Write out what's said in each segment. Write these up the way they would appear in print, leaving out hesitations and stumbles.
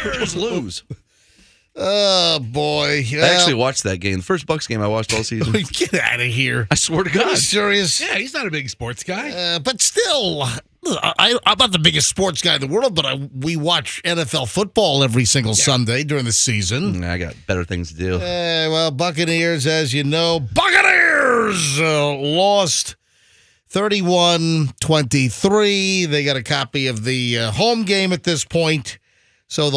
Buccaneers lose. Oh, boy. I actually watched that game. The first Bucs game I watched all season. Get out of here. I swear to Are you God. serious? Yeah, he's not a big sports guy. But still, I'm not the biggest sports guy in the world, but we watch NFL football every single Sunday during the season. I got better things to do. Well, Buccaneers, as you know, Buccaneers lost 31-23. They got a copy of the home game at this point. So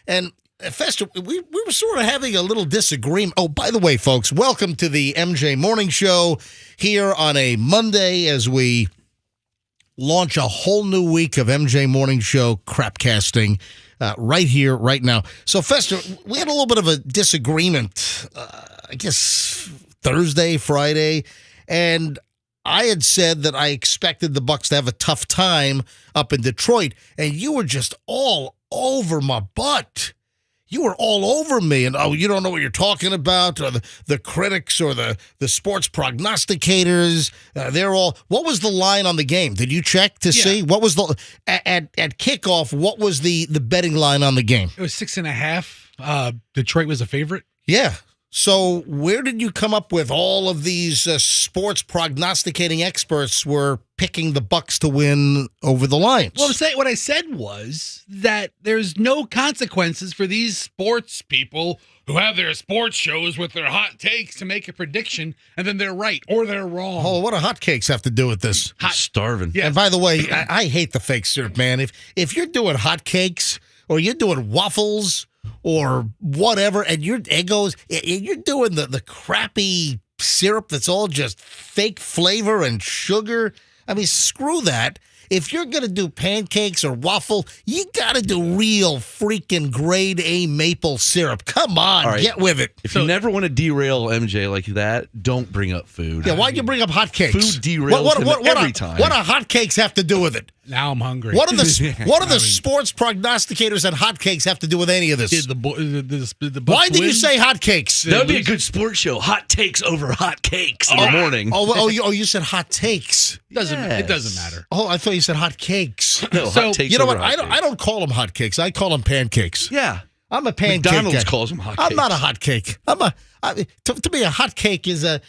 and Fester, we were sort of having a little disagreement. Oh, by the way, folks, welcome to the MJ Morning Show here on a Monday as we launch a whole new week of MJ Morning Show crapcasting right here, right now. So, Fester, we had a little bit of a disagreement, I guess, Thursday, Friday, and I had said that I expected the Bucs to have a tough time up in Detroit, and you were just all over my butt. You were all over me, and you don't know what you're talking about, or the critics or the sports prognosticators. They're all. What was the line on the game? Did you check to see what was the at kickoff? What was the betting line on the game? It was 6.5. Detroit was a favorite. Yeah. So where did you come up with all of these sports prognosticating experts were picking the Bucs to win over the Lions? Well, what I said was that there's no consequences for these sports people who have their sports shows with their hot takes to make a prediction, and then they're right or they're wrong. Oh, what do hotcakes have to do with this? I'm starving. Yeah. And by the way, I hate the fake syrup, man. If you're doing hotcakes or you're doing waffles or whatever, and you're doing the crappy syrup that's all just fake flavor and sugar. I mean, screw that. If you're going to do pancakes or waffle, you got to do real freaking grade A maple syrup. Come on, All right. get with it. If you never want to derail MJ like that, don't bring up food. Yeah, why'd you bring up hotcakes? Food derails him every time. What do hotcakes have to do with it? Now I'm hungry. What do the sports prognosticators and hotcakes have to do with any of this? Did the Bucs Why did you win? say hotcakes? That would be a good sports show. Hot takes over hot cakes in the morning. You said hot takes. It doesn't matter. Oh, I thought you said hot cakes. No, So, hot takes You know over what? hot I don't call them hot cakes. I call them pancakes. Yeah. I'm a pancake McDonald's guy. calls them hot I'm cakes. not a hot cake. To me, a hot cake is a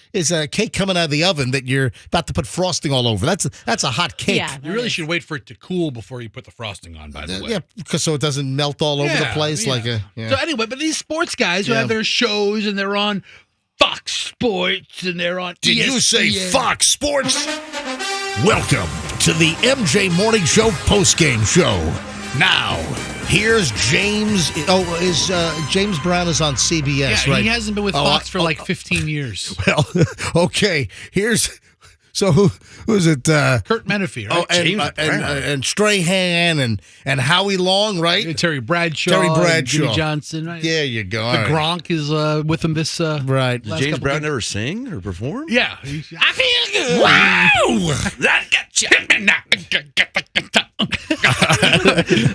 cake coming out of the oven that you're about to put frosting all over. That's a hot cake. Yeah. You really should wait for it to cool before you put the frosting on, by the way. Yeah, because so it doesn't melt all over the place yeah. like a. Yeah. So anyway, but these sports guys who Yeah. have their shows and they're on Fox Sports and they're on Did you say ESPN. Fox Sports? Welcome to the MJ Morning Show postgame show. Now, here's James. James Brown is on CBS, Yeah, right? he hasn't been with Fox for like 15 years. Well, okay. So who's it? Kurt Menefee, right? And Strahan and Howie Long, right? Terry Bradshaw. Terry and Bradshaw. Jimmy Johnson, right? There you go. The All right. Gronk is with him this Right. last James couple Brown games. never sing or perform? Yeah. I feel good. Wow! That got you.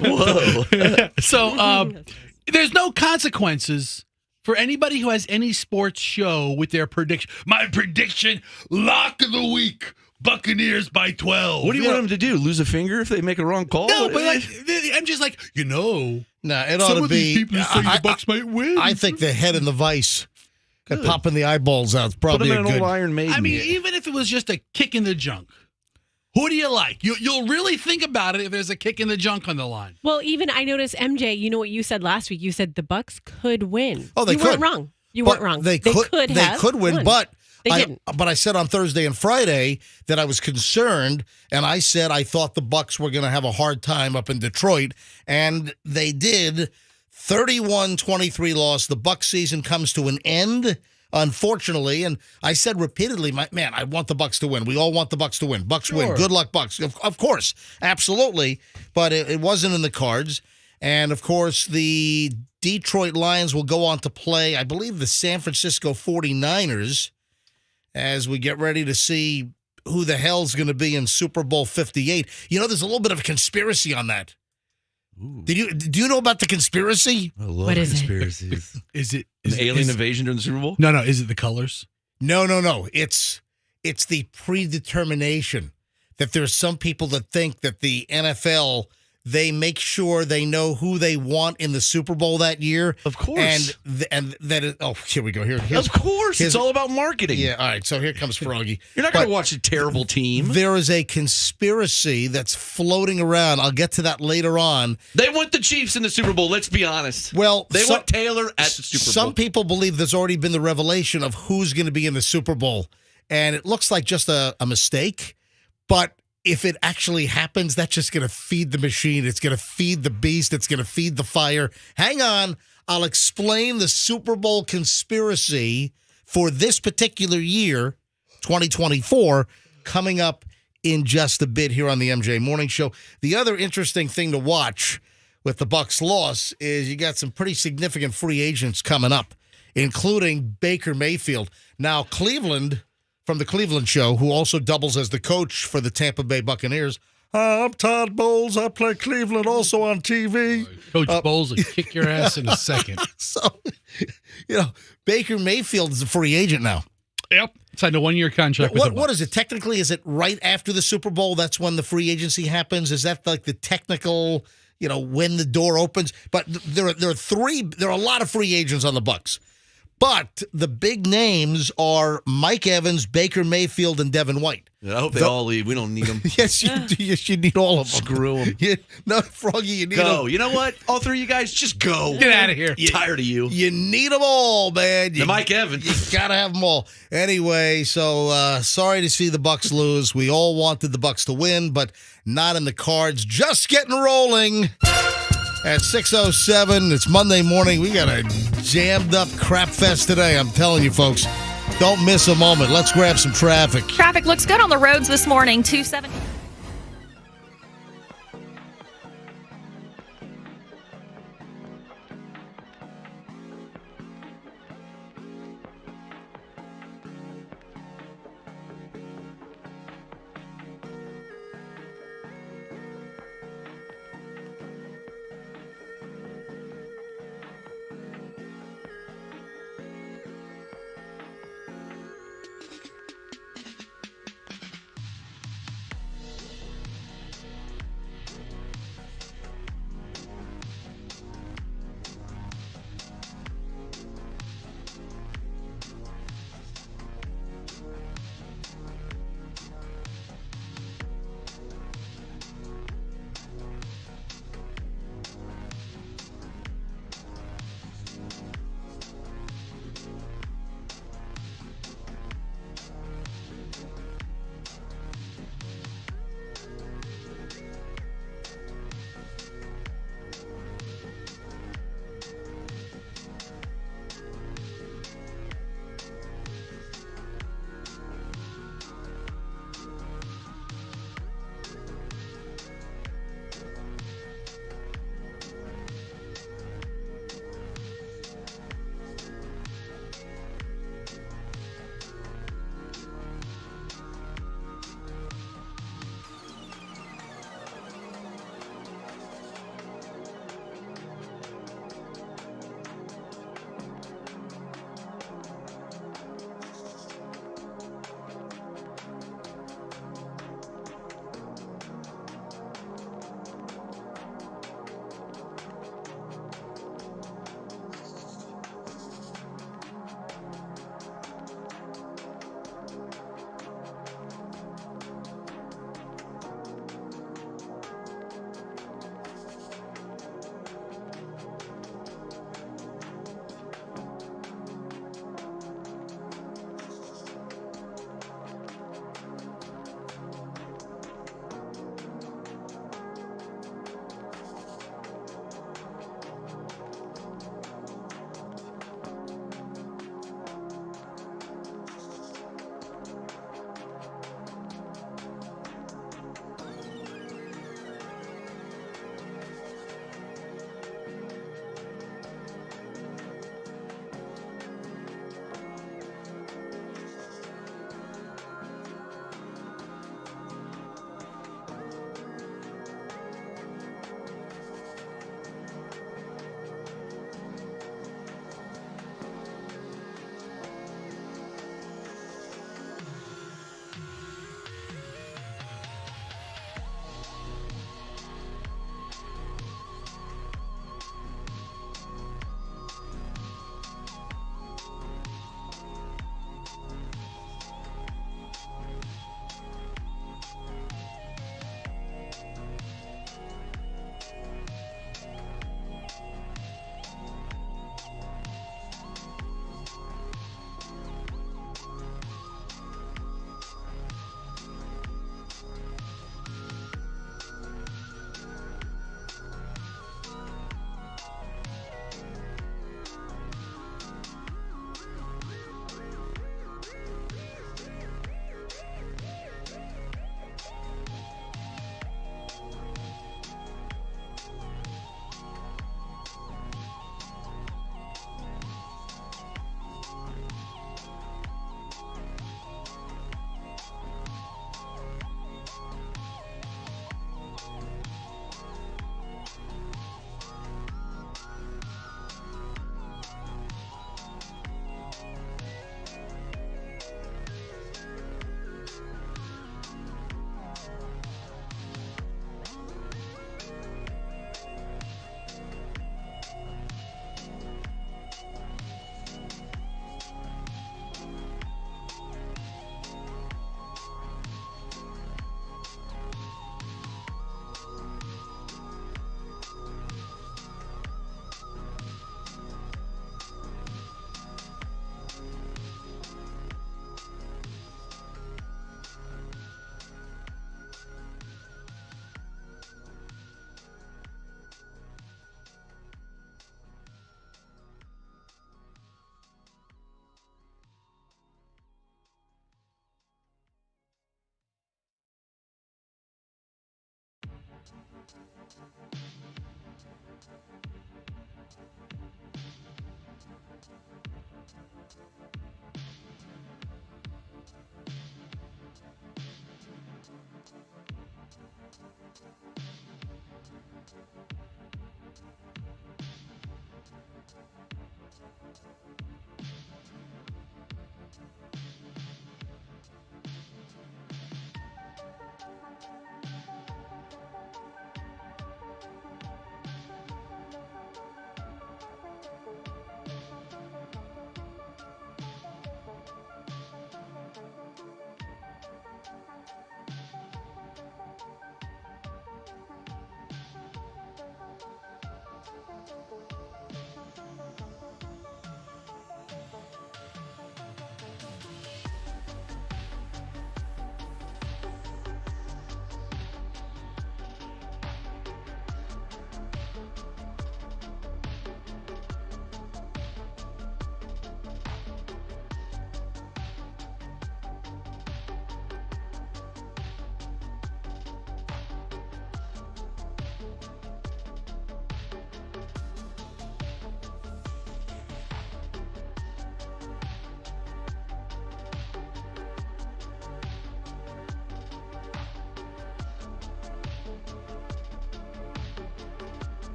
Whoa. So there's no consequences for anybody who has any sports show with their prediction. My prediction, lock of the week, Buccaneers by 12. What do you want him to do? Lose a finger if they make a wrong call? No, but I'm just like, No, it ought some to of be. these people who say the Bucs might win. I think the head and the vice popping the eyeballs out is Put probably him a in an good. old Iron Maiden. I mean, even if it was just a kick in the junk, who do you like? You'll really think about it if there's a kick in the junk on the line. Well, even I noticed, MJ, you know what you said last week? You said the Bucs could win. Oh, they you could. weren't wrong. You But weren't wrong. They could win, won. but They I didn't. but I said on Thursday and Friday that I was concerned, and I said I thought the Bucs were going to have a hard time up in Detroit, and they did. 31-23 loss. The Bucs season comes to an end, unfortunately, and I said repeatedly, I want the Bucs to win. We all want the Bucs to win. Bucs win. Good luck, Bucs. Of course, absolutely, but it wasn't in the cards. And, of course, the Detroit Lions will go on to play, I believe, the San Francisco 49ers as we get ready to see who the hell's going to be in Super Bowl 58. You know, there's a little bit of a conspiracy on that. Ooh. Do you know about the conspiracy? I love What is it? conspiracies. Is it An alien invasion during the Super Bowl? No. Is it the colors? No. It's the predetermination that there's some people that think that the NFL they make sure they know who they want in the Super Bowl that year. Of course. And that is, here we go. Of course. It's all about marketing. Yeah, all right. So here comes Froggy. You're not going to watch a terrible team. There is a conspiracy that's floating around. I'll get to that later on. They want the Chiefs in the Super Bowl, let's be honest. Well, they want Taylor at the Super Bowl. Some people believe there's already been the revelation of who's going to be in the Super Bowl. And it looks like just a mistake. But if it actually happens, that's just going to feed the machine. It's going to feed the beast. It's going to feed the fire. Hang on. I'll explain the Super Bowl conspiracy for this particular year, 2024, coming up in just a bit here on the MJ Morning Show. The other interesting thing to watch with the Bucs loss is you got some pretty significant free agents coming up, including Baker Mayfield. Now, Cleveland, from the Cleveland Show, who also doubles as the coach for the Tampa Bay Buccaneers. I'm Todd Bowles. I play Cleveland also on TV. Coach Bowles will kick your ass in a second. So, Baker Mayfield is a free agent now. Yep. Signed a 1-year contract with the Bucs. What is it? Technically, is it right after the Super Bowl? That's when the free agency happens? Is that like the technical, when the door opens? But there are a lot of free agents on the Bucs. But the big names are Mike Evans, Baker Mayfield, and Devin White. I hope they all leave. We don't need them. Yes, you do. Yes, you need all of them. Screw them. No, Froggy, you need Go. them. You know what? All three of you guys, just go. Get out of here. I'm tired of you. You need them all, man. The Mike Evans. You got to have them all. Anyway, so sorry to see the Bucs lose. We all wanted the Bucs to win, but not in the cards. Just getting rolling. At 6:07, it's Monday morning. We got a jammed up crap fest today. I'm telling you, folks, don't miss a moment. Let's grab some traffic. Traffic looks good on the roads this morning. 270.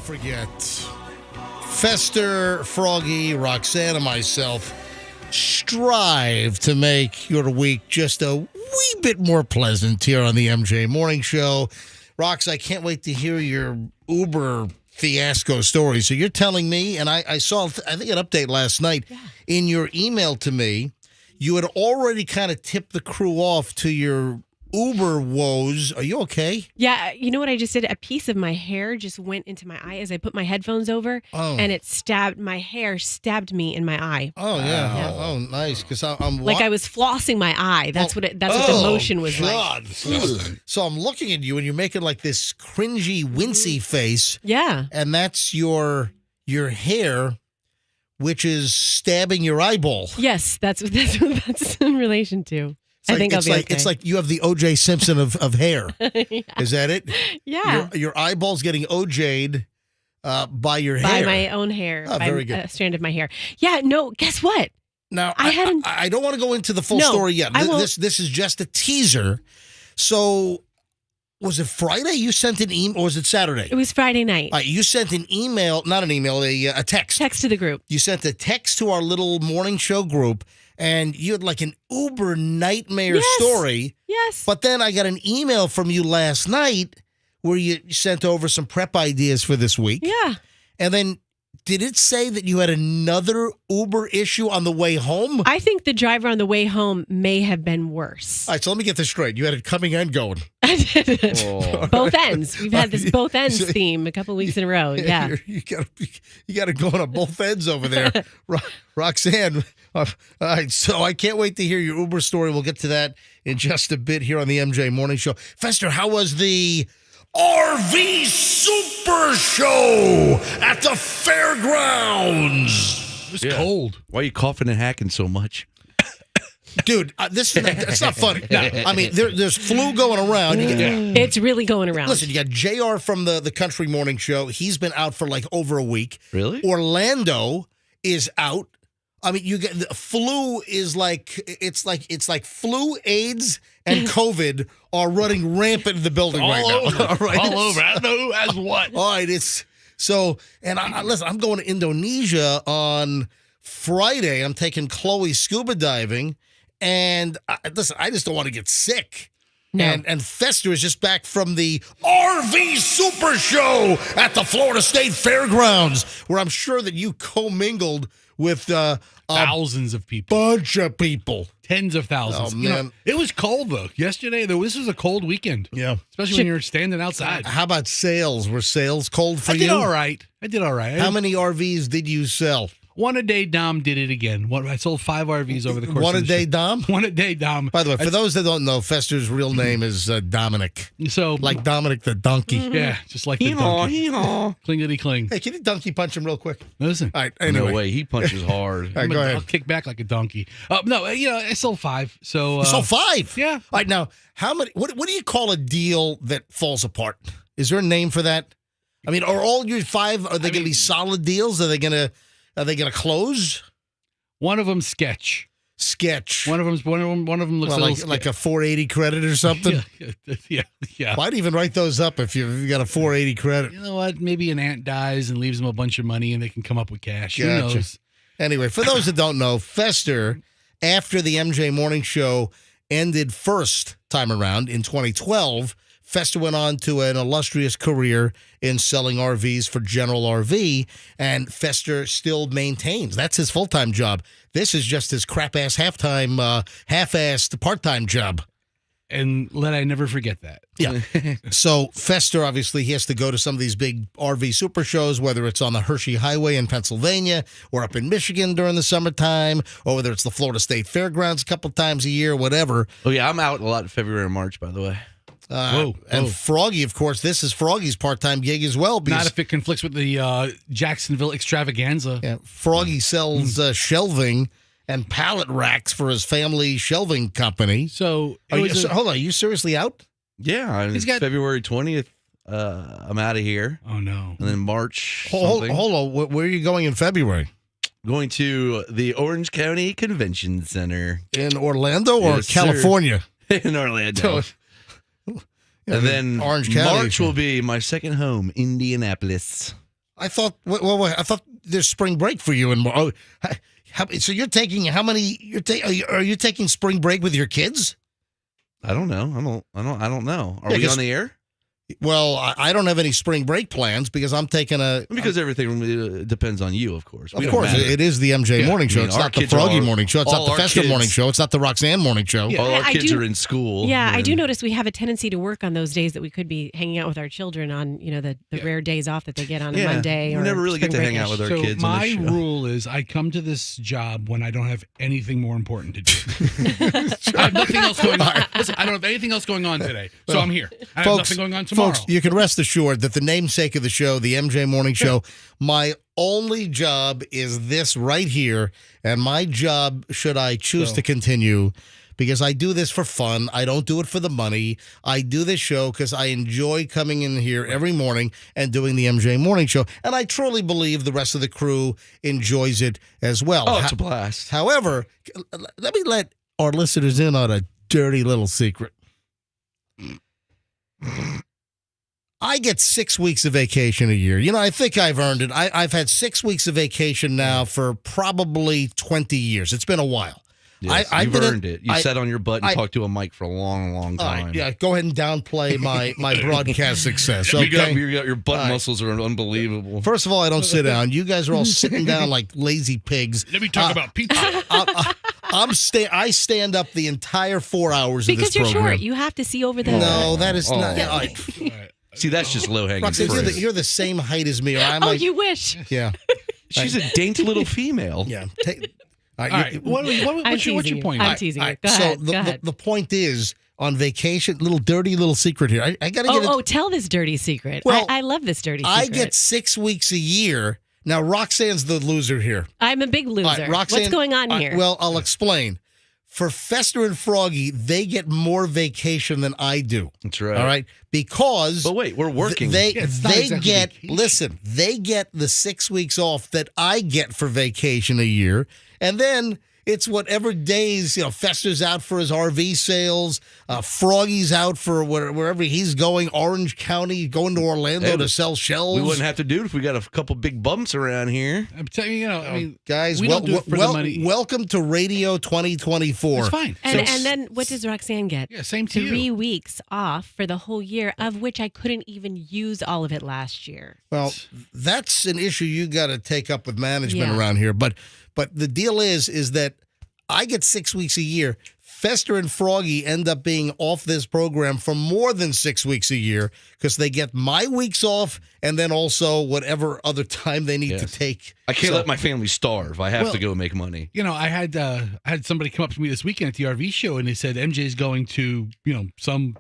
forget, Fester, Froggy, Roxanne, and myself strive to make your week just a wee bit more pleasant here on the MJ Morning Show. Rox, I can't wait to hear your Uber fiasco story. So you're telling me, and I saw, I think, an update last night in your email to me, you had already kind of tipped the crew off to your Uber woes. Are you okay? Yeah, you know what I just did? A piece of my hair just went into my eye as I put my headphones over, and it stabbed me in my eye. Oh, yeah. Oh, nice. Because I'm like I was flossing my eye. That's what the motion was God. like. So I'm looking at you, and you're making like this cringy, wincy face. Yeah. And that's your hair, which is stabbing your eyeball. Yes, that's what that's in relation to. I think I'll be okay. It's like you have the O.J. Simpson of hair. Yeah. Is that it? Yeah. Your eyeball's getting OJ'd by your by hair. By my own hair. Oh, very good. A strand of my hair. Yeah, no, guess what? Now, I don't want to go into the full story yet. This is just a teaser. So, was it Friday you sent an email, or was it Saturday? It was Friday night. You sent an email, not an email, a text. Text to the group. You sent a text to our little morning show group, and you had like an Uber nightmare story. Yes. But then I got an email from you last night where you sent over some prep ideas for this week. Yeah. And then did it say that you had another Uber issue on the way home? I think the driver on the way home may have been worse. All right, so let me get this straight. You had it coming and going. I did. Oh. Both ends. We've had this both ends theme a couple of weeks in a row. Yeah. You got it going on both ends over there. Roxanne. All right, so I can't wait to hear your Uber story. We'll get to that in just a bit here on the MJ Morning Show. Fester, how was the RV Super Show at the fairgrounds? It was cold. Why are you coughing and hacking so much? Dude, it's not funny. No, I mean, there's flu going around. It's really going around. Listen, you got JR from the Country Morning Show. He's been out for like over a week. Really? Orlando is out. I mean, you get the flu is like it's like flu, AIDS, and COVID are running rampant in the building right now. All right. All over. I don't know who has what. All right, it's so. And listen, I'm going to Indonesia on Friday. I'm taking Chloe scuba diving, and listen, I just don't want to get sick. No. And Fester is just back from the RV Super Show at the Florida State Fairgrounds, where I'm sure that you commingled with thousands of people. Bunch of people. Tens of thousands. Oh, man. It was cold, though. Yesterday, this was a cold weekend. Yeah. Especially when you're standing outside. How about sales? Were sales cold for you? I did all right. How many RVs did you sell? One a day, Dom did it again. I sold 5 RVs over the course One of a the day, show. Dom? One a day, Dom. By the way, for those that don't know, Fester's real name is Dominic. So, like Dominic the donkey. Yeah, just like the donkey. Clingity cling. Hey, can you donkey punch him real quick? Listen. All right, anyway. No way, he punches hard. All right, go ahead. I'll kick back like a donkey. No, I sold 5. So You sold 5? Yeah. All right, now, how many? What do you call a deal that falls apart? Is there a name for that? I mean, are all your 5, are they going to be solid deals? Are they going to close? One of them sketch. One of them looks like a 480 credit or something. Yeah. Why'd even write those up if you've got a 480 credit? You know what? Maybe an aunt dies and leaves them a bunch of money, and they can come up with cash. Gotcha. Who knows? Anyway, for those that don't know, Fester, after the MJ Morning Show ended first time around in 2012, Fester went on to an illustrious career in selling RVs for General RV, and Fester still maintains. That's his full-time job. This is just his crap-ass half-assed part-time job. And let I never forget that. Yeah. So Fester, obviously, he has to go to some of these big RV super shows, whether it's on the Hershey Highway in Pennsylvania or up in Michigan during the summertime, or whether it's the Florida State Fairgrounds a couple times a year, whatever. Oh, yeah, I'm out a lot in February and March, by the way. And Froggy, of course, this is Froggy's part-time gig as well. Not if it conflicts with the Jacksonville extravaganza. Yeah, Froggy sells shelving and pallet racks for his family shelving company. So, hold on, are you seriously out? Yeah, February 20th. I'm out of here. Oh, no. And then March. Hold on, where are you going in February? Going to the Orange County Convention Center. In Orlando or California? In Orlando. And then Orange County. March will be my second home, Indianapolis. I thought. Well, I thought there's spring break for you. So you're taking how many? Are you taking spring break with your kids? I don't know. I don't know. Are we on the air? Well, I don't have any spring break plans because I'm taking Because everything depends on you, of course. Of course, it is the MJ morning show. It's not the Froggy morning show. It's not the Fester morning show. It's not the Roxanne morning show. All our kids are in school. Yeah, I do notice we have a tendency to work on those days that we could be hanging out with our children on, the rare days off that they get on a Monday. We never really get to hang out with our kids. So my rule is I come to this job when I don't have anything more important to do. I have nothing else going on. Listen, I don't have anything else going on today, so I'm here. I have nothing going on tomorrow. Folks, you can rest assured that the namesake of the show, the MJ Morning Show, my only job is this right here, and my job, should I choose to continue, because I do this for fun. I don't do it for the money. I do this show because I enjoy coming in here every morning and doing the MJ Morning Show, and I truly believe the rest of the crew enjoys it as well. Oh, it's a blast. However, let me let our listeners in on a dirty little secret. I get 6 weeks of vacation a year. I think I've earned it. I've had 6 weeks of vacation now for probably 20 years. It's been a while. Yes, you've earned it. You sat on your butt and talked to a mic for a long, long time. Yeah, go ahead and downplay my broadcast success. Okay? Your butt muscles are unbelievable. First of all, I don't sit down. You guys are all sitting down like lazy pigs. Let me talk about pizza. I stand up the entire 4 hours because of this program. Because you're short. You have to see over the... No, that is not... All right. See, that's just low-hanging Roxanne, fruit. you're the same height as me. Or I'm you wish. Yeah. She's a dainty little female. Yeah. All right. What's your point? I'm teasing you. Go ahead. The point is, on vacation, dirty little secret here. I got to get tell this dirty secret. Well, I love this dirty secret. I get 6 weeks a year. Now, Roxanne's the loser here. I'm a big loser. Right, Roxanne, what's going on here? Well, I'll explain. For Fester and Froggy, they get more vacation than I do. That's right. All right? Because... But wait, we're working. They get vacation. They get the 6 weeks off that I get for vacation a year. And then it's whatever days, Fester's out for his RV sales, Froggy's out for wherever he's going, Orange County, going to Orlando to sell shells. We wouldn't have to do it if we got a couple big bumps around here. I'm telling you, guys, we don't do it for the money. Welcome to Radio 2024. It's fine. And then what does Roxanne get? Yeah, same to you. 3 weeks off for the whole year, of which I couldn't even use all of it last year. Well, that's an issue you got to take up with management around here. But the deal is that I get 6 weeks a year. Fester and Froggy end up being off this program for more than 6 weeks a year because they get my weeks off and then also whatever other time they need to take. I can't let my family starve. I have to go make money. I had somebody come up to me this weekend at the RV show and they said MJ's going to some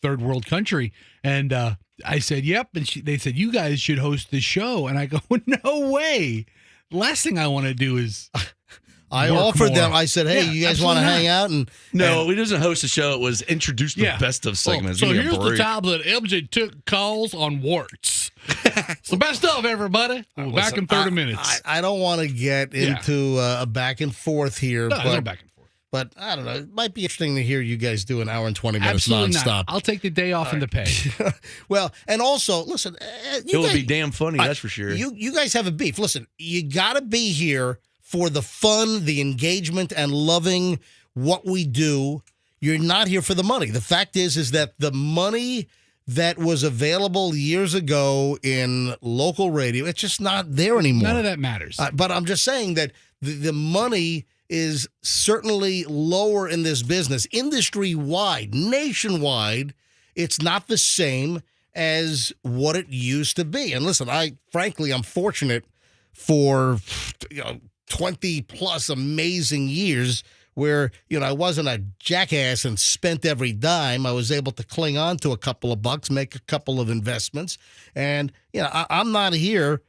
third world country, and I said yep, and they said you guys should host the show, and I go no way. The last thing I want to do is. I offered them. I said, "Hey, you guys want to hang out?" And he doesn't host the show. It was introduce the best of segments. So here's the time that MJ took calls on warts. It's the best of, everybody. We'll be back in 30 minutes. I don't want to get into a back and forth here. No, no back and forth. But I don't know. It might be interesting to hear you guys do an hour and 20 minutes Absolutely nonstop. Not. I'll take the day off and the pay. Well, and also, listen. It would be damn funny, that's for sure. You guys have a beef. Listen, you got to be here for the fun, the engagement, and loving what we do. You're not here for the money. The fact is that the money that was available years ago in local radio, it's just not there anymore. None of that matters. But I'm just saying that the money is certainly lower in this business. Industry-wide, nationwide, it's not the same as what it used to be. And listen, I'm fortunate for 20 plus amazing years where, I wasn't a jackass and spent every dime. I was able to cling on to a couple of bucks, make a couple of investments. And, I'm not here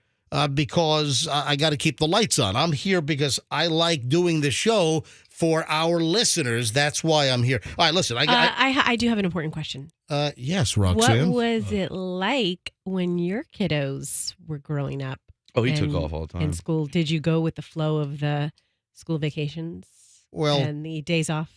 because I got to keep the lights on. I'm here because I like doing the show for our listeners. That's why I'm here. All right, listen. I do have an important question. Yes, Roxanne. What was it like when your kiddos were growing up? Oh, he took off all the time. In school, did you go with the flow of the school vacations? Well, and the days off?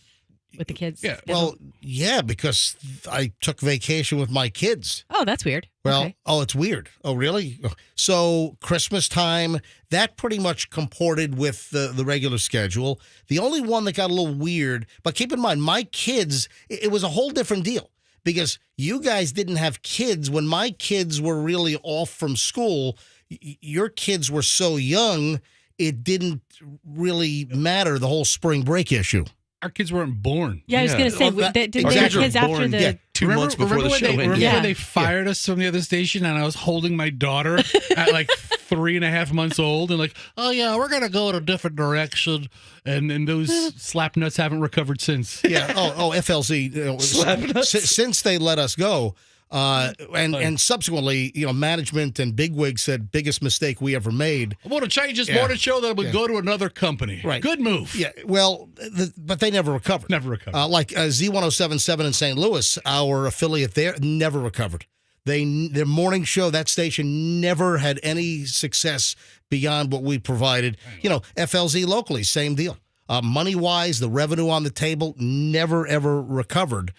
with the kids? Yeah. Well, yeah, because I took vacation with my kids. Oh, that's weird. Well, Okay. it's weird. Oh, really? So Christmas time, that pretty much comported with the regular schedule. The only one that got a little weird, but keep in mind, my kids, it was a whole different deal because you guys didn't have kids. When my kids were really off from school, your kids were so young, it didn't really matter, the whole spring break issue. Our kids weren't born. Yeah, I was Yeah. going to say, Well, did they exactly. have kids after Born, the? yeah. 2 months before the show ended. Remember Yeah. when they fired us from the other station and I was holding my daughter at like 3.5 months old and like, oh yeah, we're gonna go in a different direction, and those slap nuts haven't recovered since. Yeah. FLZ. Slap nuts. Since they let us go, and subsequently, management and bigwigs said biggest mistake we ever made. I want to change this Yeah. morning show that would go to another company. Right. Good move. Yeah. Well, but they never recovered. Never recovered. Like Z1077 in St. Louis, our affiliate there, never recovered. Their morning show, that station never had any success beyond what we provided. FLZ locally, same deal. Money-wise, the revenue on the table never, ever recovered.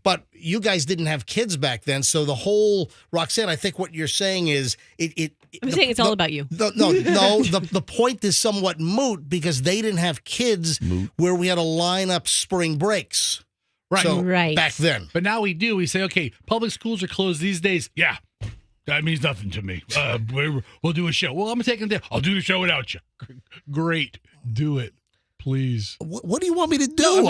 But you guys didn't have kids back then, so the whole, Roxanne, I think what you're saying is I'm saying it's all about you. The point is somewhat moot because they didn't have kids where we had to line up spring breaks. Right. So, Right. back then. But now we do. We say, okay, public schools are closed these days. Yeah, that means nothing to me. We'll do a show. Well, I'm going to take them there. I'll do the show without you. Great. Do it. Please. What do you want me to do?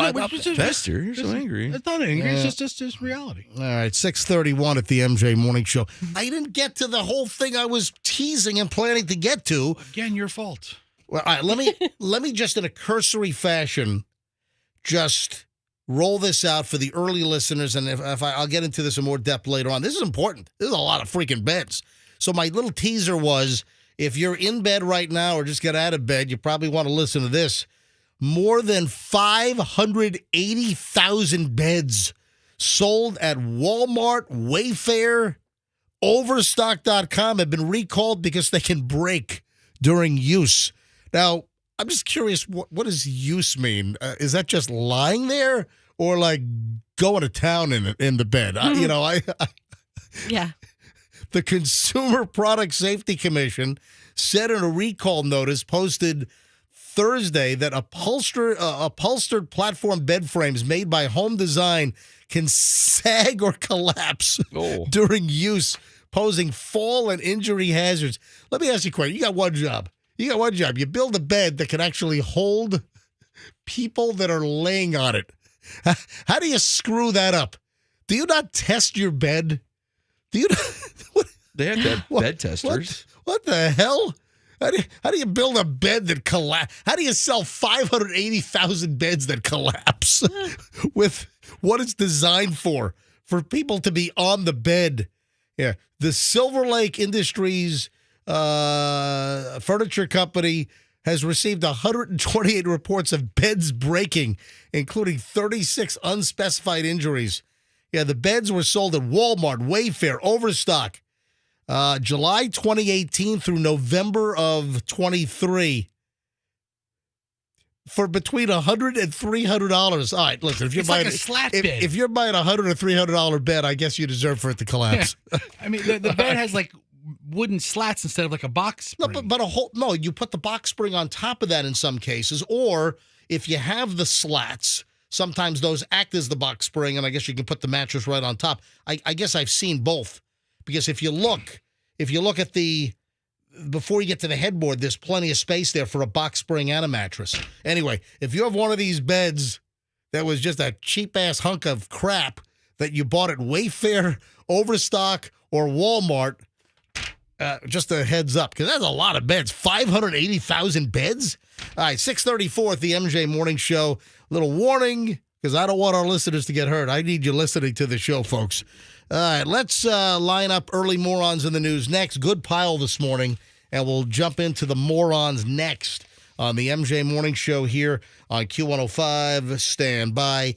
Fester, you're so angry. It's not angry. It's just reality. All right, 6:31 at the MJ Morning Show. I didn't get to the whole thing I was teasing and planning to get to. Again, your fault. Well, all right, let me just in a cursory fashion just roll this out for the early listeners, and if I'll get into this in more depth later on. This is important. This is a lot of freaking beds. So my little teaser was, if you're in bed right now or just got out of bed, you probably want to listen to this. More than 580,000 beds sold at Walmart, Wayfair, Overstock.com have been recalled because they can break during use. Now, I'm just curious, what does use mean? Is that just lying there or like going to town in the bed? Yeah. The Consumer Product Safety Commission said in a recall notice posted Thursday that upholstered platform bed frames made by Home Design can sag or collapse during use, posing fall and injury hazards. Let me ask you a question. You got one job. You build a bed that can actually hold people that are laying on it. How do you screw that up? Do you not test your bed? Do you not? They have to have bed testers. What the hell? How do you build a bed that collapse? How do you sell 580,000 beds that collapse with what it's designed for people to be on the bed? Yeah. The Silver Lake Industries furniture company has received 128 reports of beds breaking, including 36 unspecified injuries. Yeah, the beds were sold at Walmart, Wayfair, Overstock. July 2018 through November of 23 for between $100 and $300. All right, listen, if you're buying like a slat bed. if you're buying $100 or $300 bed, I guess you deserve for it to collapse. Yeah. I mean, the bed has like wooden slats instead of like a box spring. No, you put the box spring on top of that in some cases, or if you have the slats, sometimes those act as the box spring, and I guess you can put the mattress right on top. I guess I've seen both. Because if you look at before you get to the headboard, there's plenty of space there for a box spring and a mattress. Anyway, if you have one of these beds that was just a cheap-ass hunk of crap that you bought at Wayfair, Overstock, or Walmart, just a heads up, because that's a lot of beds. 580,000 beds? All right, 6:34 at the MJ Morning Show. Little warning, because I don't want our listeners to get hurt. I need you listening to the show, folks. All right, let's line up early morons in the news next. Good pile this morning, and we'll jump into the morons next on the MJ Morning Show here on Q105. Stand by.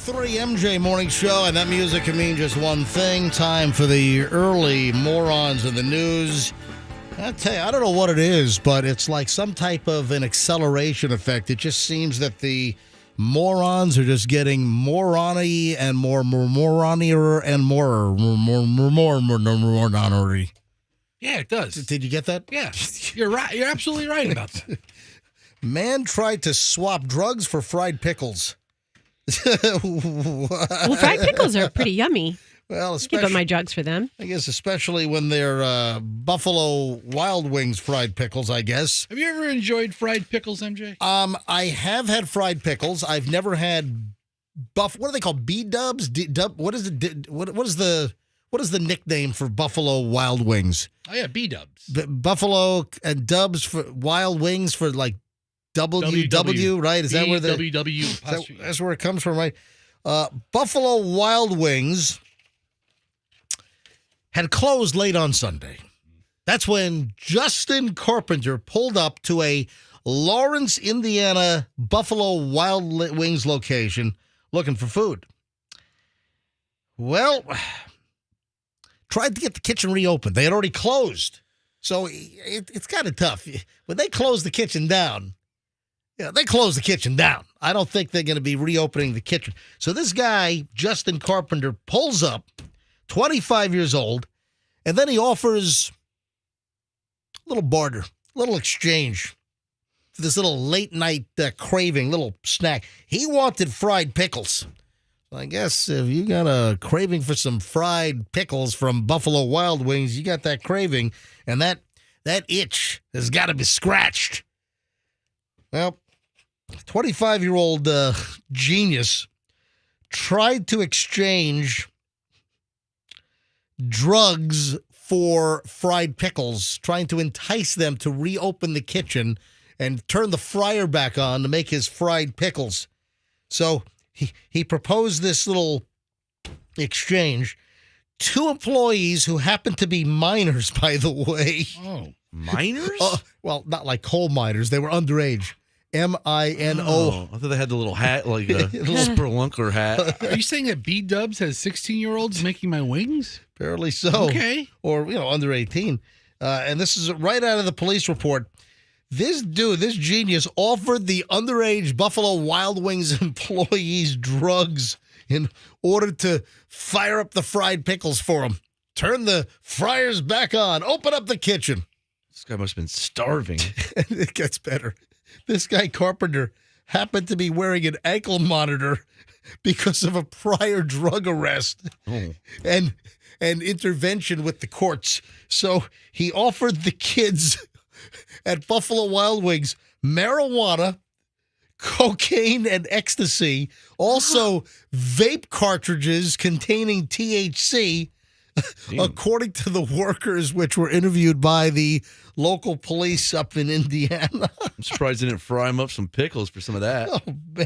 3 MJ Morning Show, and that music can mean just one thing. Time for the early morons in the news. I tell you, I don't know what it is, but it's like some type of an acceleration effect. It just seems that the morons are just getting morony and more moronier and more moronery. Yeah, it does. Did you get that? Yeah, you're right. You're absolutely right about that. Man tried to swap drugs for fried pickles. Well, fried pickles are pretty yummy. Well, Give up my drugs for them. I guess especially when they're Buffalo Wild Wings fried pickles, I guess. Have you ever enjoyed fried pickles, MJ? I have had fried pickles. I've never had what are they called? B-dubs? What is the nickname for Buffalo Wild Wings? Oh yeah, B-dubs. Buffalo and dubs for Wild Wings for like WW, right? Is that where the WW? That's where it comes from, right? Buffalo Wild Wings had closed late on Sunday. That's when Justin Carpenter pulled up to a Lawrence, Indiana Buffalo Wild Wings location looking for food. Well, tried to get the kitchen reopened. They had already closed. So it's kind of tough. When they close the kitchen down, they close the kitchen down. I don't think they're going to be reopening the kitchen. So this guy, Justin Carpenter, pulls up, 25 years old, and then he offers a little barter, a little exchange for this little late-night craving, little snack. He wanted fried pickles. So I guess if you got a craving for some fried pickles from Buffalo Wild Wings, you got that craving, and that itch has got to be scratched. Well, 25-year-old genius tried to exchange drugs for fried pickles, trying to entice them to reopen the kitchen and turn the fryer back on to make his fried pickles. So he proposed this little exchange. 2 employees who happened to be minors, by the way. Oh, minors? Well, not like coal miners. They were underage. Mino. Oh, I thought they had the little hat, like a spelunker hat. Are you saying that B-Dubs has 16-year-olds making my wings? Apparently so. Okay. Or, under 18. And this is right out of the police report. This dude, this genius, offered the underage Buffalo Wild Wings employees drugs in order to fire up the fried pickles for them. Turn the fryers back on. Open up the kitchen. This guy must have been starving. It gets better. This guy, Carpenter, happened to be wearing an ankle monitor because of a prior drug arrest and intervention with the courts. So he offered the kids at Buffalo Wild Wings marijuana, cocaine, and ecstasy, also vape cartridges containing THC, according to the workers, which were interviewed by the local police up in Indiana. I'm surprised they didn't fry him up some pickles for some of that. Oh,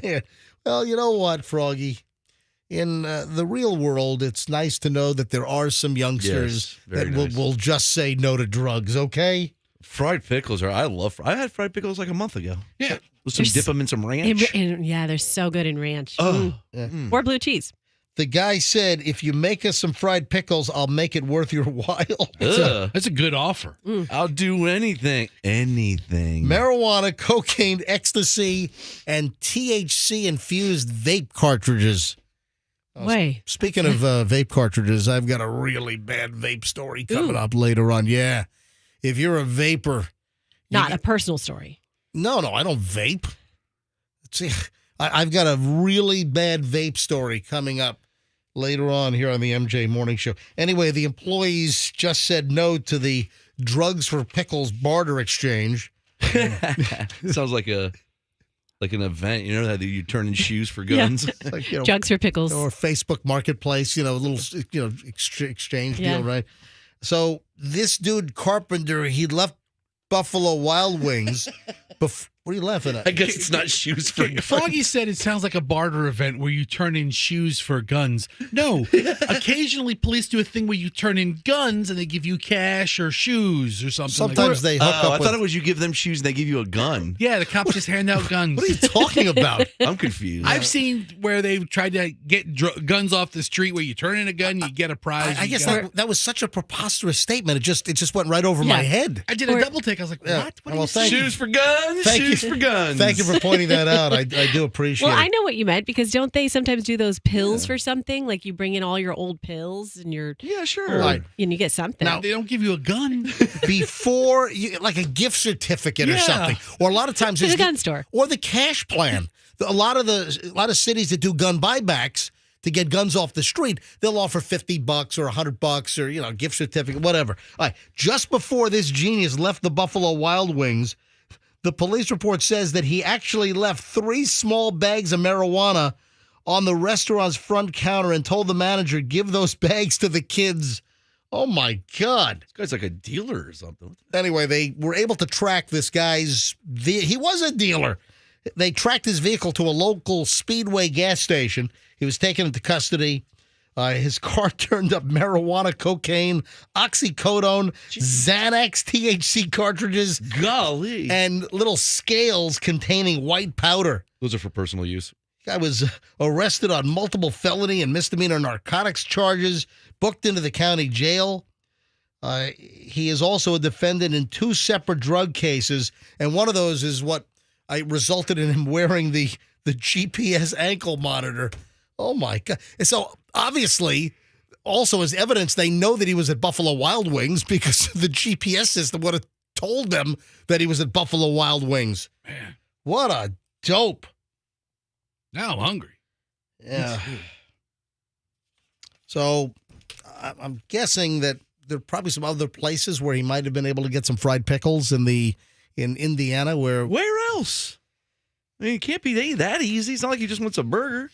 man. Well, you know what, Froggy? In the real world, it's nice to know that there are some youngsters that will just say no to drugs, okay? Fried pickles I had fried pickles like a month ago. Yeah. With some dip them in some ranch. Yeah, they're so good in ranch. Oh. Or blue cheese. The guy said, if you make us some fried pickles, I'll make it worth your while. That's a good offer. I'll do anything. Anything. Marijuana, cocaine, ecstasy, and THC-infused vape cartridges. Way. Speaking of vape cartridges, I've got a really bad vape story coming up later on. Yeah. If you're a vapor. Not a personal story. No, I don't vape. See, I've got a really bad vape story coming up later on here on the MJ Morning Show. Anyway, the employees just said no to the drugs for pickles barter exchange. Sounds like an event, how you turn in shoes for guns. Yeah. Like, Drugs for pickles. Or Facebook Marketplace, a little exchange deal, right? So this dude, Carpenter, he left Buffalo Wild Wings. What are you laughing at? I guess it's not shoes for guns. Froggy said it sounds like a barter event where you turn in shoes for guns. No, occasionally police do a thing where you turn in guns and they give you cash or shoes or something. Sometimes they hook up I thought it was you give them shoes and they give you a gun. Yeah, the cops just hand out guns. What are you talking about? I'm confused. I've seen where they've tried to get guns off the street where you turn in a gun, you get a prize. I guess that was such a preposterous statement. It just went right over my head. I did a double take. I was like, what? What are you saying? Shoes for guns? Shoes for guns. Thank you for pointing that out. I do appreciate it. Well, I know what you meant, because don't they sometimes do those pills for something? Like you bring in all your old pills and Yeah, sure. Right. and you get something. Now, they don't give you a gun. Before, like a gift certificate or something. Or a lot of times to there's the gun store. Or the cash plan. A lot of cities that do gun buybacks to get guns off the street, they'll offer $50 or $100 or, gift certificate, whatever. All right. Just before this genius left the Buffalo Wild Wings, the police report says that he actually left 3 small bags of marijuana on the restaurant's front counter and told the manager, give those bags to the kids. Oh, my God. This guy's like a dealer or something. Anyway, they were able to track this guy's he was a dealer. They tracked his vehicle to a local Speedway gas station. He was taken into custody. His car turned up marijuana, cocaine, oxycodone, Xanax, THC cartridges, golly, and little scales containing white powder. Those are for personal use. Guy was arrested on multiple felony and misdemeanor narcotics charges booked into the county jail. He is also a defendant in 2 separate drug cases, and one of those is what resulted in him wearing the GPS ankle monitor. Oh, my God. And so, obviously, also as evidence, they know that he was at Buffalo Wild Wings because the GPS system would have told them that he was at Buffalo Wild Wings. Man, What a dope. now I'm hungry. Yeah. So I'm guessing that there are probably some other places where he might have been able to get some fried pickles in Indiana where else? I mean, it can't be that easy. It's not like he just wants a burger.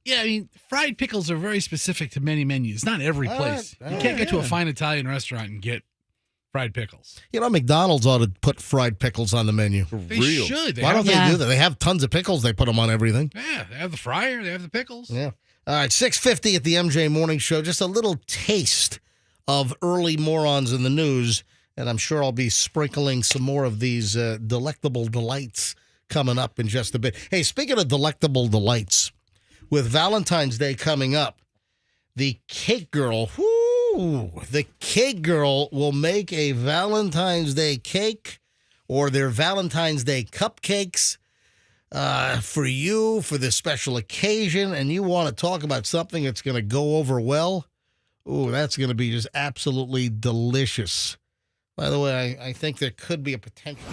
Yeah, I mean, fried pickles are very specific to many menus. Not every place. You can't get to a fine Italian restaurant and get fried pickles. McDonald's ought to put fried pickles on the menu. For They real. should. Why don't they do that? They have tons of pickles. They put them on everything. Yeah, they have the fryer. They have the pickles. Yeah. All right, 6:50 at the MJ Morning Show. Just a little taste of early morons in the news, and I'm sure I'll be sprinkling some more of these delectable delights coming up in just a bit. Hey, speaking of delectable delights, with Valentine's Day coming up, the cake girl, the cake girl will make a Valentine's Day cake or their Valentine's Day cupcakes for you for this special occasion, and you want to talk about something that's going to go over well. Ooh, that's going to be just absolutely delicious. By the way, I think there could be a potential.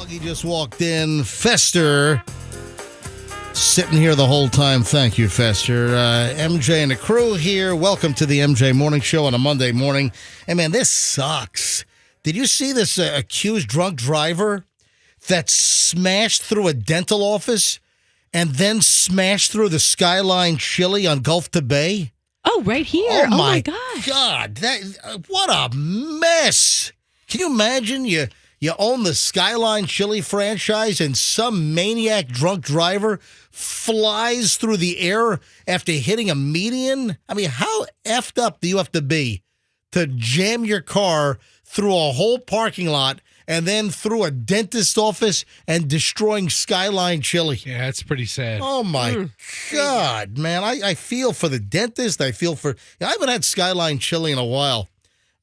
Froggy just walked in. Fester sitting here the whole time. Thank you, Fester. MJ and the crew here. Welcome to the MJ Morning Show on a Monday morning. Hey, man, this sucks. Did you see this accused drunk driver that smashed through a dental office and then smashed through the Skyline Chili on Gulf to Bay? Oh, right here. Oh, my gosh. God. What a mess. Can you imagine you own the Skyline Chili franchise and some maniac drunk driver flies through the air after hitting a median? I mean, how effed up do you have to be to jam your car through a whole parking lot and then through a dentist office and destroying Skyline Chili? Yeah, it's pretty sad. Oh, my God, man. I feel for the dentist. I haven't had Skyline Chili in a while,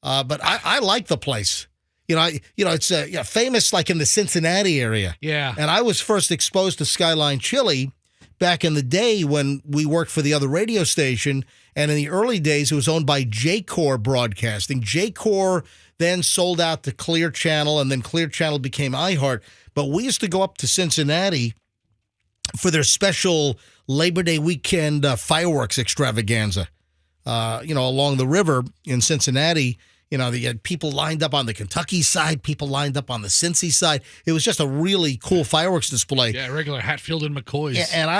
but I like the place. It's famous like in the Cincinnati area. Yeah. And I was first exposed to Skyline Chili back in the day when we worked for the other radio station. And in the early days, it was owned by J-Core Broadcasting. J-Core then sold out to Clear Channel, and then Clear Channel became iHeart. But we used to go up to Cincinnati for their special Labor Day weekend fireworks extravaganza, along the river in Cincinnati. They had people lined up on the Kentucky side, people lined up on the Cincy side. It was just a really cool fireworks display. Yeah, regular Hatfield and McCoys. Yeah, and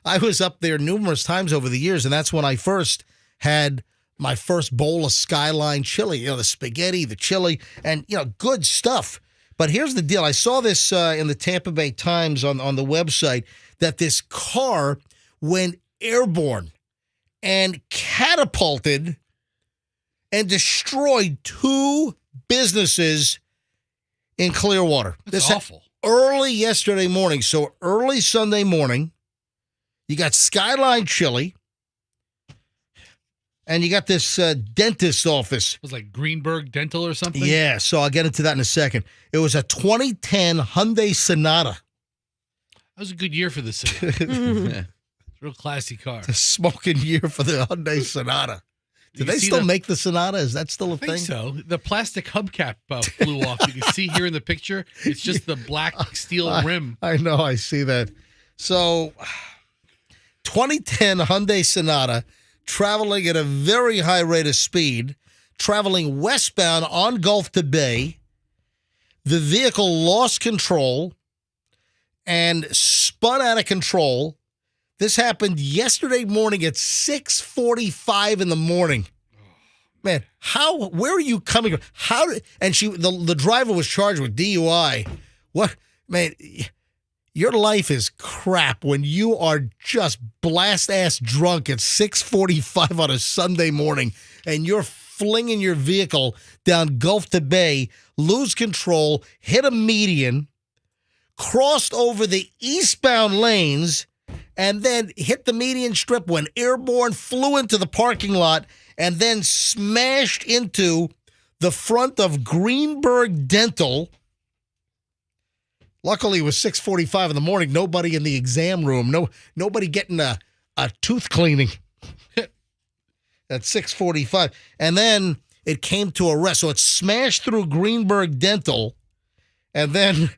I was up there numerous times over the years, and that's when I first had my first bowl of Skyline Chili. The spaghetti, the chili, and good stuff. But here's the deal. I saw this in the Tampa Bay Times on the website that this car went airborne and catapulted and destroyed 2 businesses in Clearwater. That's awful. Early yesterday morning. So early Sunday morning, you got Skyline Chili, and you got this dentist's office. It was like Greenberg Dental or something? Yeah, so I'll get into that in a second. It was a 2010 Hyundai Sonata. That was a good year for the city. Yeah. It's a real classy car. It's a smoking year for the Hyundai Sonata. Do You they see still the- make the Sonata? Is that still a I think thing? so. The plastic hubcap flew off. You can see here in the picture, it's just the black steel rim. I know, I see that. So, 2010 Hyundai Sonata, traveling at a very high rate of speed, traveling westbound on Gulf to Bay. The vehicle lost control and spun out of control. This happened yesterday morning at 6:45 in the morning. Man, where are you coming from? The driver was charged with DUI. What, man, your life is crap when you are just blast-ass drunk at 6:45 on a Sunday morning and you're flinging your vehicle down Gulf to Bay, lose control, hit a median, crossed over the eastbound lanes, and then hit the median strip, went airborne, flew into the parking lot, and then smashed into the front of Greenberg Dental. Luckily, it was 6:45 in the morning. Nobody in the exam room. Nobody getting a tooth cleaning at 6:45. And then it came to a rest. So it smashed through Greenberg Dental, and then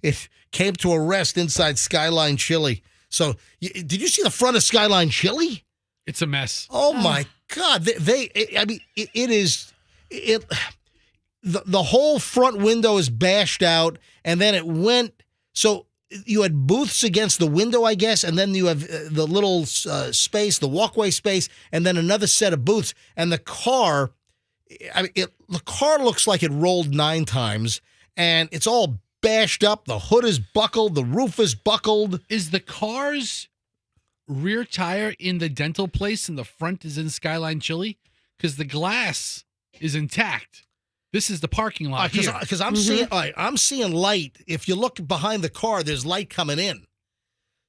it came to a rest inside Skyline Chili. So did you see the front of Skyline Chili? It's a mess. Oh, my God. The whole front window is bashed out, and then it went. So you had booths against the window, I guess, and then you have the little space, the walkway space, and then another set of booths. And the car, the car looks like it rolled 9 times, and it's all bashed up. The hood is buckled. The roof is buckled. Is the car's rear tire in the dental place and the front is in Skyline Chili? Because the glass is intact. This is the parking lot here. Because I'm seeing, all right, I'm seeing light. If you look behind the car, there's light coming in.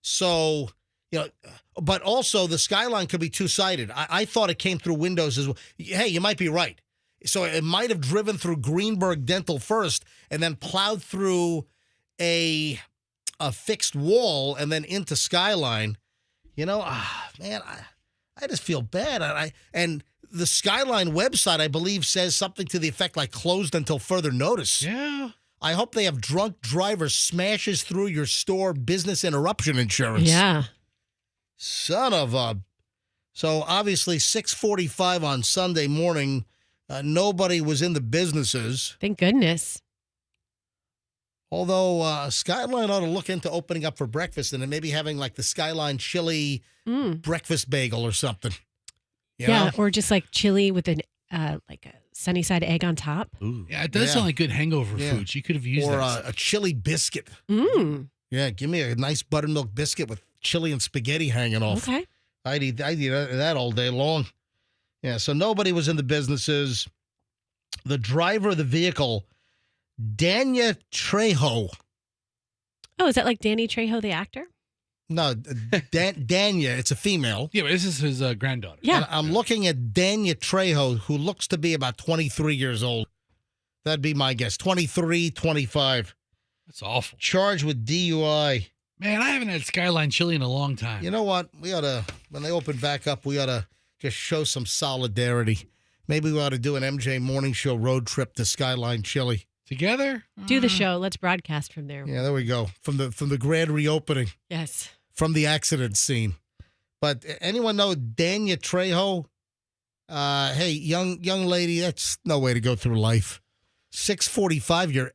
So, but also the Skyline could be two-sided. I thought it came through windows as well. Hey, you might be right. So it might have driven through Greenberg Dental first and then plowed through a fixed wall and then into Skyline. Man, I just feel bad. And the Skyline website, I believe, says something to the effect like closed until further notice. Yeah. I hope they have drunk driver smashes through your store business interruption insurance. Yeah. Son of a... So obviously 6:45 on Sunday morning, nobody was in the businesses. Thank goodness. Although Skyline ought to look into opening up for breakfast and then maybe having like the Skyline Chili breakfast bagel or something. You know? Or just like chili with an like a sunny side egg on top. Ooh. Yeah, it does sound like good hangover food. You could have used or that. a chili biscuit. Yeah, give me a nice buttermilk biscuit with chili and spaghetti hanging off. Okay. I'd eat that all day long. Yeah, so nobody was in the businesses. The driver of the vehicle, Danya Trejo. Oh, is that like Danny Trejo, the actor? No, Danya, it's a female. Yeah, but this is his granddaughter. Yeah. And I'm looking at Danya Trejo, who looks to be about 23 years old. That'd be my guess. 23, 25. That's awful. Charged with DUI. Man, I haven't had Skyline Chili in a long time. You know what? We ought to, when they open back up, we ought to just show some solidarity. Maybe we ought to do an MJ Morning Show road trip to Skyline Chili. Together? Do the show. Let's broadcast from there. Yeah, there we go. From the grand reopening, Yes. from the accident scene. But anyone know Danya Trejo? Hey, young lady, that's no way to go through life. 6:45, you're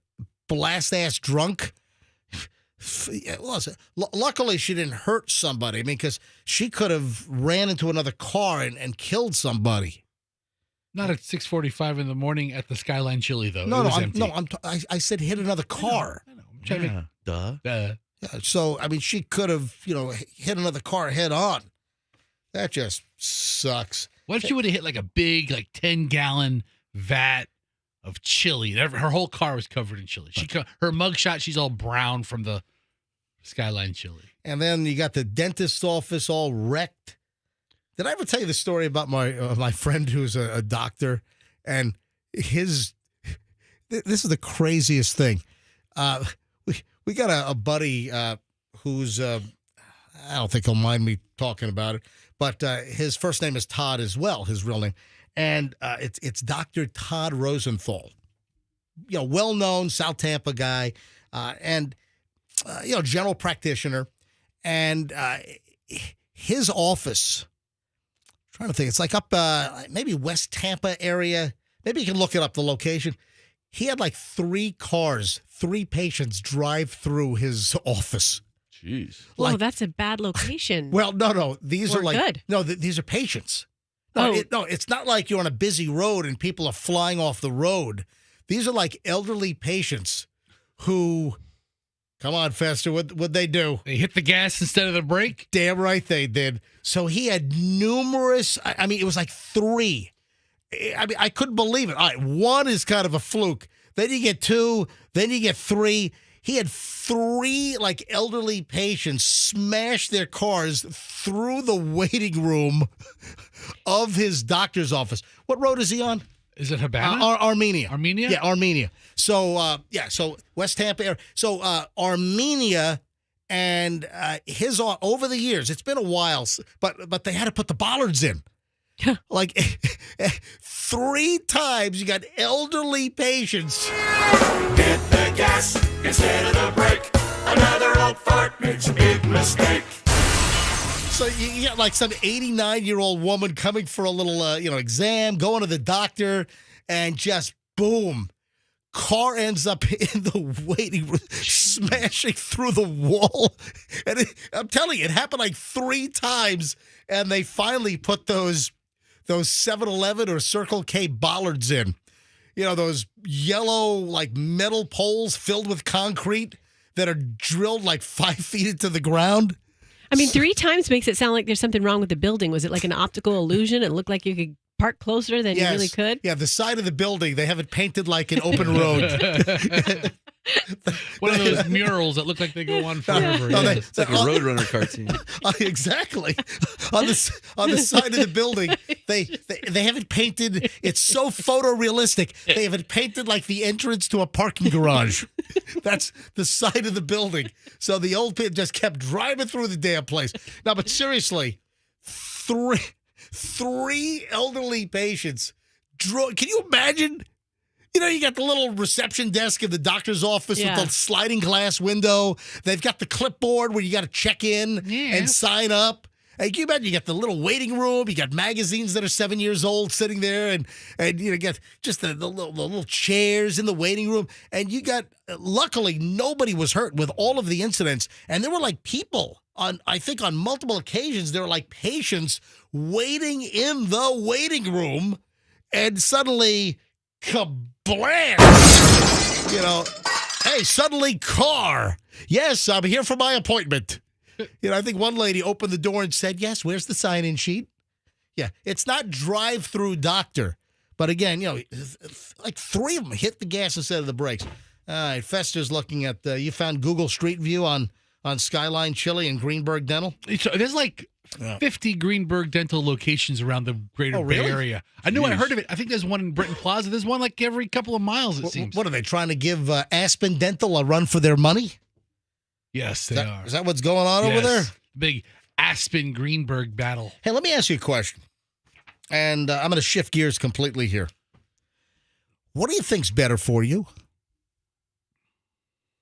blast-ass drunk. Luckily, she didn't hurt somebody. I mean, because she could have ran into another car and killed somebody. Not at 6:45 in the morning at the Skyline Chili, though. No, It no, was empty. I said hit another car. I know. I'm trying to Duh. make, Yeah, so I mean, she could have, hit another car head on. That just sucks. what if she would have hit like a big, like 10-gallon vat of chili? Her whole car was covered in chili. Her mugshot, she's all brown from the Skyline Chili. And then you got the dentist's office all wrecked. Did I ever tell you the story about my friend who's a doctor, and this is the craziest thing. We got a buddy who's I don't think he'll mind me talking about it, but his first name is Todd as well, his real name, and it's Dr. Todd Rosenthal, well-known South Tampa guy, and general practitioner, and his office. I'm trying to think, it's like up maybe West Tampa area. Maybe you can look it up, the location. He had like 3 patients drive through his office. Jeez. Oh, that's a bad location. Well, no. These Or are like good. no. These are patients. Oh. No, it's not like you're on a busy road and people are flying off the road. These are like elderly patients who, come on, Fester, what'd they do? They hit the gas instead of the brake? Damn right they did. So he had numerous. I mean, it was like 3. I mean, I couldn't believe it. All right, 1 is kind of a fluke. Then you get 2. Then you get 3. He had 3 like elderly patients smash their cars through the waiting room of his doctor's office. What road is he on? Is it Habana? Armenia. Armenia? Yeah, Armenia. So, so West Tampa area. So, Armenia and his, over the years, it's been a while, but they had to put the bollards in. Like 3 times you got elderly patients. Hit the gas instead of the brake. Another old fart makes a big mistake. So you got like some 89-year-old woman coming for a little, exam, going to the doctor, and just boom, car ends up in the waiting room, smashing through the wall. And I'm telling you, it happened like 3 times, and they finally put those 7-Eleven or Circle K bollards in. Those yellow, like, metal poles filled with concrete that are drilled like 5 feet into the ground. I mean, 3 times makes it sound like there's something wrong with the building. Was it like an optical illusion? It looked like you could park closer than you really could? Yeah, the side of the building, they have it painted like an open road. One of those murals that look like they go on forever. No, It's like a Roadrunner cartoon. Exactly. On the side of the building, they have it painted. It's so photorealistic. They have it painted like the entrance to a parking garage. That's the side of the building. So the old people just kept driving through the damn place. No, but seriously, 3 elderly patients. Can you imagine? You got the little reception desk in the doctor's office with the sliding glass window. They've got the clipboard where you got to check in and sign up. Hey, can you imagine? You got the little waiting room. You got magazines that are 7 years old sitting there, and you got just the little chairs in the waiting room. And you got, luckily, nobody was hurt with all of the incidents. And there were like people I think on multiple occasions, there were like patients waiting in the waiting room, and suddenly, kablam! Hey, suddenly car. Yes, I'm here for my appointment. I think one lady opened the door and said, yes, where's the sign-in sheet? Yeah, it's not drive-through doctor. But again, like 3 of them hit the gas instead of the brakes. All right, Fester's looking at, you found Google Street View on Skyline Chili and Greenberg Dental? There's like 50 Greenberg Dental locations around the greater Bay Area. I knew I heard of it. I think there's one in Britton Plaza. There's one like every couple of miles, it seems. What are they trying to give Aspen Dental a run for their money? Yes, they are. Is that what's going on over there? Big Aspen Greenberg battle. Hey, let me ask you a question. And I'm going to shift gears completely here. What do you think's better for you?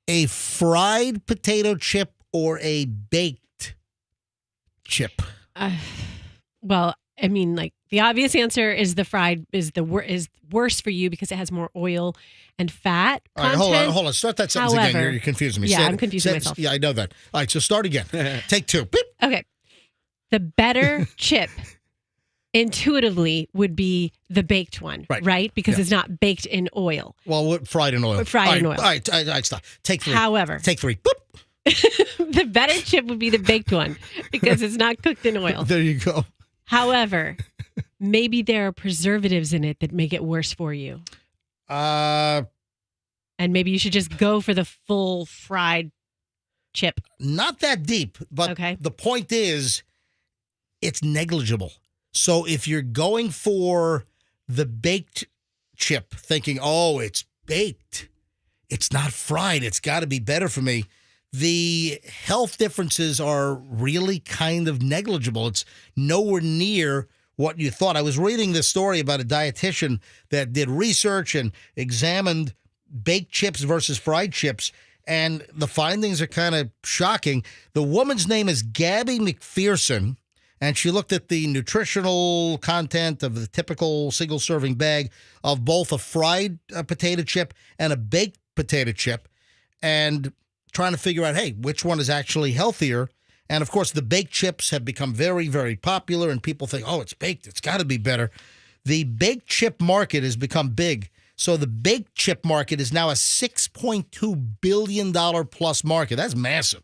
A fried potato chip or a baked chip? Well, I mean, like the obvious answer is the fried is worse for you because it has more oil and fat content. All right, hold on. Start that sentence again. You're confusing me. Yeah, I'm confusing myself. Yeah, I know that. All right, so start again. Take 2. Beep. Okay. The better chip intuitively would be the baked one, right? Because it's not baked in oil. Well, fried in oil. Fried in oil. All right, stop. Take 3. However, Take 3. Boop. the better chip would be the baked one because it's not cooked in oil. There you go. However, maybe there are preservatives in it that make it worse for you. And maybe you should just go for the full fried chip. Not that deep, but the point is it's negligible. So if you're going for the baked chip, thinking, oh, it's baked, it's not fried, it's got to be better for me, the health differences are really kind of negligible. It's nowhere near what you thought. I was reading this story about a dietitian that did research and examined baked chips versus fried chips, and the findings are kind of shocking. The woman's name is Gabby McPherson, and she looked at the nutritional content of the typical single-serving bag of both a fried potato chip and a baked potato chip, and trying to figure out, hey, which one is actually healthier? And, of course, the baked chips have become very, very popular, and people think, oh, it's baked, it's got to be better. The baked chip market has become big. So the baked chip market is now a $6.2 billion plus market. That's massive.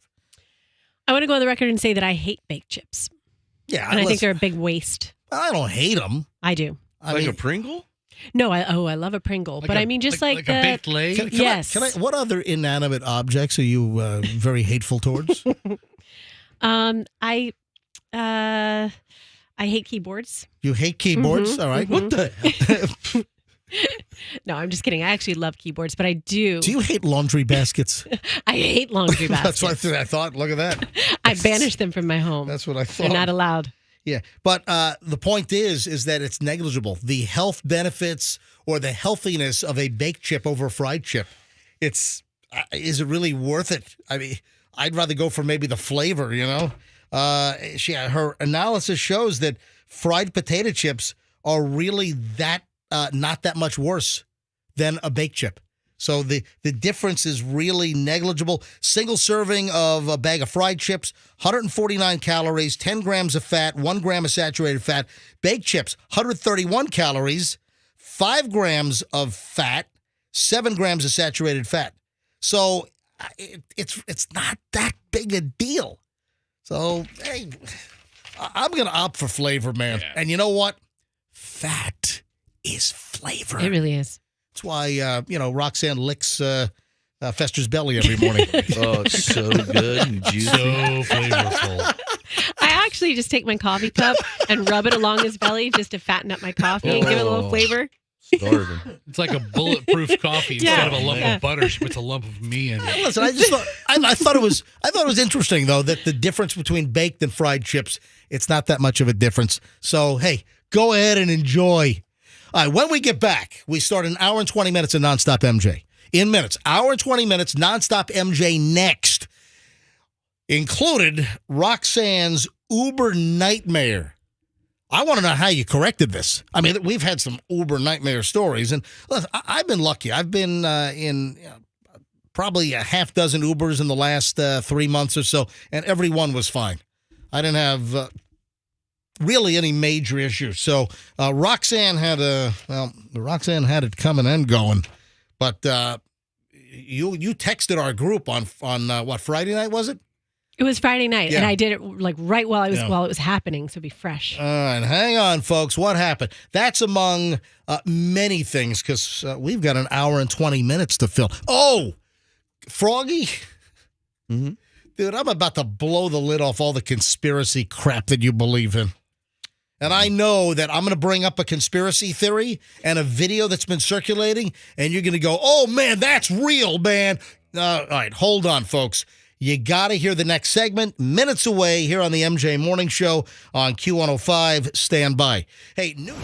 I want to go on the record and say that I hate baked chips. Yeah. And I think they're a big waste. I don't hate them. I do. I Like mean, a Pringle? No, I love a Pringle. But I mean, just like a baked lay. Yes. what other inanimate objects are you very hateful towards? I hate keyboards. You hate keyboards? All right. What the hell? No, I'm just kidding. I actually love keyboards, but I do. Do you hate laundry baskets? I hate laundry baskets. That's what I thought. Look at that. I banished them from my home. That's what I thought. They're not allowed. Yeah, but the point is that it's negligible. The health benefits or the healthiness of a baked chip over a fried chip, is it really worth it? I mean, I'd rather go for maybe the flavor, you know? Her analysis shows that fried potato chips are really not that much worse than a baked chip. So the difference is really negligible. Single serving of a bag of fried chips, 149 calories, 10 grams of fat, 1 gram of saturated fat. Baked chips, 131 calories, 5 grams of fat, 7 grams of saturated fat. So it's not that big a deal. So, hey, I'm going to opt for flavor, man. Yeah. And you know what? Fat is flavor. It really is. That's why, Roxanne licks Fester's belly every morning. Oh, it's so good and juicy. So flavorful. I actually just take my coffee cup and rub it along his belly just to fatten up my coffee and give it a little flavor. Starving. It's like a bulletproof coffee. Instead of a lump of butter, she puts a lump of me in it. Listen, I thought it was interesting though that the difference between baked and fried chips, it's not that much of a difference. So hey, go ahead and enjoy. All right, when we get back, we start an hour and 20 minutes of Nonstop MJ. In minutes, hour and 20 minutes, Nonstop MJ next. Included Roxanne's Uber nightmare. I want to know how you corrected this. I mean, we've had some Uber nightmare stories, and listen, I've been lucky. I've been in probably a half dozen Ubers in the last 3 months or so, and every one was fine. I didn't have really any major issues. So Roxanne had it coming and going, but you texted our group on what, Friday night was it? It was Friday night, Yeah. and I did it like right while it was happening, so it'd be fresh. All right, hang on, folks. What happened? That's among many things, because we've got an hour and 20 minutes to fill. Oh, Froggy? Mm-hmm. Dude, I'm about to blow the lid off all the conspiracy crap that you believe in. And I know that I'm going to bring up a conspiracy theory and a video that's been circulating, and you're going to go, oh, man, that's real, man. All right, hold on, folks. You got to hear the next segment. Minutes away here on the MJ Morning Show on Q105. Stand by. Hey, new.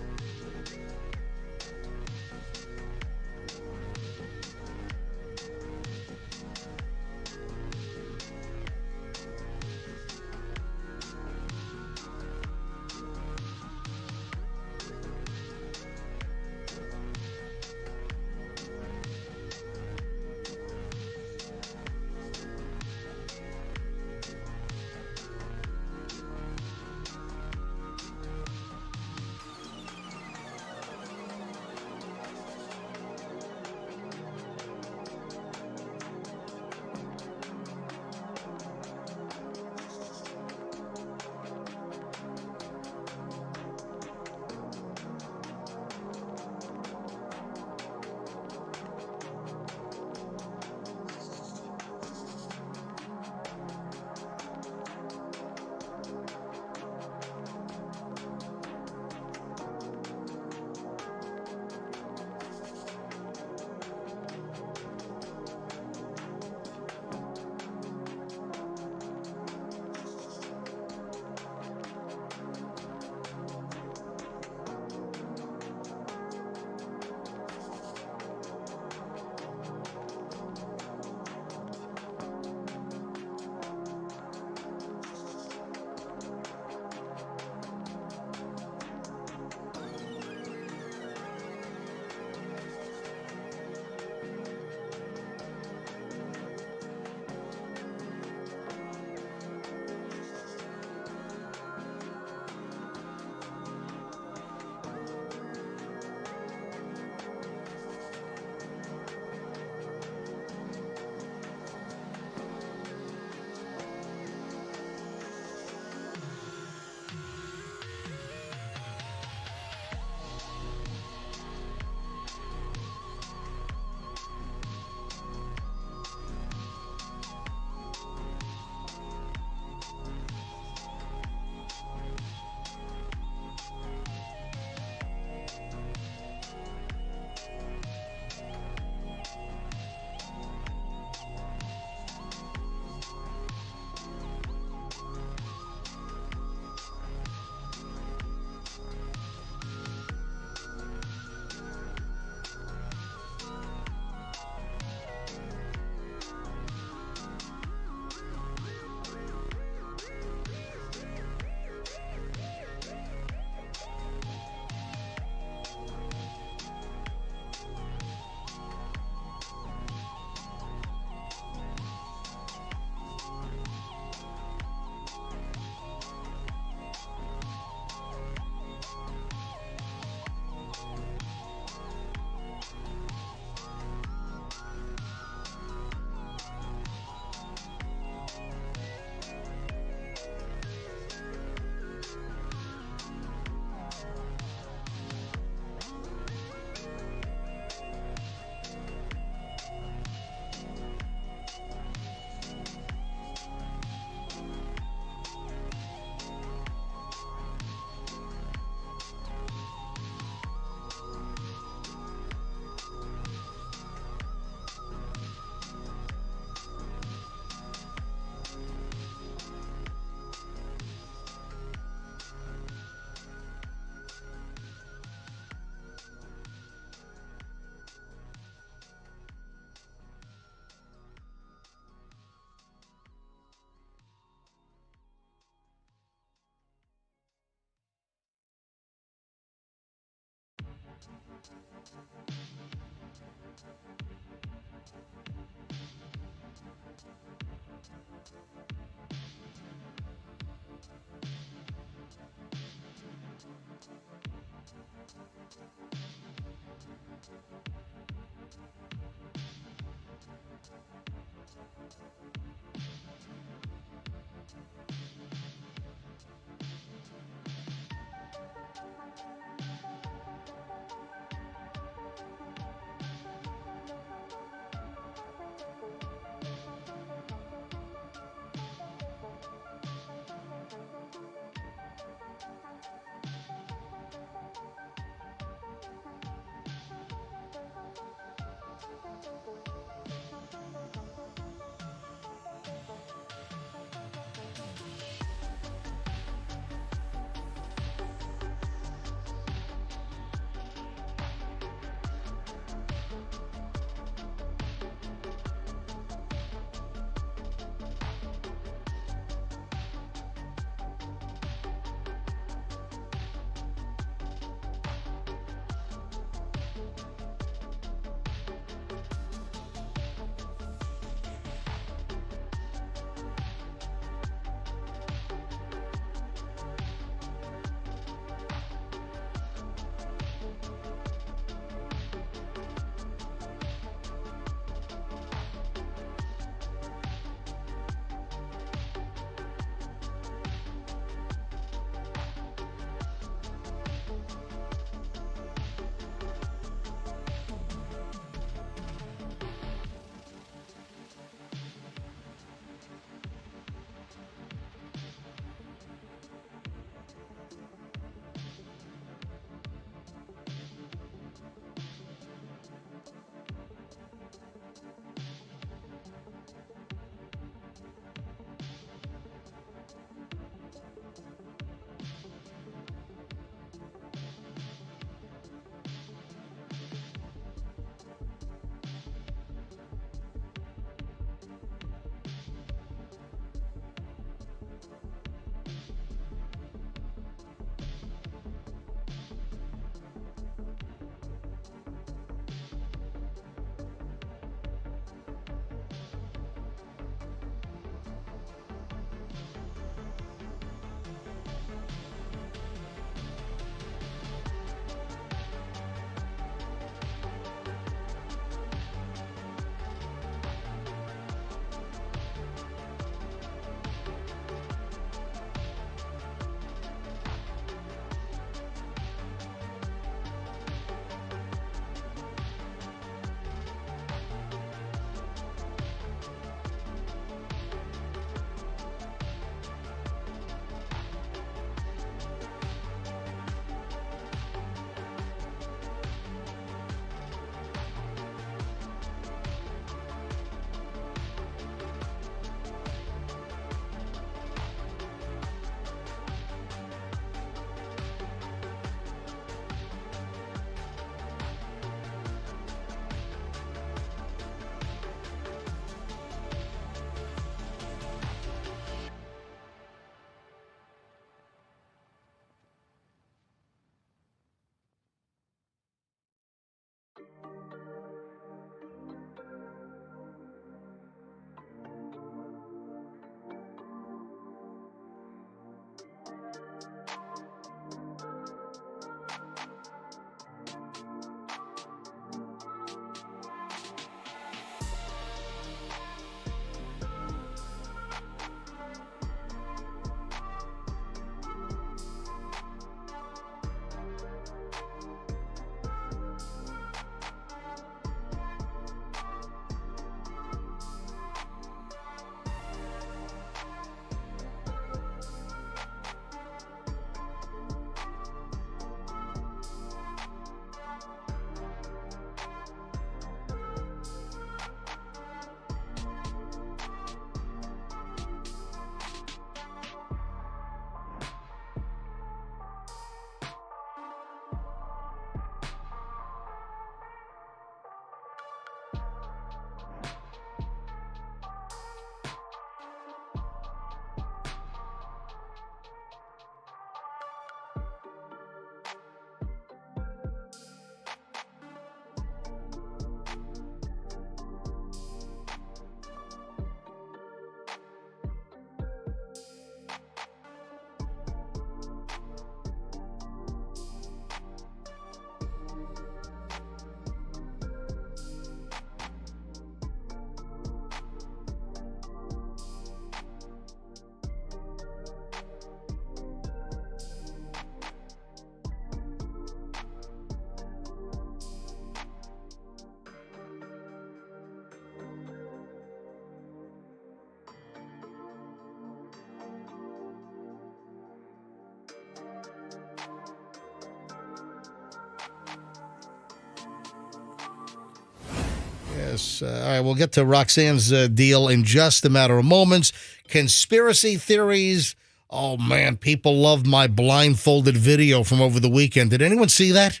Yes. All right, we'll get to Roxanne's deal in just a matter of moments. Conspiracy theories. Oh, man, people loved my blindfolded video from over the weekend. Did anyone see that?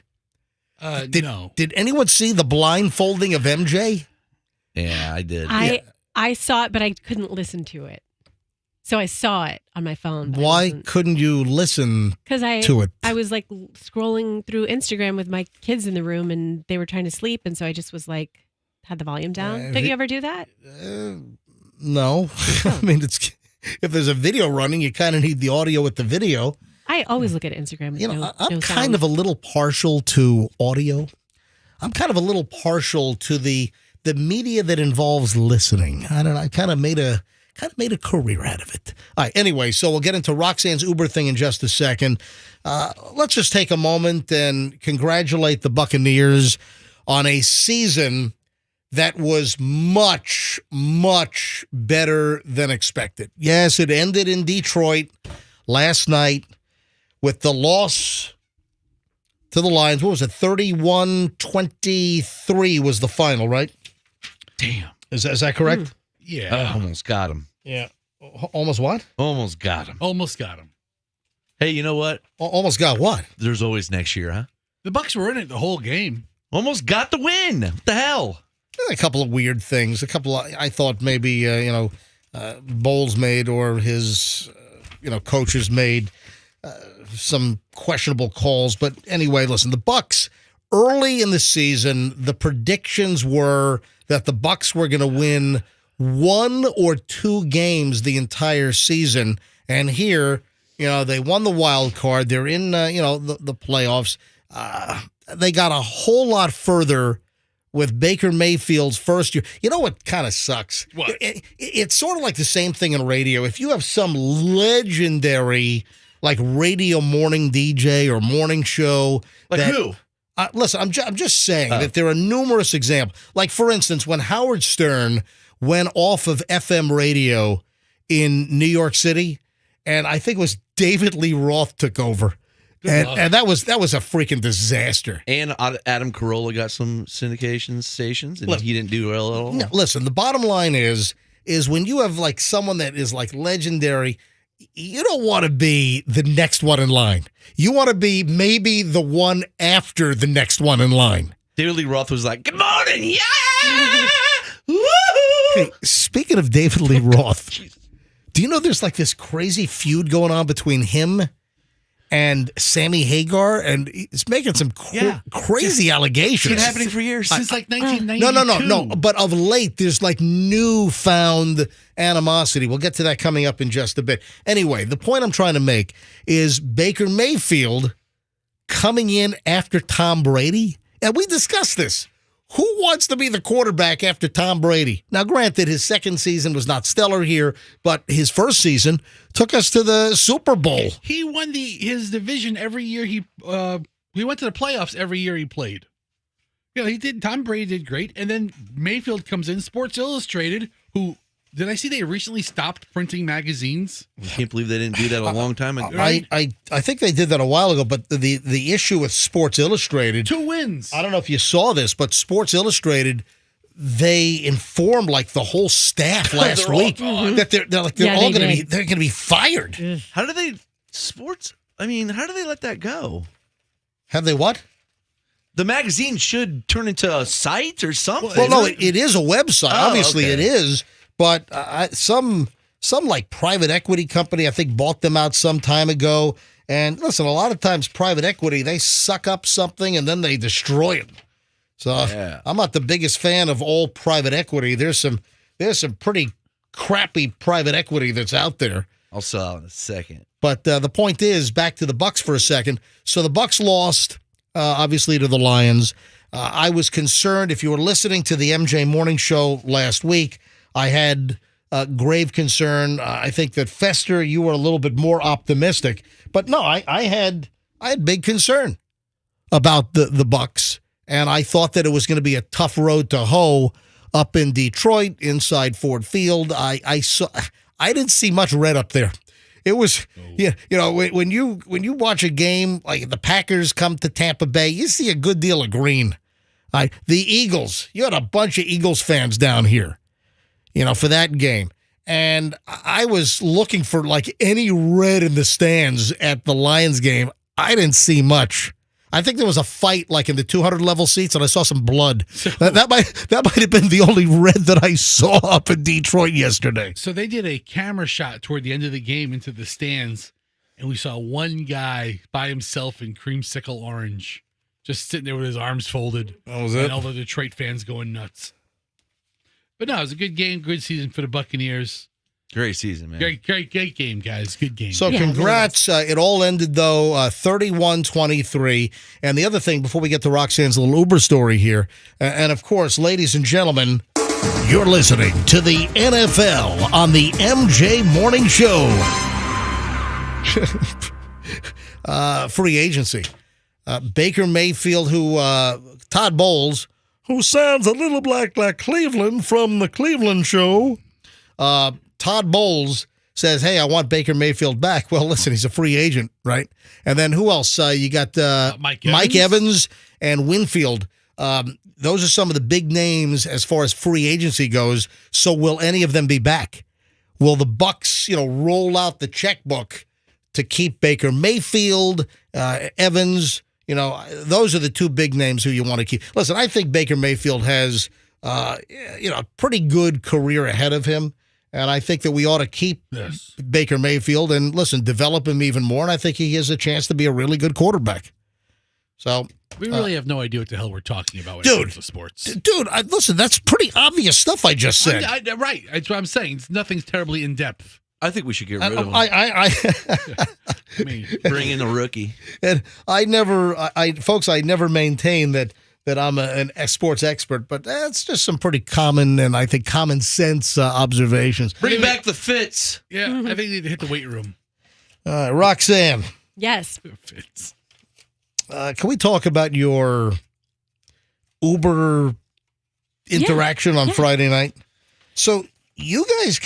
No. Did anyone see the blindfolding of MJ? Yeah, I did. I saw it, but I couldn't listen to it. So I saw it on my phone. Why couldn't you listen to it? I was like scrolling through Instagram with my kids in the room, and they were trying to sleep, and so I just was like, had the volume down. Don't you ever do that? No. I mean, if there's a video running, you kind of need the audio with the video. I always look at Instagram with I'm kind of a little partial to audio. I'm kind of a little partial to the media that involves listening. I don't know. I kind of made a career out of it. All right. Anyway, so we'll get into Roxanne's Uber thing in just a second. Let's just take a moment and congratulate the Buccaneers on a season that was much, much better than expected. Yes, it ended in Detroit last night with the loss to the Lions. What was it? 31-23 was the final, right? Damn. Is that correct? Yeah. Almost got him. Yeah. Almost what? Almost got him. Almost got him. Hey, you know what? Almost got what? There's always next year, huh? The Bucs were in it the whole game. Almost got the win. What the hell? A couple of weird things. I thought maybe, Bowles made or his, coaches made some questionable calls. But anyway, listen, the Bucs early in the season, the predictions were that the Bucs were going to win 1 or 2 games the entire season. And here, they won the wild card. They're in, the playoffs. They got a whole lot further with Baker Mayfield's first year. You know what kind of sucks? What? It's sort of like the same thing in radio. If you have some legendary, like radio morning DJ or morning show. Like who? Listen, I'm just saying that there are numerous examples. Like, for instance, when Howard Stern went off of FM radio in New York City, and I think it was David Lee Roth took over. And that was a freaking disaster. And Adam Carolla got some syndication stations, and he didn't do well at all. No, listen, the bottom line is when you have like someone that is like legendary, you don't want to be the next one in line. You want to be maybe the one after the next one in line. David Lee Roth was like, "Good morning, yeah." Woo-hoo! Hey, speaking of David Lee Roth, do you know there's like this crazy feud going on between him and Sammy Hagar, and he's making some crazy allegations. It's been happening for years, since like 1992. No. But of late, there's like newfound animosity. We'll get to that coming up in just a bit. Anyway, the point I'm trying to make is Baker Mayfield coming in after Tom Brady. And we discussed this. Who wants to be the quarterback after Tom Brady? Now, granted, his second season was not stellar here, but his first season took us to the Super Bowl. He won his division every year. He went to the playoffs every year he played. He did. Tom Brady did great, and then Mayfield comes in. Sports Illustrated, who did I see they recently stopped printing magazines? I can't believe they didn't do that a long time ago. I think they did that a while ago, but the issue with Sports Illustrated, 2 wins. I don't know if you saw this, but Sports Illustrated, they informed like the whole staff last week that they're all going to be fired. How do they how do they let that go? Have they what? The magazine should turn into a site or something. Well, no, it is a website. Obviously, okay. it is. But some like private equity company, I think, bought them out some time ago. And listen, a lot of times private equity, they suck up something and then they destroy it. So I'm not the biggest fan of all private equity. There's some pretty crappy private equity that's out there. I'll sell out in a second. But the point is, back to the Bucs for a second. So the Bucs lost, obviously, to the Lions. I was concerned. If you were listening to the MJ Morning Show last week, I had grave concern. I think that Fester, you were a little bit more optimistic, but no, I had big concern about the Bucs, and I thought that it was going to be a tough road to hoe up in Detroit inside Ford Field. I didn't see much red up there. It was when you watch a game like the Packers come to Tampa Bay, you see a good deal of green The Eagles, you had a bunch of Eagles fans down here, for that game. And I was looking for like any red in the stands at the Lions game. I didn't see much. I think there was a fight like in the 200 level seats, and I saw some blood. That might have been the only red that I saw up in Detroit yesterday. So they did a camera shot toward the end of the game into the stands, and we saw one guy by himself in creamsicle orange, just sitting there with his arms folded. That was it? And all the Detroit fans going nuts. But no, it was a good game, good season for the Buccaneers. Great season, man. Great game, guys. Good game. So congrats. It all ended, though, 31-23. And the other thing, before we get to Roxanne's little Uber story here, and of course, ladies and gentlemen, you're listening to the NFL on the MJ Morning Show. Free agency. Baker Mayfield, Todd Bowles, who sounds a little like Cleveland from the Cleveland Show, Todd Bowles says, hey, I want Baker Mayfield back. Well, listen, he's a free agent, right? And then who else? You got Mike Evans and Winfield. Those are some of the big names as far as free agency goes. So will any of them be back? Will the Bucs, roll out the checkbook to keep Baker Mayfield, Evans? Those are the two big names who you want to keep. Listen, I think Baker Mayfield has, a pretty good career ahead of him. And I think that we ought to keep Baker Mayfield and, listen, develop him even more. And I think he has a chance to be a really good quarterback. So we really have no idea what the hell we're talking about when it comes to sports. Dude, listen, that's pretty obvious stuff I just said. Right. That's what I'm saying. Nothing's terribly in-depth. I think we should get rid of him. I mean, bring in a rookie. And I never maintain that I'm a sports expert, but that's just some pretty common and I think common sense observations. Bring back the Fitz. Yeah, I think they need to hit the weight room. Roxanne. Yes. Fitz. Can we talk about your Uber interaction on Friday night? So you guys,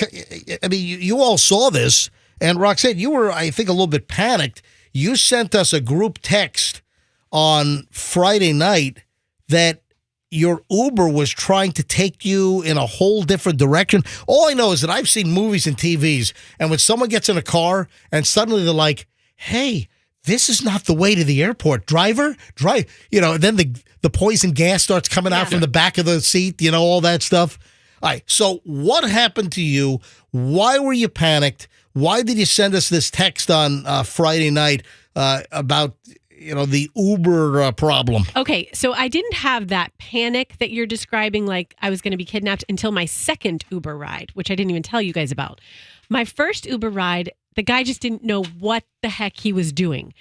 you all saw this, and Roxanne, you were, I think, a little bit panicked. You sent us a group text on Friday night that your Uber was trying to take you in a whole different direction. All I know is that I've seen movies and TVs, and when someone gets in a car and suddenly they're like, hey, this is not the way to the airport. Drive. And then the poison gas starts coming out from the back of the seat, all that stuff. All right, so what happened to you? Why were you panicked? Why did you send us this text on Friday night about the Uber problem? Okay, so I didn't have that panic that you're describing, like I was going to be kidnapped, until my second Uber ride, which I didn't even tell you guys about. My first Uber ride, the guy just didn't know what the heck he was doing.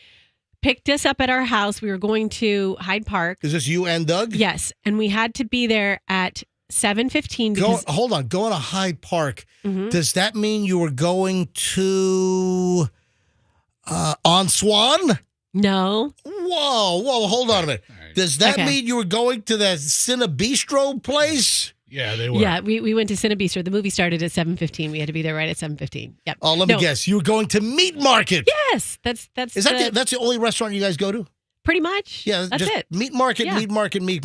Picked us up at our house. We were going to Hyde Park. Is this you and Doug? Yes, and we had to be there at 7:15. Hold on. Going to Hyde Park. Mm-hmm. Does that mean you were going to On Swan? No. Whoa, hold on a minute. Right. Does that mean you were going to that Cinebistro place? Yeah, they were. Yeah, we went to Cinebistro. The movie started at 7:15. We had to be there right at 7:15. Yep. Oh, let me guess. You were going to Meat Market. Yes, that's that's the only restaurant you guys go to? Pretty much. Yeah, that's just it. Meat Market, Yeah. Meat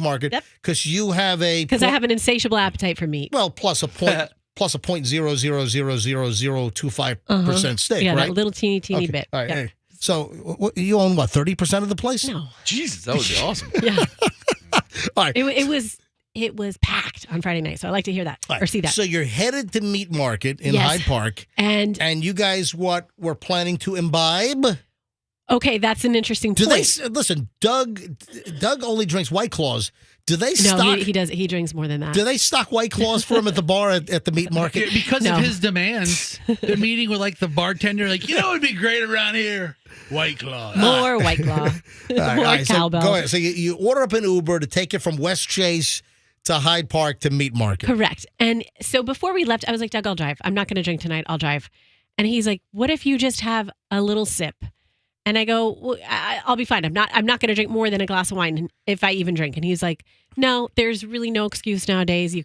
Market. Yep. Because you have I have an insatiable appetite for meat. Well, plus a 0.0000025% stake, yeah, right? that little teeny bit. All right. Yep. Hey. So you own what, 30% of the place? No. Jesus, that would be awesome. Yeah. All right. It was packed on Friday night, so I like to hear that or see that. So you're headed to Meat Market in Hyde Park, and you guys were planning to imbibe? Okay, that's an interesting point. Listen? Doug only drinks White Claws. Do they stock? No, he does. He drinks more than that. Do they stock White Claws for him at the bar at the Meat Market? Because of his demands, they're meeting with like the bartender, like, it'd be great around here. White Claw. More White Claw. More cowbell. So go ahead. So you order up an Uber to take it from West Chase to Hyde Park to Meat Market. Correct. And so before we left, I was like, Doug, I'll drive. I'm not going to drink tonight. I'll drive. And he's like, what if you just have a little sip? And I go, well, I'll be fine. I'm not going to drink more than a glass of wine if I even drink. And he's like, no, there's really no excuse nowadays. You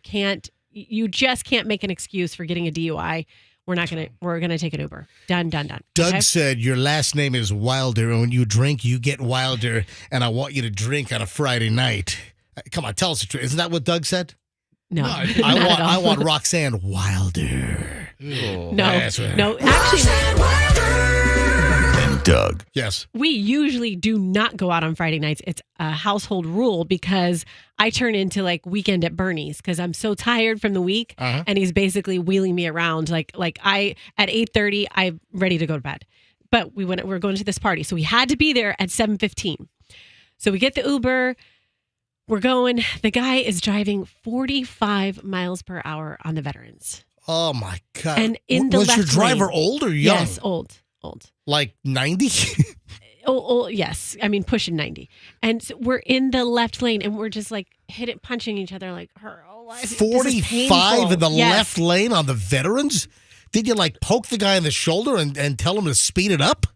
just can't make an excuse for getting a DUI. We're going to take an Uber. Done. Doug said your last name is Wilder, and when you drink, you get wilder, and I want you to drink on a Friday night. Come on, tell us the truth. Isn't that what Doug said? No, I not at all. I want Roxanne Wilder. Oh. No, That's right. no. Actually, And Doug. Yes. we usually do not go out on Friday nights. It's a household rule because I turn into like weekend at Bernie's because I'm so tired from the week, and he's basically wheeling me around. Like I at 8:30, I'm ready to go to bed. But we're going to this party, so we had to be there at 7:15. So we get the Uber. We're going. The guy is driving 45 miles per hour on the Veterans. Oh my God. And in the was your left driver lane. old or young? Yes, old. Like 90? Oh, yes. I mean, pushing 90. And so we're in the left lane, and we're just like punching each other like her. Oh, 45 in the Yes. left lane on the Veterans? Did you like poke the guy in the shoulder and tell him to speed it up?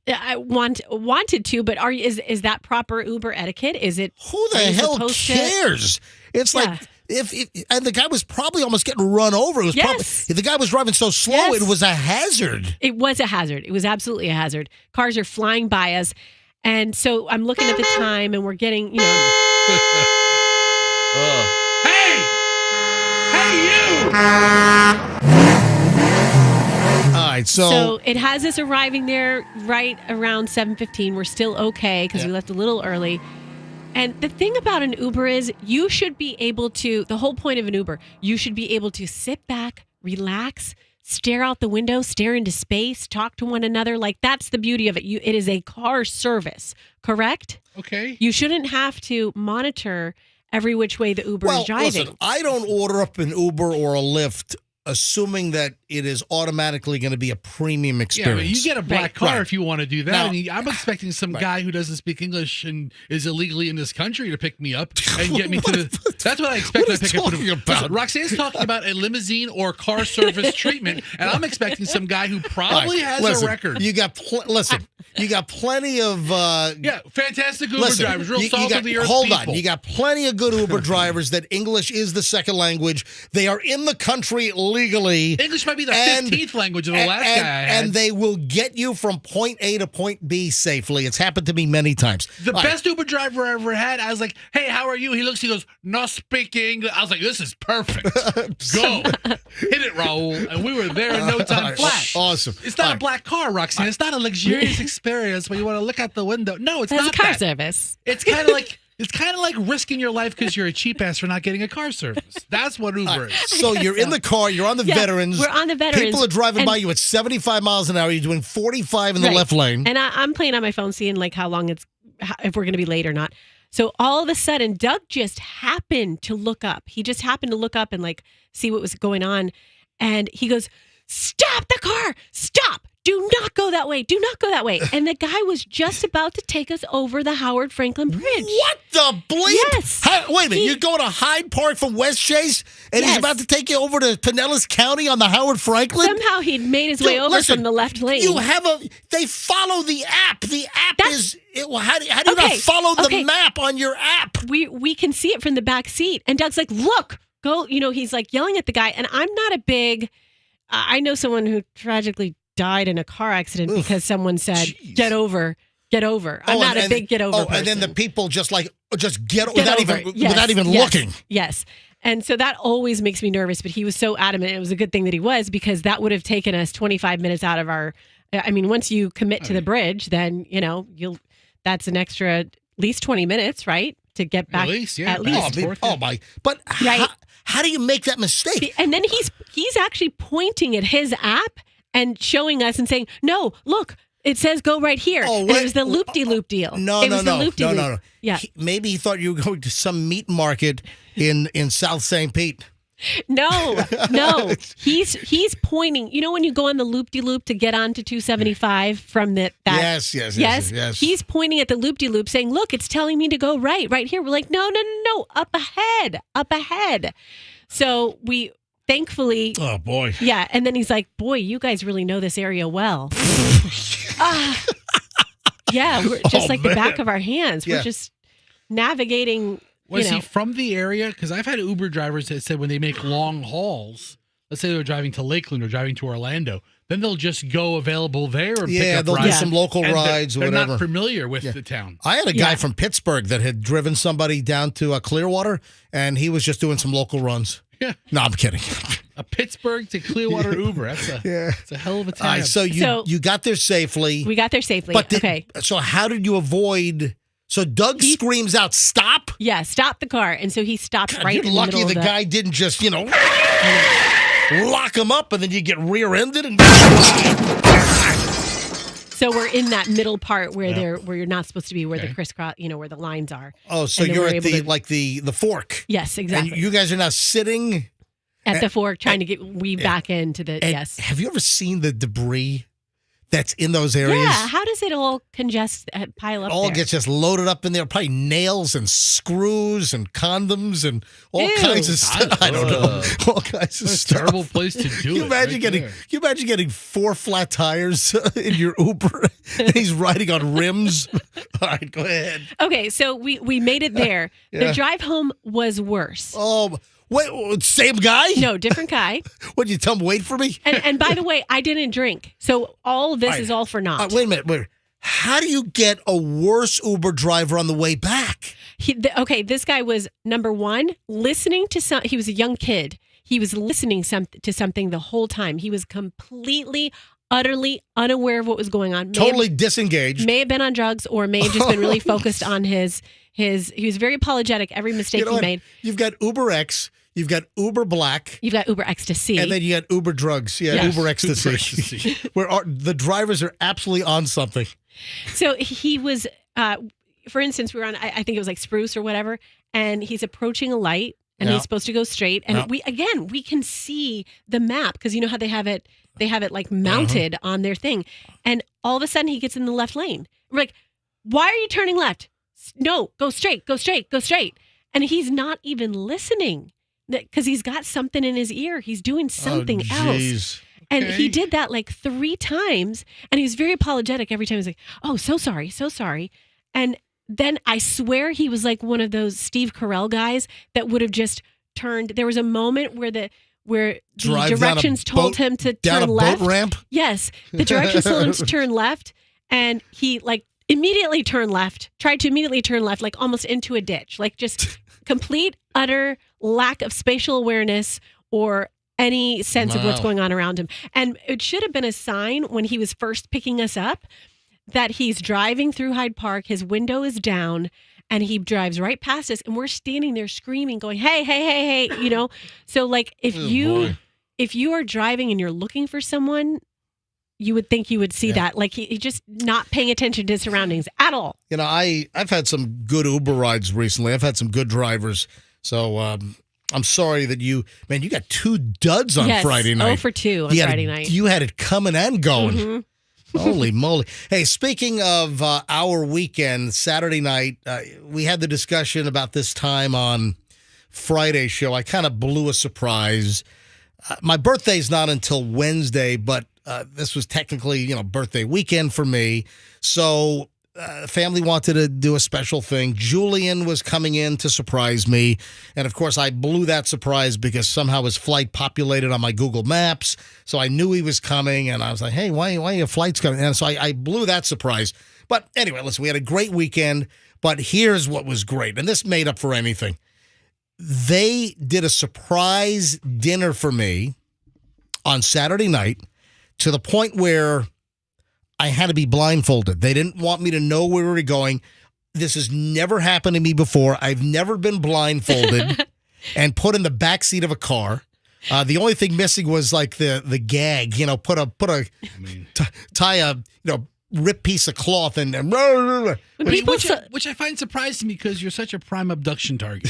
I wanted to, but is that proper Uber etiquette? Is it? Who the are you hell supposed to- cares? It's Yeah. like if and the guy was probably almost getting run over. It was probably Yes. if the guy was driving so slow, Yes. it was a hazard. It was a hazard. It was absolutely a hazard. Cars are flying by us, and so I'm looking at the time, and we're getting, Oh. Hey, you! All right, So it has us arriving there right around 7:15. We're still okay because we left a little early. And the thing about an Uber is you should be able to, the whole point of an Uber, you should be able to sit back, relax, stare out the window, stare into space, talk to one another. Like that's the beauty of it. It is a car service, correct? Okay. You shouldn't have to monitor every which way the Uber is driving. Listen, I don't order up an Uber or a Lyft assuming that it is automatically going to be a premium Yeah, experience. I mean, you get a black Right. car Right. if you want to do that. Now- I mean, I'm expecting some guy who doesn't speak English and is illegally in this country to pick me up and get me to the. That's what I expect. What when I is pick up. talking about? Listen, Roxanne's talking about a limousine or car service treatment, and I'm expecting some guy who probably has Listen, a record. You got you got plenty of Yeah, fantastic Uber listen, drivers, real you salt got, of the earth hold people. on. You got plenty of good Uber drivers that English is the second language. They are in the country legally. English might be the And- 15th language of the last guy I had. and they will get you from point A to point B safely. It's happened to me many times. The All right. best Uber driver I ever had, I was like, hey, how are you? He goes, not speaking English. I was like, this is perfect. Go. Hit it, Raul. And we were there in no time All right. flat. Awesome. It's not All a right. black car, Roxanne. It's not a luxurious experience where you want to look out the window. No, it's That's not a car that. service. It's kind of like risking your life because you're a cheap ass for not getting a car service. That's what Uber is. So you're in the car, you're on the Yeah, Veterans. we're on the Veterans, People are driving and- by you at 75 miles an hour. You're doing 45 in the Right. left lane. And I'm playing on my phone, seeing like how long if we're going to be late or not. So all of a sudden, Doug just happened to look up. He just happened to look up and like see what was going on. And he goes, "Stop the car! Stop! Do not go that way! Do not go that way!" And the guy was just about to take us over the Howard Franklin Bridge. What the bleep? Yes. Wait a minute. You're going to Hyde Park from West Chase, and he's Yes. about to take you over to Pinellas County on the Howard Franklin? Somehow he'd made his way Dude, over listen, from the left lane. They follow the app. The app That's- how do you not Okay, follow the okay. map on your app? we can see it from the back seat. And Doug's like, "Look, go!" He's like yelling at the guy. And I'm not a big. I know someone who tragically died in a car accident Oof. because someone said, Jeez. "Get over, get over." I'm not a big get over. and then the person. people just Get without over. even Yes, without even yes, looking. Yes. And so that always makes me nervous. But he was so adamant. It was a good thing that he was, because that would have taken us 25 minutes out of our. I mean, once you commit to the bridge, then that's an extra at least 20 minutes, right, to get back. At least, yeah. At back least. and forth. Oh my! But Right. how do you make that mistake? And then he's actually pointing at his app and showing us and saying, "No, look, it says go right here." Oh, And wait. it was the loop-de-loop deal. No, it no, was no, the loop-de-loop. no. Yeah. Maybe he thought you were going to some meat market in South St. Pete. No. He's pointing. You know when you go on the loop-de-loop to get onto 275 from that. Yes. He's pointing at the loop-de-loop saying, "Look, it's telling me to go right here." We're like, no, up ahead. So we thankfully. Oh boy. Yeah, and then he's like, "Boy, you guys really know this area well." Yeah, we're just like the back of our hands. Yeah. We're just navigating. Was he from the area? Because I've had Uber drivers that said when they make long hauls, let's say they're driving to Lakeland or driving to Orlando, then they'll just go available there and pick Yeah, up they'll do rides. some local And rides or they're whatever. not familiar with the town. I had a guy from Pittsburgh that had driven somebody down to Clearwater, and he was just doing some local runs. Yeah. No, I'm kidding. A Pittsburgh to Clearwater Uber. That's a hell of a All right, tab. so you got there safely. We got there safely. But okay. So how did you avoid? So Doug screams out, "Stop!" Yeah, stop the car. And so he stopped God, right you're in the lucky middle the of guy didn't just lock him up, and then you get rear-ended and. So we're in that middle part where where you're not supposed to be, where the crisscross, where the lines are. Oh, so And then you're we're at able the fork. Yes, exactly. And you guys are now sitting at the fork, trying to weave back into the and yes. Have you ever seen the debris that's in those areas? Yeah, how does it all pile up? All there? gets just loaded up in there. Probably nails and screws and condoms and all Ew. kinds of stuff. I don't know. All kinds of What a stuff. terrible place to do You it. imagine right getting there. you imagine getting 4 flat tires in your Uber and he's riding on rims. All right, go ahead. Okay, so we made it there. Yeah. The drive home was worse. Oh, wait, same guy? No, different guy. What'd you tell him? Wait for me? And by the way, I didn't drink, so all of this is all for naught. Wait a minute. Wait. How do you get a worse Uber driver on the way back? This guy was, number one, listening to he was a young kid. He was listening to something the whole time. He was completely, utterly unaware of what was going on. Totally disengaged. May have been on drugs or may have just been really focused on his, he was very apologetic every mistake he made. You've got Uber X, you've got Uber Black, You've got Uber Ecstasy. and then you got Uber Drugs. Yeah, Yes. Uber Ecstasy. Where the drivers are absolutely on something. So he was, for instance, we were on, I think it was like Spruce or whatever, and he's approaching a light and he's supposed to go straight. And we can see the map because you know how they have it like mounted on their thing. And all of a sudden he gets in the left lane. We're like, why are you turning left? No, go straight, go straight, go straight. And he's not even listening because he's got something in his ear. He's doing something else. And he did that like 3 times. And he was very apologetic every time. He was like, oh, so sorry, so sorry. And then I swear he was like one of those Steve Carell guys that would have just turned. There was a moment where the directions told him to turn left. Boat ramp? Yes. The directions told him to turn left. And he like immediately turned left, tried to immediately turn left, like almost into a ditch, like just complete, utter lack of spatial awareness or any sense of what's going on around him. And it should have been a sign when he was first picking us up that he's driving through Hyde Park, his window is down, and he drives right past us, and we're standing there screaming, going, hey, hey, hey, hey, So like if you are driving and you're looking for someone, you would think you would see that. Like he just not paying attention to his surroundings at all. I've had some good Uber rides recently. I've had some good drivers. So I'm sorry that you got 2 duds on Friday night. 0 for 2 on Friday night. You had it coming and going. Mm-hmm. Holy moly. Hey, speaking of our weekend, Saturday night, we had the discussion about this time on Friday's show. I kind of blew a surprise. My birthday's not until Wednesday, but this was technically, birthday weekend for me. So family wanted to do a special thing. Julian was coming in to surprise me. And of course, I blew that surprise because somehow his flight populated on my Google Maps. So I knew he was coming. And I was like, hey, why are your flights coming? And so I blew that surprise. But anyway, listen, we had a great weekend. But here's what was great. And this made up for anything. They did a surprise dinner for me on Saturday night to the point where I had to be blindfolded. They didn't want me to know where we were going. This has never happened to me before. I've never been blindfolded and put in the backseat of a car. The only thing missing was like the gag, tie a rip piece of cloth and which I find surprising because you're such a prime abduction target.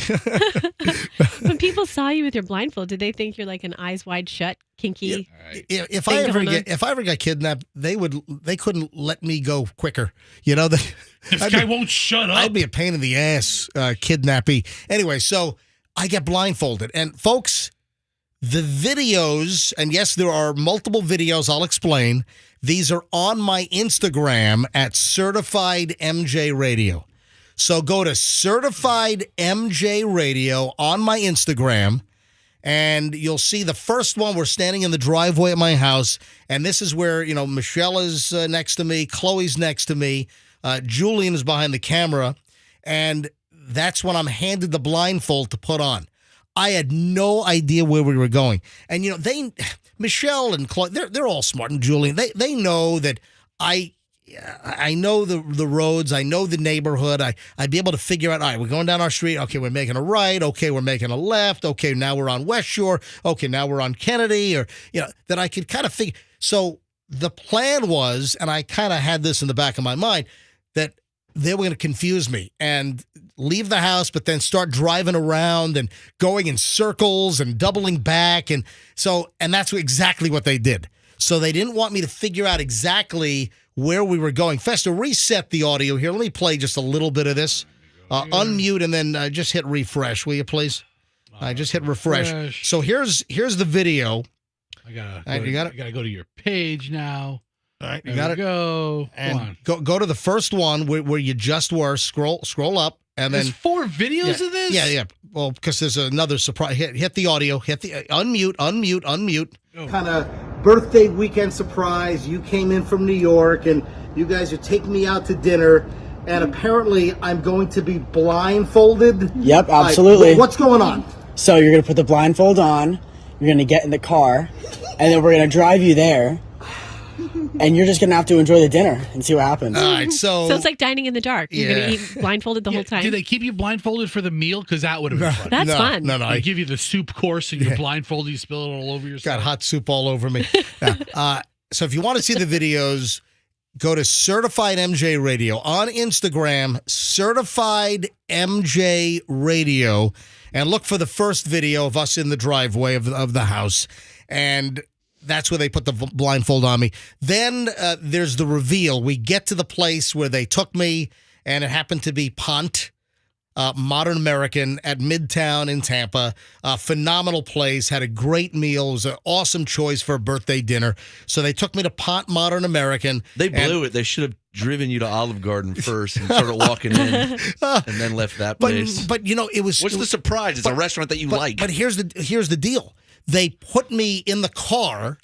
When people saw you with your blindfold, did they think you're like an eyes wide shut, kinky? If I ever got kidnapped, they couldn't let me go quicker. This guy won't shut up. I'd be a pain in the ass, kidnappee. Anyway, so I get blindfolded, and folks, the videos, and yes, there are multiple videos. I'll explain. These are on my Instagram at Certified MJ Radio. So go to Certified MJ Radio on my Instagram, And you'll see the first one, we're standing in the driveway at my house, and this is where, Michelle is next to me, Chloe's next to me, Julian is behind the camera, and that's when I'm handed the blindfold to put on. I had no idea where we were going. And, Michelle and Chloe, they're all smart, and Julian, they know that I know the roads. I know the neighborhood. I'd be able to figure out, all right, we're going down our street. Okay, we're making a right. Okay, we're making a left. Okay, now we're on West Shore. Okay, now we're on Kennedy, or, that I could kind of figure. So the plan was, and I kind of had this in the back of my mind, that they were going to confuse me and leave the house, but then start driving around and going in circles and doubling back. And that's exactly what they did. So they didn't want me to figure out exactly where we were going. Festa, reset the audio here. Let me play just a little bit of this. Unmute and then just hit refresh, will you please? Just hit refresh. So here's the video. I gotta got it? I gotta go to your page now. All right, you There got we it. Go. And go to the first one where you just were. Scroll up, and There's then 4 videos of this. Yeah. Well, because there's another surprise. Hit the audio. Hit the unmute. Kind of birthday weekend surprise. You came in from New York, and you guys are taking me out to dinner, and apparently I'm going to be blindfolded. Yep, absolutely. What's going on? So you're going to put the blindfold on, you're going to get in the car, and then we're going to drive you there, and you're just going to have to enjoy the dinner and see what happens. All right, so it's like dining in the dark. You're going to eat blindfolded the whole time. Do they keep you blindfolded for the meal? Because that would have been fun. That's fun. No. They give you the soup course and you're blindfolded. You spill it all over yourself. Got hot soup all over me. So if you want to see the videos, go to Certified MJ Radio on Instagram, Certified MJ Radio, and look for the first video of us in the driveway of the house. And that's where they put the blindfold on me. Then there's the reveal. We get to the place where they took me, and it happened to be Pont, Modern American at Midtown in Tampa. Phenomenal place. Had a great meal. It was an awesome choice for a birthday dinner. So they took me to Pont Modern American. They blew it. They should have driven you to Olive Garden first and started walking in and then left that place. But it was. What's the surprise? It's a restaurant that you like. But here's the deal. They put me in the car,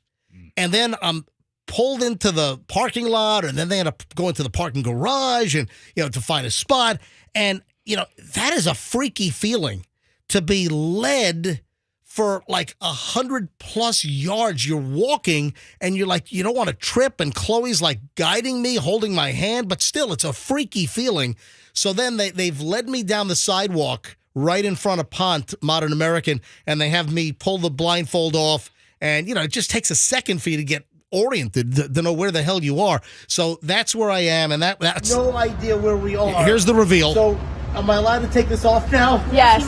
and then I'm pulled into the parking lot, and then they had to go into the parking garage and, to find a spot. And, that is a freaky feeling to be led for like 100+ yards. You're walking and you're like, you don't want to trip. And Chloe's like guiding me, holding my hand, but still it's a freaky feeling. So then they've led me down the sidewalk right in front of Pont Modern American, and they have me pull the blindfold off. And, it just takes a second for you to get oriented to know where the hell you are. So that's where I am, and that's No idea where we are. Here's the reveal. So, am I allowed to take this off now? Yes.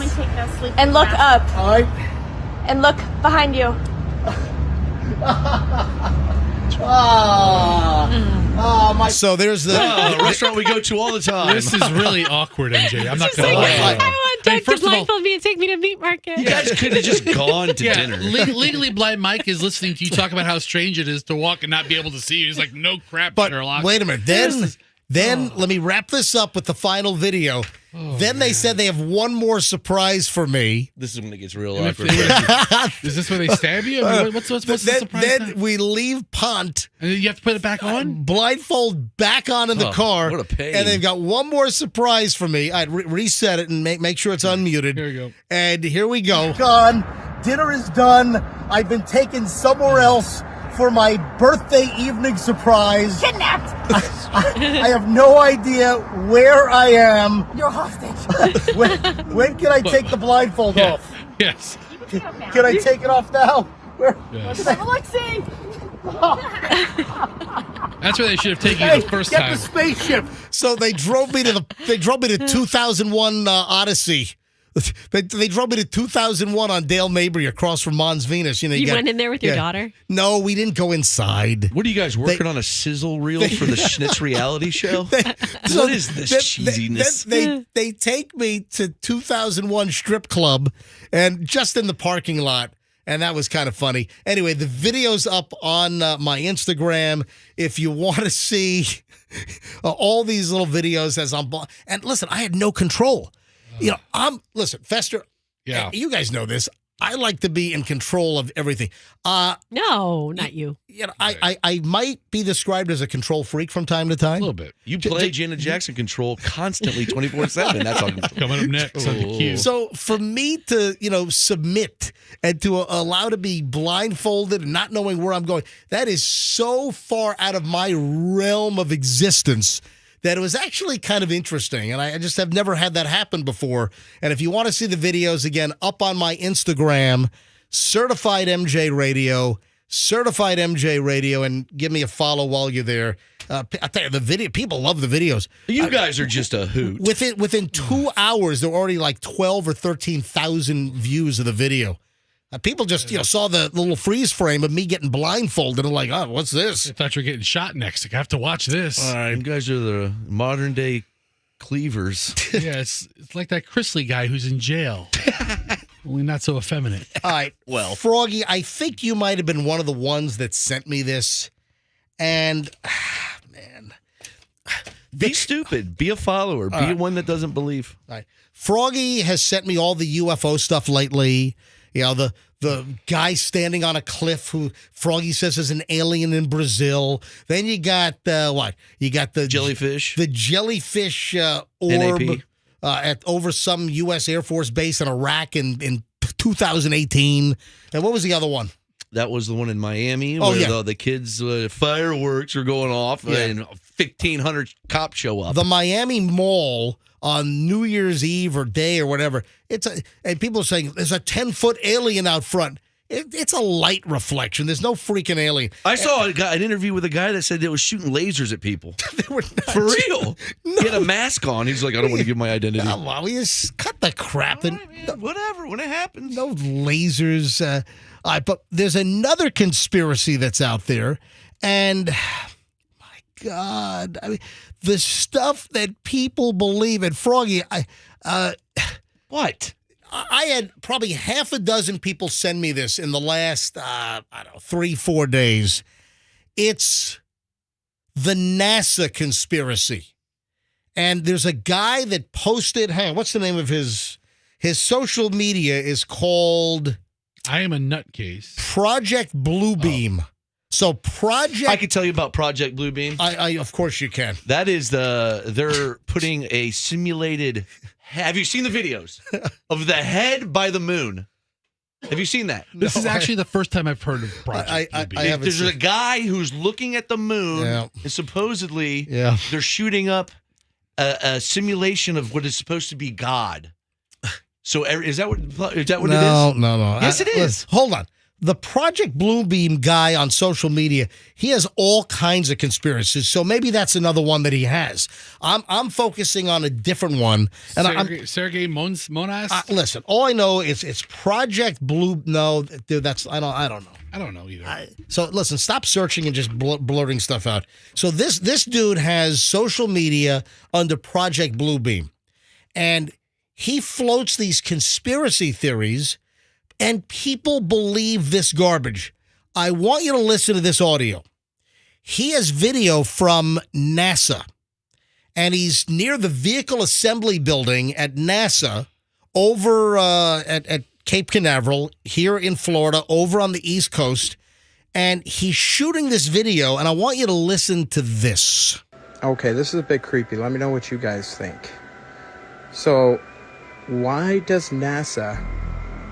And look up. All right. And look behind you. So there's the restaurant we go to all the time. This is really awkward, MJ. I'm not Just going like, to lie. I want Doug to first of all- blindfold me and take me to meat market. You guys could have just gone to dinner. Legally Blind Mike is listening to you talk about how strange it is to walk and not be able to see you. He's like, no crap, But Sherlock. wait a minute. Then let me wrap this up with the final video. Then they said they have one more surprise for me. This is when it gets real And if awkward. they Is this where they stab you? I mean, what's the surprise? Then we leave Pont, And then you have to put it back on? blindfold back on in the Oh, car. what a pain. And they've got one more surprise for me. I'd reset it and make sure it's unmuted. Here we go. And here we go. Gone. Dinner is done. I've been taken somewhere else for my birthday evening surprise. Kidnapped. I have no idea where I am. You're hostage. When can I take the blindfold off? Yes. Can I take it off now? Where? Yes. Alexei. That's where they should have taken Hey, you the first get time. the spaceship. So they drove me to 2001 Odyssey. They drove me to 2001 on Dale Mabry across from Mons Venus. You went in there with your daughter? No, we didn't go inside. What are you guys working on a sizzle reel for the Schnitz reality show? What is this cheesiness? They take me to 2001 strip club, and just in the parking lot. And that was kind of funny. Anyway, the video's up on my Instagram. If you want to see all these little videos as I'm... And listen, I had no control. Listen, Fester, Yeah. you guys know this. I like to be in control of everything. No, not you. You know, I might be described as a control freak from time to time. A little bit. You play Janet Jackson control constantly 24/7. That's all. Coming up next on the queue. So for me to, submit and to allow to be blindfolded and not knowing where I'm going, that is so far out of my realm of existence that it was actually kind of interesting. And I just have never had that happen before. And if you want to see the videos, again, up on my Instagram, Certified MJ Radio, and give me a follow while you're there. I tell you, the video, people love the videos. You guys are just a hoot. Within 2 hours, there were already like 12 or 13,000 views of the video. People just, saw the little freeze frame of me getting blindfolded and like, oh, what's this? I thought you were getting shot next. I have to watch this. All right, you guys are the modern day cleavers. Yeah, it's like that Chrisley guy who's in jail. Only not so effeminate. All right. Well, Froggy, I think you might have been one of the ones that sent me this. And, man. Be stupid. Be a follower. Be one that doesn't believe. All right. Froggy has sent me all the UFO stuff lately. The guy standing on a cliff who Froggy says is an alien in Brazil. Then you got what? You got the jellyfish. The jellyfish orb NAP. At over some U.S. Air Force base in Iraq in 2018. And what was the other one? That was the one in Miami where the kids' fireworks are going off and 1,500 cops show up. The Miami Mall on New Year's Eve or day or whatever. And people are saying there's a 10-foot alien out front. It's a light reflection. There's no freaking alien. I saw an interview with a guy that said they was shooting lasers at people. They were not. For real. No. He had a mask on. He's like, I don't want to give my identity. Oh, well, we just cut the crap. Whatever, when it happens. No lasers. But there's another conspiracy that's out there. And, my God, I mean, the stuff that people believe. And Froggy, what? I had probably half a dozen people send me this in the last, 3-4 days. It's the NASA conspiracy. And there's a guy that posted, what's the name of his social media is called... I am a nutcase. Project Bluebeam. So Project... I can tell you about Project Bluebeam. I of course you can. That is they're putting a simulated... Have you seen the videos of the head by the moon? Have you seen that? This is actually the first time I've heard of Project Bluebeam. There's a guy who's looking at the moon, and supposedly they're shooting up a simulation of what is supposed to be God. So is that what it is? No. Yes, it is. Listen, hold on. The Project Bluebeam guy on social media, he has all kinds of conspiracies. So maybe that's another one that he has. I'm focusing on a different one. And Sergey Monas? Listen, all I know is it's Project Blue. No, dude, that's I don't know. I don't know either. So listen, stop searching and just blurting stuff out. So this dude has social media under Project Bluebeam, and he floats these conspiracy theories. And people believe this garbage. I want you to listen to this audio. He has video from NASA, and he's near the Vehicle Assembly Building at NASA over at Cape Canaveral here in Florida, over on the East Coast. And he's shooting this video, and I want you to listen to this. Okay, this is a bit creepy. Let me know what you guys think. So, why does NASA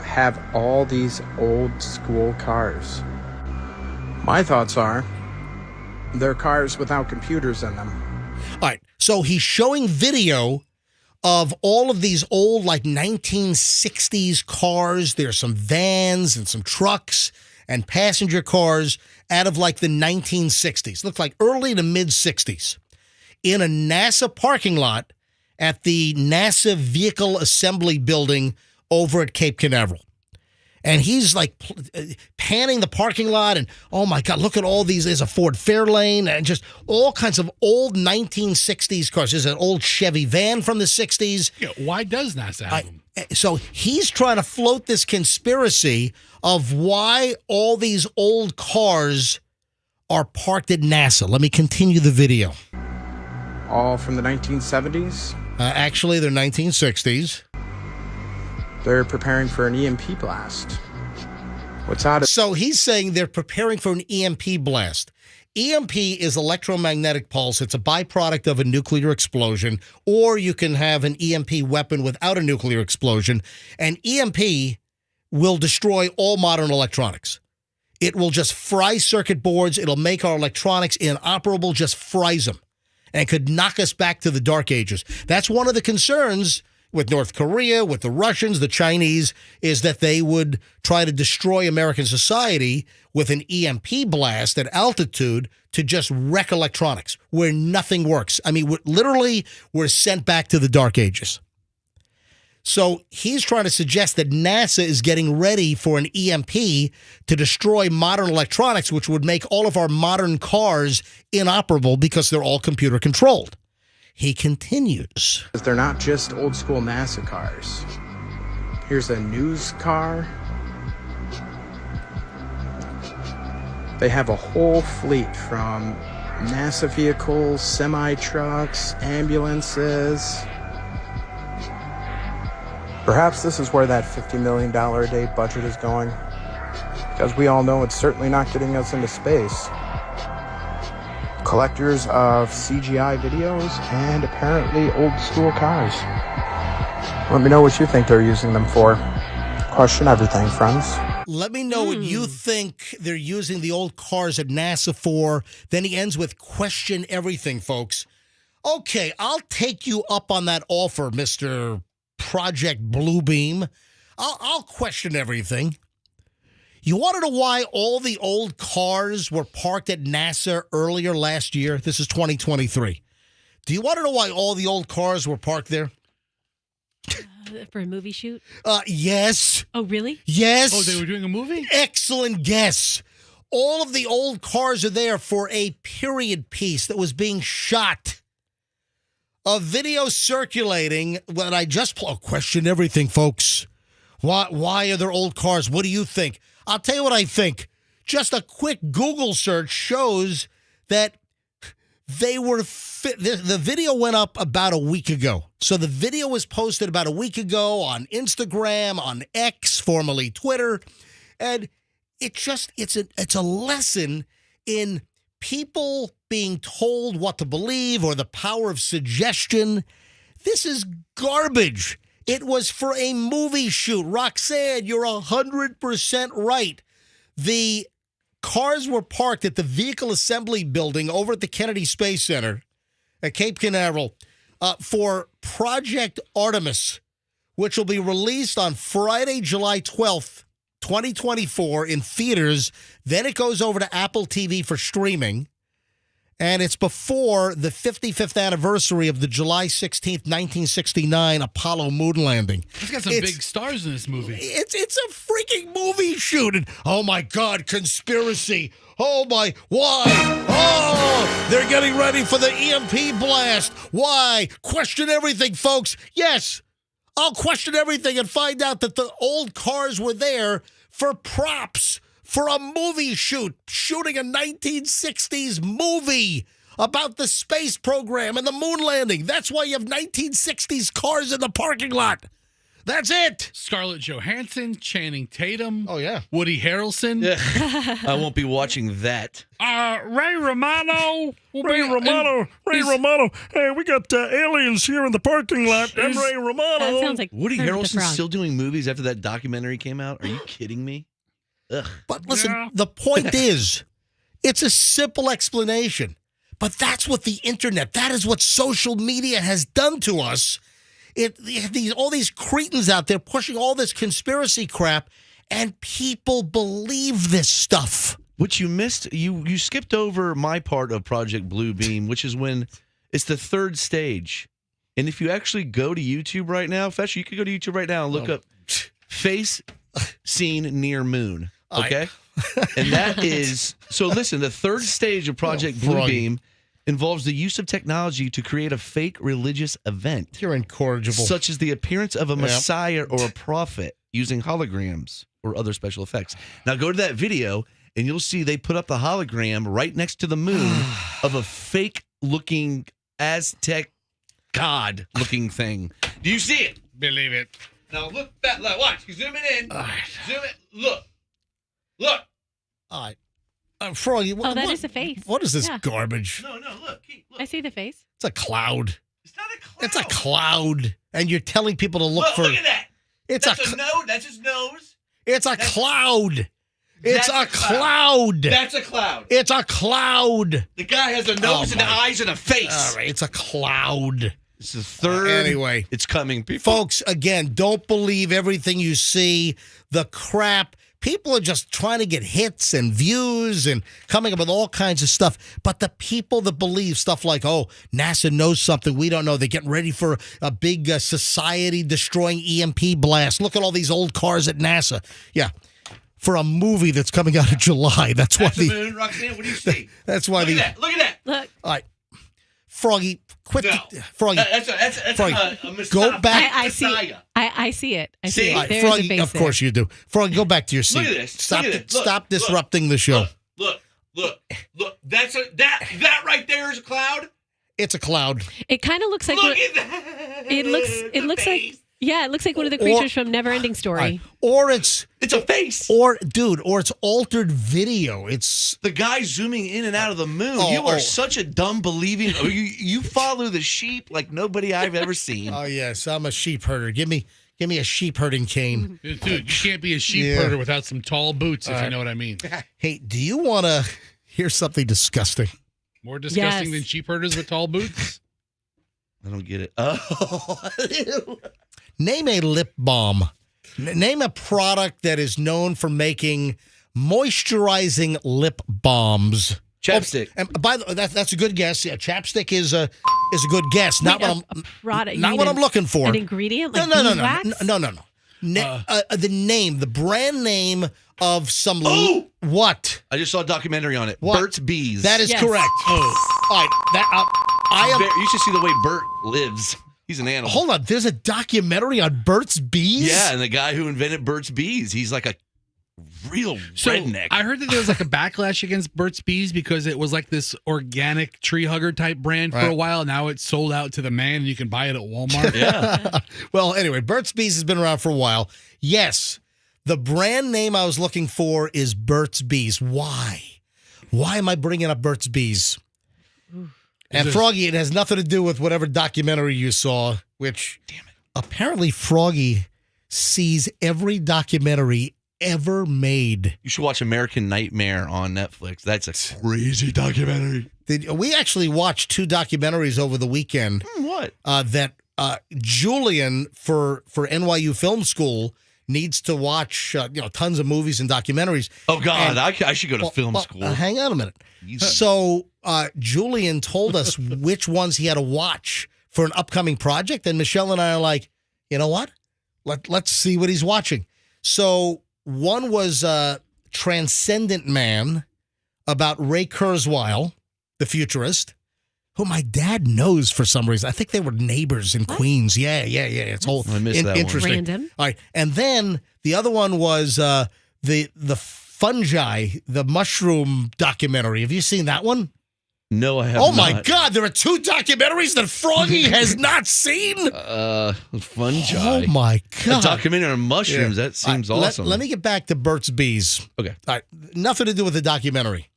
have all these old school cars? My thoughts are they're cars without computers in them. All right, so he's showing video of all of these old, like 1960s cars. There's some vans and some trucks and passenger cars out of like the 1960s. Look like early to mid 60s in a NASA parking lot at the NASA Vehicle Assembly Building over at Cape Canaveral. And he's like panning the parking lot, and oh my God, look at all these. There's a Ford Fairlane and just all kinds of old 1960s cars. There's an old Chevy van from the 60s. Yeah, why does NASA have them? So he's trying to float this conspiracy of why all these old cars are parked at NASA. Let me continue the video. All from the 1970s? Actually, they're 1960s. They're preparing for an EMP blast. What's out of So he's saying they're preparing for an EMP blast. EMP is electromagnetic pulse. It's a byproduct of a nuclear explosion, or you can have an EMP weapon without a nuclear explosion. And EMP will destroy all modern electronics. It will just fry circuit boards. It'll make our electronics inoperable, just fries them, and could knock us back to the dark ages. That's one of the concerns with North Korea, with the Russians, the Chinese, is that they would try to destroy American society with an EMP blast at altitude to just wreck electronics where nothing works. I mean, we're sent back to the dark ages. So he's trying to suggest that NASA is getting ready for an EMP to destroy modern electronics, which would make all of our modern cars inoperable because they're all computer controlled. He continues. They're not just old school NASA cars. Here's a news car. They have a whole fleet from NASA vehicles, semi-trucks, ambulances. Perhaps this is where that $50 million a day budget is going. Because we all know it's certainly not getting us into space. Collectors of CGI videos and apparently old school cars. Let me know what you think they're using them for. Question everything, friends. Let me know what you think they're using the old cars at NASA for. Then he ends with question everything, folks. Okay, I'll take you up on that offer, Mr. Project Bluebeam. I'll question everything. You want to know why all the old cars were parked at NASA earlier last year? This is 2023. Do you want to know why all the old cars were parked there? For a movie shoot? Yes. Oh, really? Yes. Oh, they were doing a movie? Excellent guess. All of the old cars are there for a period piece that was being shot. A video circulating when I just question everything, folks. Why are there old cars? What do you think? I'll tell you what I think. Just a quick Google search shows that they were the video went up about a week ago. So the video was posted about a week ago on Instagram, on X, formerly Twitter, and it's a lesson in people being told what to believe or the power of suggestion. This is garbage. It was for a movie shoot. Roxanne, you're 100% right. The cars were parked at the Vehicle Assembly Building over at the Kennedy Space Center at Cape Canaveral for Project Artemis, which will be released on Friday, July 12th, 2024 in theaters. Then it goes over to Apple TV for streaming. And it's before the 55th anniversary of the July 16th, 1969 Apollo moon landing. It's got some big stars in this movie. It's a freaking movie shoot. And, oh, my God, conspiracy. Oh, my, why? Oh, they're getting ready for the EMP blast. Why? Question everything, folks. Yes, I'll question everything and find out that the old cars were there for props. For a movie shoot, shooting a 1960s movie about the space program and the moon landing. That's why you have 1960s cars in the parking lot. That's it. Scarlett Johansson, Channing Tatum. Oh, yeah. Woody Harrelson. I won't be watching that. Ray Romano. Ray Romano. Hey, we got aliens here in the parking lot. I'm Ray Romano. That sounds like Woody Kermit the Harrelson's Frog. still doing movies after that documentary came out? Are you kidding me? Ugh. But listen, the point is, it's a simple explanation. But that's what the internet, that is what social media has done to us. All these cretins out there pushing all this conspiracy crap, and people believe this stuff. What you missed, you skipped over my part of Project Bluebeam, which is when it's the third stage. And if you actually go to YouTube right now, Fesh, you could go to YouTube right now and look up face seen near moon. Okay? And that is, so listen, the third stage of Project Bluebeam involves the use of technology to create a fake religious event. You're incorrigible. Such as the appearance of a messiah or a prophet using holograms or other special effects. Now go to that video and you'll see they put up the hologram right next to the moon of a fake looking Aztec god looking thing. Do you see it? Believe it. Now look back. Watch. You zoom it in. Zoom it. Look. All right. Froggy, that is a face. What is this Yeah. garbage? No, look. Keith, look. I see the face. It's a cloud. It's not a cloud. It's a cloud. And you're telling people to look for... Look at that. It's That's a nose. That's his nose. It's a cloud. It's That's a a cloud. That's a cloud. It's a cloud. The guy has a nose and eyes and a face. All right, it's a cloud. It's the third. Anyway. It's coming, people. Folks, again, don't believe everything you see. The crap. People are just trying to get hits and views and coming up with all kinds of stuff. But the people that believe stuff like, oh, NASA knows something we don't know. They're getting ready for a big society-destroying EMP blast. Look at all these old cars at NASA. Yeah. For a movie that's coming out in July. That's why the moon, Roxanne. What do you see? That's why Look at that. Look. All right. Froggy, quit. No. Froggy. That's Froggy, a Messiah. go back. I see. I see it. I see See? it. All right, There's Froggy, a face of course you do. Froggy, go back to your seat. Look at this. Stop, Look at this. Look, stop look, disrupting the show. Look. That's that right there is a cloud. It's a cloud. It kind of looks like Look at that. it looks like. Yeah, it looks like one of the creatures from Neverending Story. Right. Or it's a face. Or it's altered video. It's the guy zooming in and out of the moon. You are such a dumb believing. You follow the sheep like nobody I've ever seen. Oh yes, I'm a sheep herder. Give me a sheep herding cane. Dude, you can't be a sheep herder without some tall boots, if you know what I mean. Hey, do you want to hear something disgusting? More disgusting than sheep herders with tall boots? I don't get it. Oh. Name a lip balm. Name a product that is known for making moisturizing lip balms. Chapstick. Oh, and by the way, that's a good guess. Yeah, chapstick is a good guess. Wait, Not what I'm product, not what I'm looking for. An ingredient like no. beeswax? No. The brand name of some. Oh! What? I just saw a documentary on it. What? Burt's Bees. That is correct. Oh. All right. You should see the way Bert lives. He's an animal. Hold on. There's a documentary on Burt's Bees? Yeah, and the guy who invented Burt's Bees, he's like a real redneck. I heard that there was like a backlash against Burt's Bees because it was like this organic tree hugger type brand for a while. Now it's sold out to the man and you can buy it at Walmart. Yeah. Well, anyway, Burt's Bees has been around for a while. Yes, the brand name I was looking for is Burt's Bees. Why? Why am I bringing up Burt's Bees? And Froggy, it has nothing to do with whatever documentary you saw, which apparently Froggy sees every documentary ever made. You should watch American Nightmare on Netflix. That's a crazy documentary. We actually watched 2 documentaries over the weekend. What? That Julian for NYU Film School needs to watch tons of movies and documentaries. Oh God, I should go to film school. Hang on a minute. So Julian told us which ones he had to watch for an upcoming project, and Michelle and I are like, you know what? Let's see what he's watching. So one was Transcendent Man about Ray Kurzweil, the futurist, who my dad knows for some reason. I think they were neighbors in Queens. Yeah. It's whole I missed that interesting. One. Random. All right, and then the other one was the fungi, the mushroom documentary. Have you seen that one? No, I have Oh not. my God, there are 2 documentaries that Froggy has not seen. Fungi. Oh my God, A documentary on mushrooms. That seems awesome. Let me get back to Burt's Bees. Okay. All right, nothing to do with the documentary.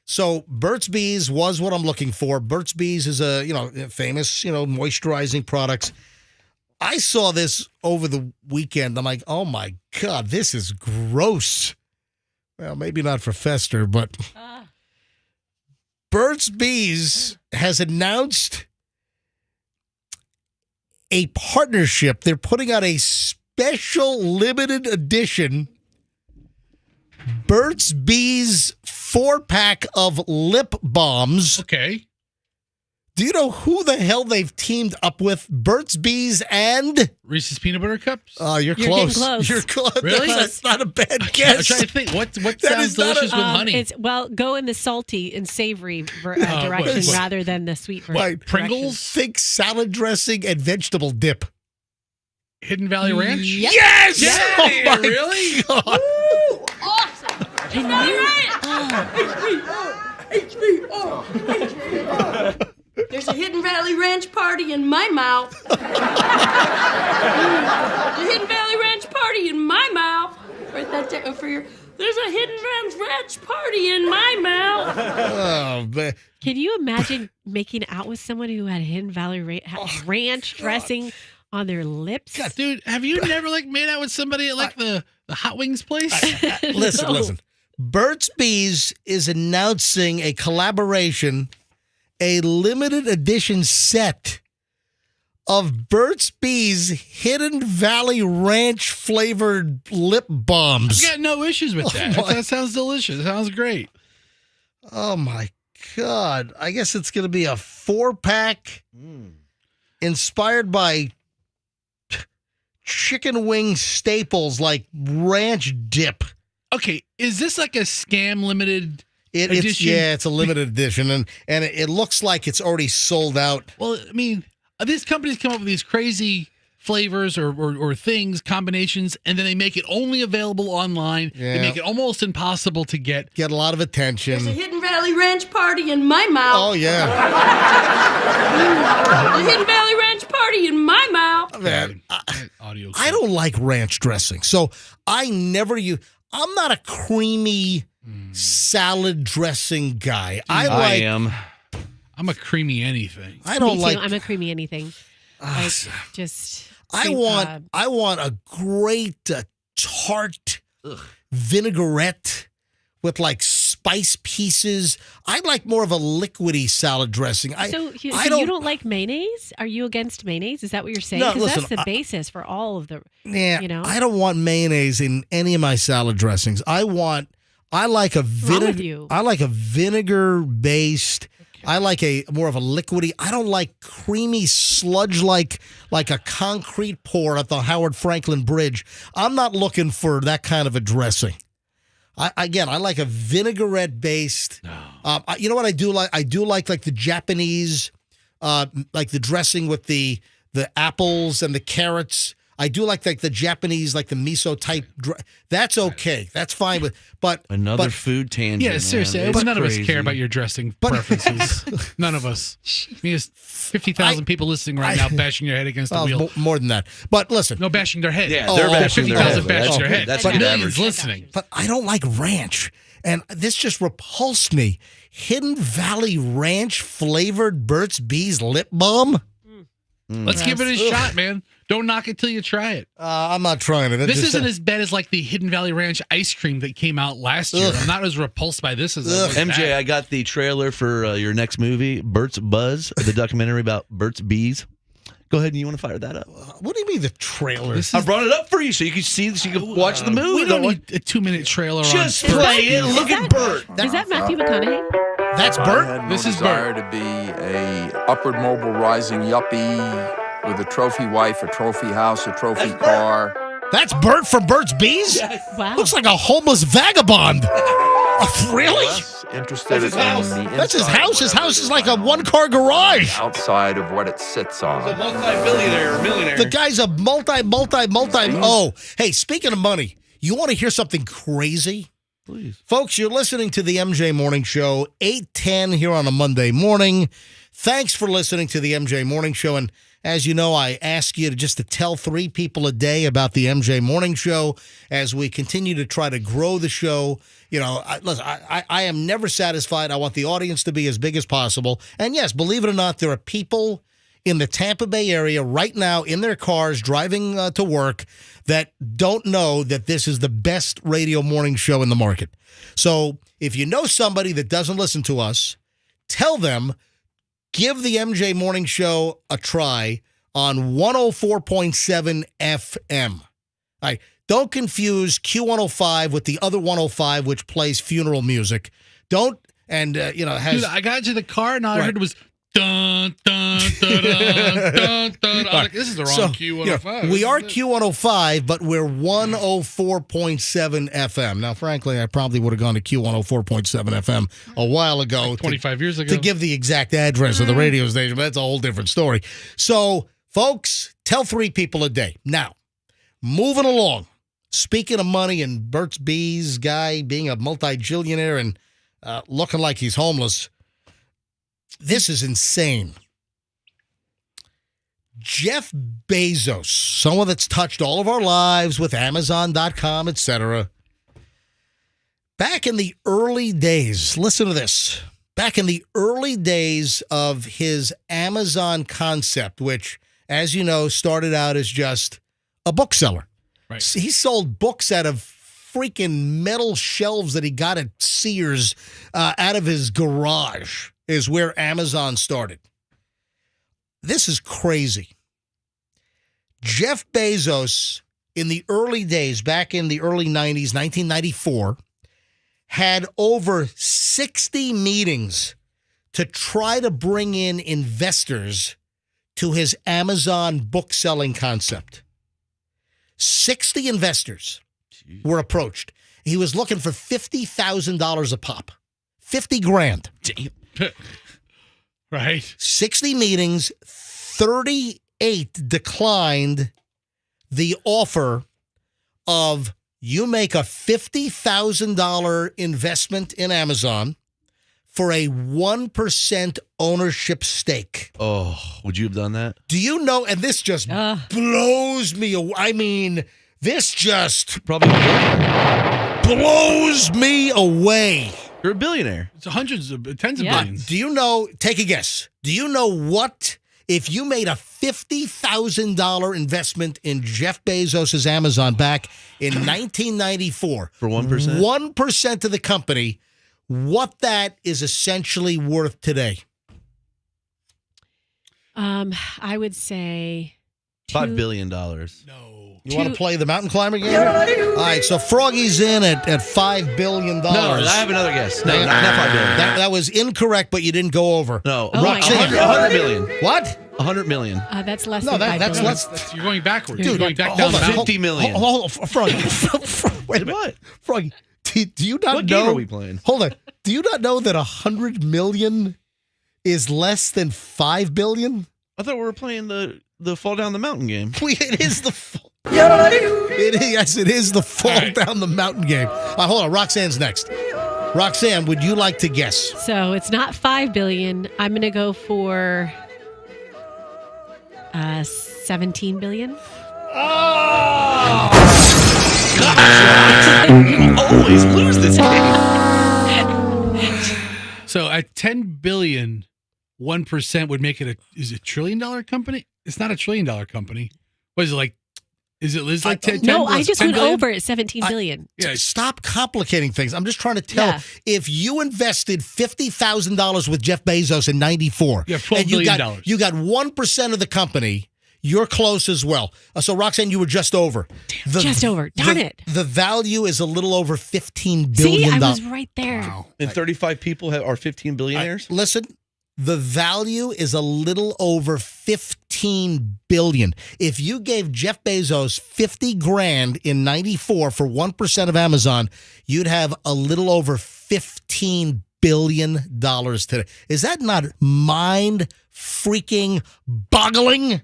So Burt's Bees was what I'm looking for. Burt's Bees is a famous moisturizing products. I saw this over the weekend. I'm like, oh my God, this is gross. Well, maybe not for Fester, but Burt's Bees has announced a partnership. They're putting out a special limited edition Burt's Bees 4-pack of lip balms. Okay. Do you know who the hell they've teamed up with? Burt's Bees and Reese's Peanut Butter Cups? You're getting close. close. You're close. Really? That's not a bad I'm guess. trying to think. What That sounds is not delicious with honey? It's go in the salty and savory direction what? rather than the sweet version. Right. Pringles? Think salad dressing and vegetable dip. Hidden Valley Ranch? Yep. Yes! Yeah, Oh my really? God. There's There's a Hidden Valley Ranch party in my mouth. The Hidden Valley Ranch party in my mouth. Write that down for your... There's a Hidden Ranch party in my mouth. Oh, man. Can you imagine making out with someone who had Hidden Valley Ranch dressing on their lips? God, dude, have you never made out with somebody at the Hot Wings place? Listen. Burt's Bees is announcing a collaboration, a limited edition set of Burt's Bees Hidden Valley Ranch flavored lip balms. I got no issues with that. That sounds delicious. It sounds great. Oh my God. I guess it's going to be a 4-pack inspired by chicken wing staples like ranch dip. Okay, is this like a scam limited edition? It's a limited edition, and it looks like it's already sold out. Well, I mean, these companies come up with these crazy flavors or things, combinations, and then they make it only available online. Yeah. They make it almost impossible to get. Get a lot of attention. There's a Hidden Valley Ranch party in my mouth. Oh, yeah. The Hidden Valley Ranch party in my mouth. Man, audio. I don't like ranch dressing, so I never use. I'm not a creamy salad dressing guy. I am. I'm a creamy anything. I don't Me too. like. I'm a creamy anything. Just. I want a great tart vinaigrette with spice pieces. I like more of a liquidy salad dressing. So you don't like mayonnaise? Are you against mayonnaise? Is that what you're saying? No, Because listen, that's the basis for all of the. Yeah, You know? I don't want mayonnaise in any of my salad dressings. I like a wrong with vinegar. you? I like a vinegar based. I like a more of a liquidy. I don't like creamy sludge like a concrete pour at the Howard Franklin Bridge. I'm not looking for that kind of a dressing. I like a vinaigrette based. You know what I do like? I do like the Japanese, like the dressing with the apples and the carrots. I do like the Japanese, like the miso type. That's okay. That's fine. But Another food tangent. Yeah, seriously. Man. It's None of us crazy. care about your dressing preferences. None of us. I mean, there's 50,000 people listening right now bashing their head against the wheel. More than that. But listen. No, bashing their head. Yeah, they're bashing their head. 50,000 bashing their head. That's But good millions average. listening. But I don't like ranch. And this just repulsed me. Hidden Valley Ranch flavored Burt's Bees lip balm? Let's give it a shot, man. Don't knock it till you try it. I'm not trying it. This isn't as bad as the Hidden Valley Ranch ice cream that came out last year. I'm not as repulsed by this as I was MJ, that. I got the trailer for your next movie, Burt's Buzz, the documentary about Burt's Bees. Go ahead, and you want to fire that up? What do you mean the trailer? I brought it up for you so you can see, so you can watch the movie. We don't need a 2-minute trailer Just on play it. Look at Burt. Is that Matthew McConaughey? That's I Burt? had no This is desire Burt. to be a upward mobile rising yuppie with a trophy wife, a trophy house, a trophy car. That's Burt from Burt's Bees? Wow. Looks like a homeless vagabond. Really? Less interested in the That's his inside, house. His whatever house is my like a home, one-car garage. outside of what it sits on. Multi-billionaire, millionaire. The guy's a multi. Oh, hey, speaking of money, you want to hear something crazy? Please. Folks, you're listening to the MJ Morning Show, 8:10 here on a Monday morning. Thanks for listening to the MJ Morning Show. And as you know, I ask you to tell 3 people a day about the MJ Morning Show as we continue to try to grow the show. You know, I am never satisfied. I want the audience to be as big as possible. And yes, believe it or not, there are people in the Tampa Bay area right now in their cars driving to work that don't know that this is the best radio morning show in the market. So if you know somebody that doesn't listen to us, tell them, give the MJ Morning Show a try on 104.7 FM. All right, don't confuse Q105 with the other 105, which plays funeral music. Don't, and, has... Dude, I got into the car and all I Right. heard was dun, dun, dun, dun, dun, dun. I was like, this is the wrong Q105. We are Q105, but we're 104.7 FM. Now, frankly, I probably would have gone to Q104.7 FM a while ago. 25 years ago. To give the exact address of the radio station, but that's a whole different story. So, folks, tell 3 people a day. Now, moving along. Speaking of money and Burt's Bees guy being a multi-jillionaire and looking like he's homeless, this is insane. Jeff Bezos, someone that's touched all of our lives with Amazon.com, etc. Back in the early days, listen to this. Back in the early days of his Amazon concept, which, as you know, started out as just a bookseller. Right. He sold books out of freaking metal shelves that he got at Sears out of his garage is where Amazon started. This is crazy. Jeff Bezos, in the early days, back in the early 90s, 1994, had over 60 meetings to try to bring in investors to his Amazon book-selling concept. 60 investors were approached. He was looking for $50,000 a pop. 50 grand. Right. 60 meetings, 38 declined the offer of you make a $50,000 investment in Amazon for a 1% ownership stake. Oh, would you have done that? Do you know, and this just blows me away. I mean, this just Probably blows me away. You're a billionaire. It's tens of billions. Do you know, take a guess. Do you know what, if you made a $50,000 investment in Jeff Bezos' Amazon back in 1994 For 1%? 1% of the company, what that is essentially worth today? I would say $5 billion. No. You want to play the mountain climber game? All right, so Froggy's in at $5 billion. No, I have another guess. No, not $5 billion. That was incorrect, but you didn't go over. No, Oh my Roxanne. God. $100 million. What? $100 million. that's less No, than that's 5 billion. less. You're going backwards. Dude, You're going back hold down the on. mountain. 50 million. Hold on, Froggy. Wait a minute. What? Froggy, do you not What know? game are we playing? Hold on. Do you not know that 100 million is less than 5 billion? I thought we were playing the fall down the mountain game. It is the fall. Yes, it is the fall down the mountain game. Hold on. Roxanne's next. Roxanne, would you like to guess? So it's not 5 billion. I'm going to go for 17 billion. You always lose this game. So at 10 billion, 1% would make it is it $1 trillion company? It's not a $1 trillion company. What is it like? Is it like 10? No, I just 10 went billion? over at 17 billion. Yeah. Stop complicating things. I'm just trying to tell. Yeah. If you invested $50,000 with Jeff Bezos in 94, You have $12 and you billion. got 1% of the company, you're close as well. So, Roxanne, you were just over. Just over. Darn it. The value is a little over $15 See, billion. I was right there. Wow. And 35 people are 15 billionaires? Listen, the value is a little over $15 billion. If you gave Jeff Bezos 50 grand in 94 for 1% of Amazon, you'd have a little over $15 billion today. Is that not mind freaking boggling?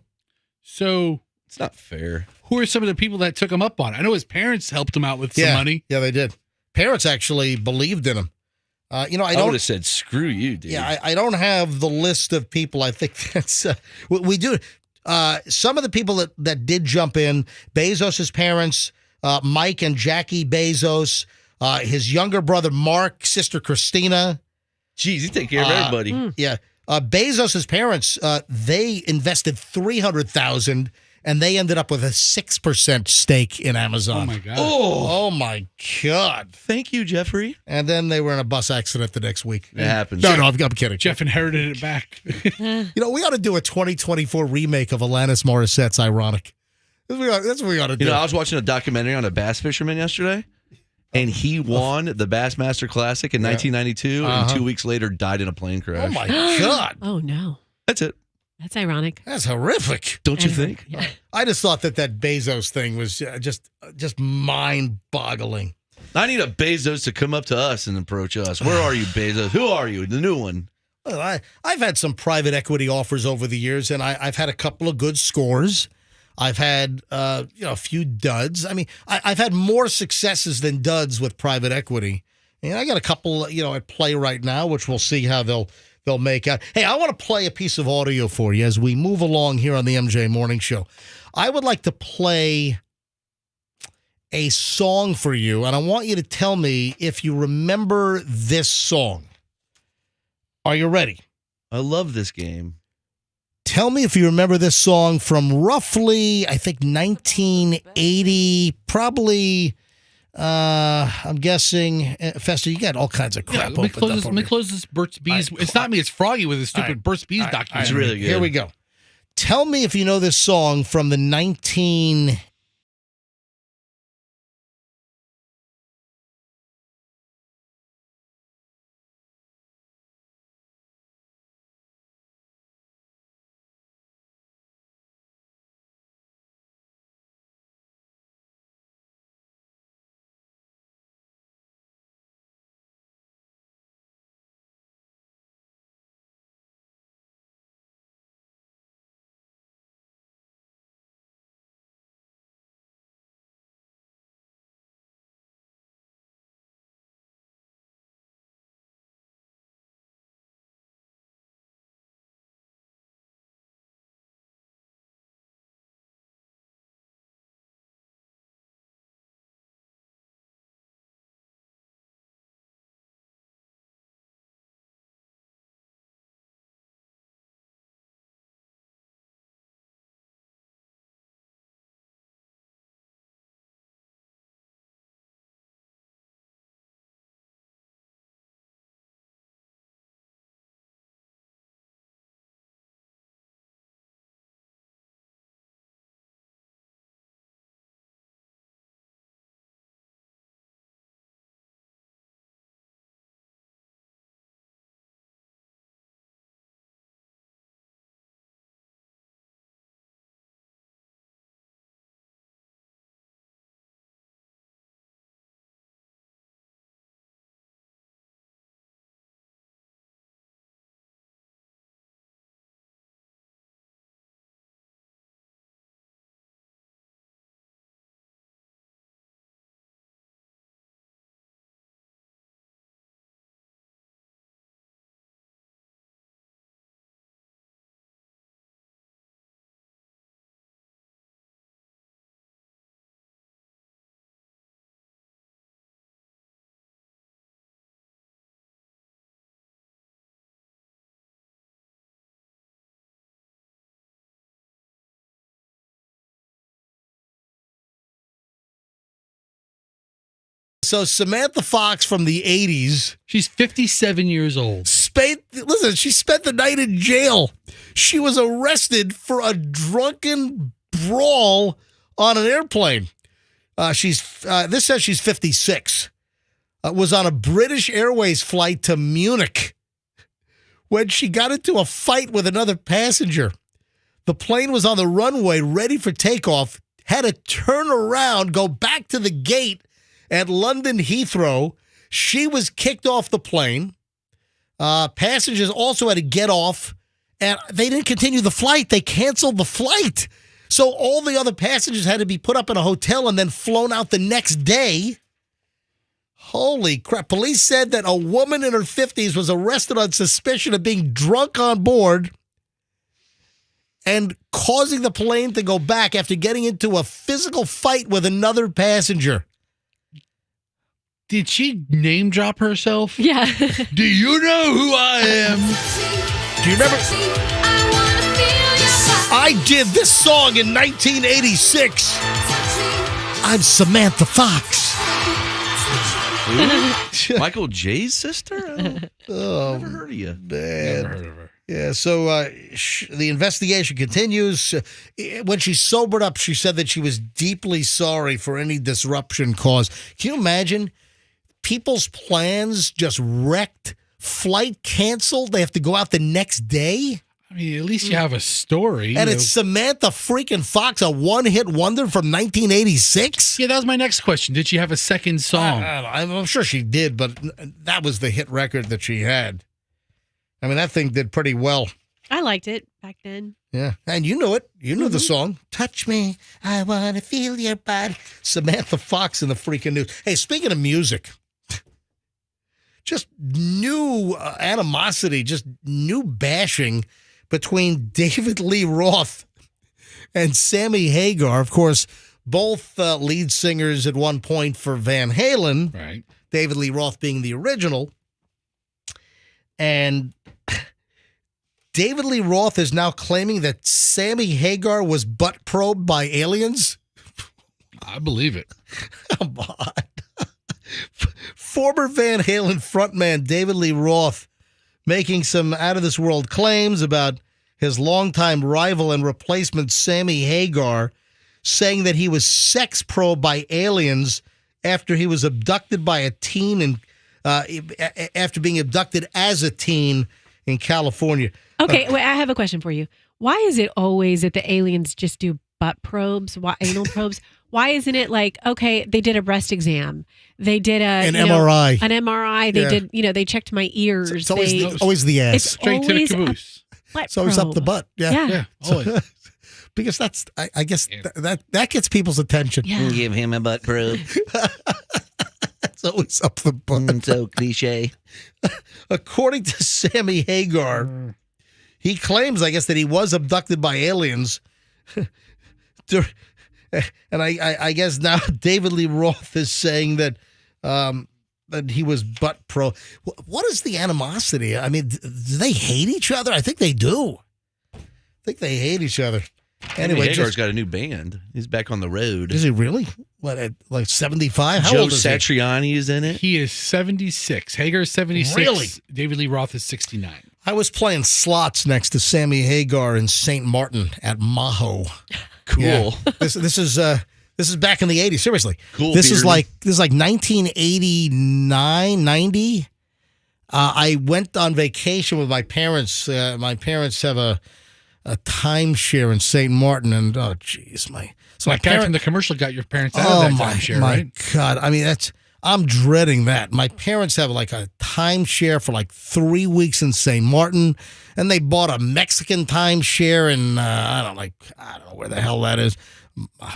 So It's not fair. who are some of the people that took him up on it? I know his parents helped him out with some money. Yeah, they did. Parents actually believed in him. I I would don't. have said, screw you, dude. Yeah, I don't have the list of people. I think that's we do. Some of the people that did jump in: Bezos' parents, Mike and Jackie Bezos, his younger brother Mark, sister Christina. Jeez, you take care of everybody. Yeah, Bezos' parents they invested $300,000, and they ended up with a 6% stake in Amazon. Oh my God. Oh my God! Thank you, Jeffrey. And then they were in a bus accident the next week. It happens. No, I'm kidding. Jeff inherited it back. You know, we ought to do a 2024 remake of Alanis Morissette's Ironic. That's what we ought to do. You know, I was watching a documentary on a bass fisherman yesterday, and he won the Bassmaster Classic in 1992, and 2 weeks later died in a plane crash. Oh, my God. Oh, no. That's it. That's ironic. That's horrific. Don't you think? Yeah. I just thought that Bezos thing was just mind-boggling. I need a Bezos to come up to us and approach us. Where are you, Bezos? Who are you? The new one. Well, I've had some private equity offers over the years, and I've had a couple of good scores. I've had a few duds. I mean, I've had more successes than duds with private equity, and I got a couple at play right now, which we'll see how they'll they'll make out. Hey, I want to play a piece of audio for you as we move along here on the MJ Morning Show. I would like to play a song for you, and I want you to tell me if you remember this song. Are you ready? I love this game. Tell me if you remember this song from roughly, I think, 1980, probably, I'm guessing. Fester, you got all kinds of crap. Let me close this Burt's Bees. It's not me, it's Froggy with his stupid Burt's Bees documentary. It's really good. Here we go. Tell me if you know this song from the 19... So Samantha Fox from the 80s. She's 57 years old. Listen, she spent the night in jail. She was arrested for a drunken brawl on an airplane. This says she's 56. Was on a British Airways flight to Munich when she got into a fight with another passenger. The plane was on the runway ready for takeoff, had to turn around, go back to the gate at London Heathrow. She was kicked off the plane. Passengers also had to get off, and they didn't continue the flight. They canceled the flight. So all the other passengers had to be put up in a hotel and then flown out the next day. Holy crap. Police said that a woman in her 50s was arrested on suspicion of being drunk on board and causing the plane to go back after getting into a physical fight with another passenger. Did she name drop herself? Yeah. Do you know who I am? Do you remember? I did this song in 1986. I'm Samantha Fox. Michael J's sister? Oh, never heard of you. Man. Never heard of her. Yeah, so the investigation continues. When she sobered up, she said that she was deeply sorry for any disruption caused. Can you imagine? People's plans just wrecked, flight canceled. They have to go out the next day. I mean, at least you have a story. And it's Samantha freaking Fox, a one-hit wonder from 1986? Yeah, that was my next question. Did she have a second song? I'm sure she did, but that was the hit record that she had. I mean, that thing did pretty well. I liked it back then. Yeah, and you know it. You know the song. Touch me, I want to feel your body. Samantha Fox in the freaking news. Hey, speaking of music, just new animosity, just new bashing between David Lee Roth and Sammy Hagar. Of course, both lead singers at one point for Van Halen. Right. David Lee Roth being the original. And David Lee Roth is now claiming that Sammy Hagar was butt probed by aliens. I believe it. Come on. Former Van Halen frontman David Lee Roth making some out-of-this-world claims about his longtime rival and replacement Sammy Hagar, saying that he was sex probed by aliens after he was abducted by a teen and after being abducted as a teen in California. Okay, wait, I have a question for you. Why is it always that the aliens just do butt probes, anal probes? Why isn't it like, okay, they did a breast exam, they did an MRI, an MRI, they did, they checked my ears. It's always the ass, straight to the caboose. It's always up the butt. Yeah. Always. Because that's, I guess that gets people's attention. Yeah. Give him a butt probe. It's always up the butt. So cliche. According to Sammy Hagar, he claims, I guess, that he was abducted by aliens. And I guess now David Lee Roth is saying that that he was butt pro. What is the animosity? I mean, do they hate each other? I think they do. I think they hate each other. Anyway, Hagar's got a new band. He's back on the road. Is he really? What, at like 75? How Joe old is Satriani is in it. He is 76. Hagar is 76. Really? David Lee Roth is 69. I was playing slots next to Sammy Hagar in St. Martin at Maho. Cool. Yeah. This is back in the 80s. Seriously. Cool. This is like 1989, 90. I went on vacation with my parents. My parents have a timeshare in St. Martin, and oh geez, my guy from the commercial got your parents out of that timeshare, right? God, I mean I'm dreading that. My parents have like a timeshare for like 3 weeks in St. Martin, and they bought a Mexican timeshare in I don't know where the hell that is,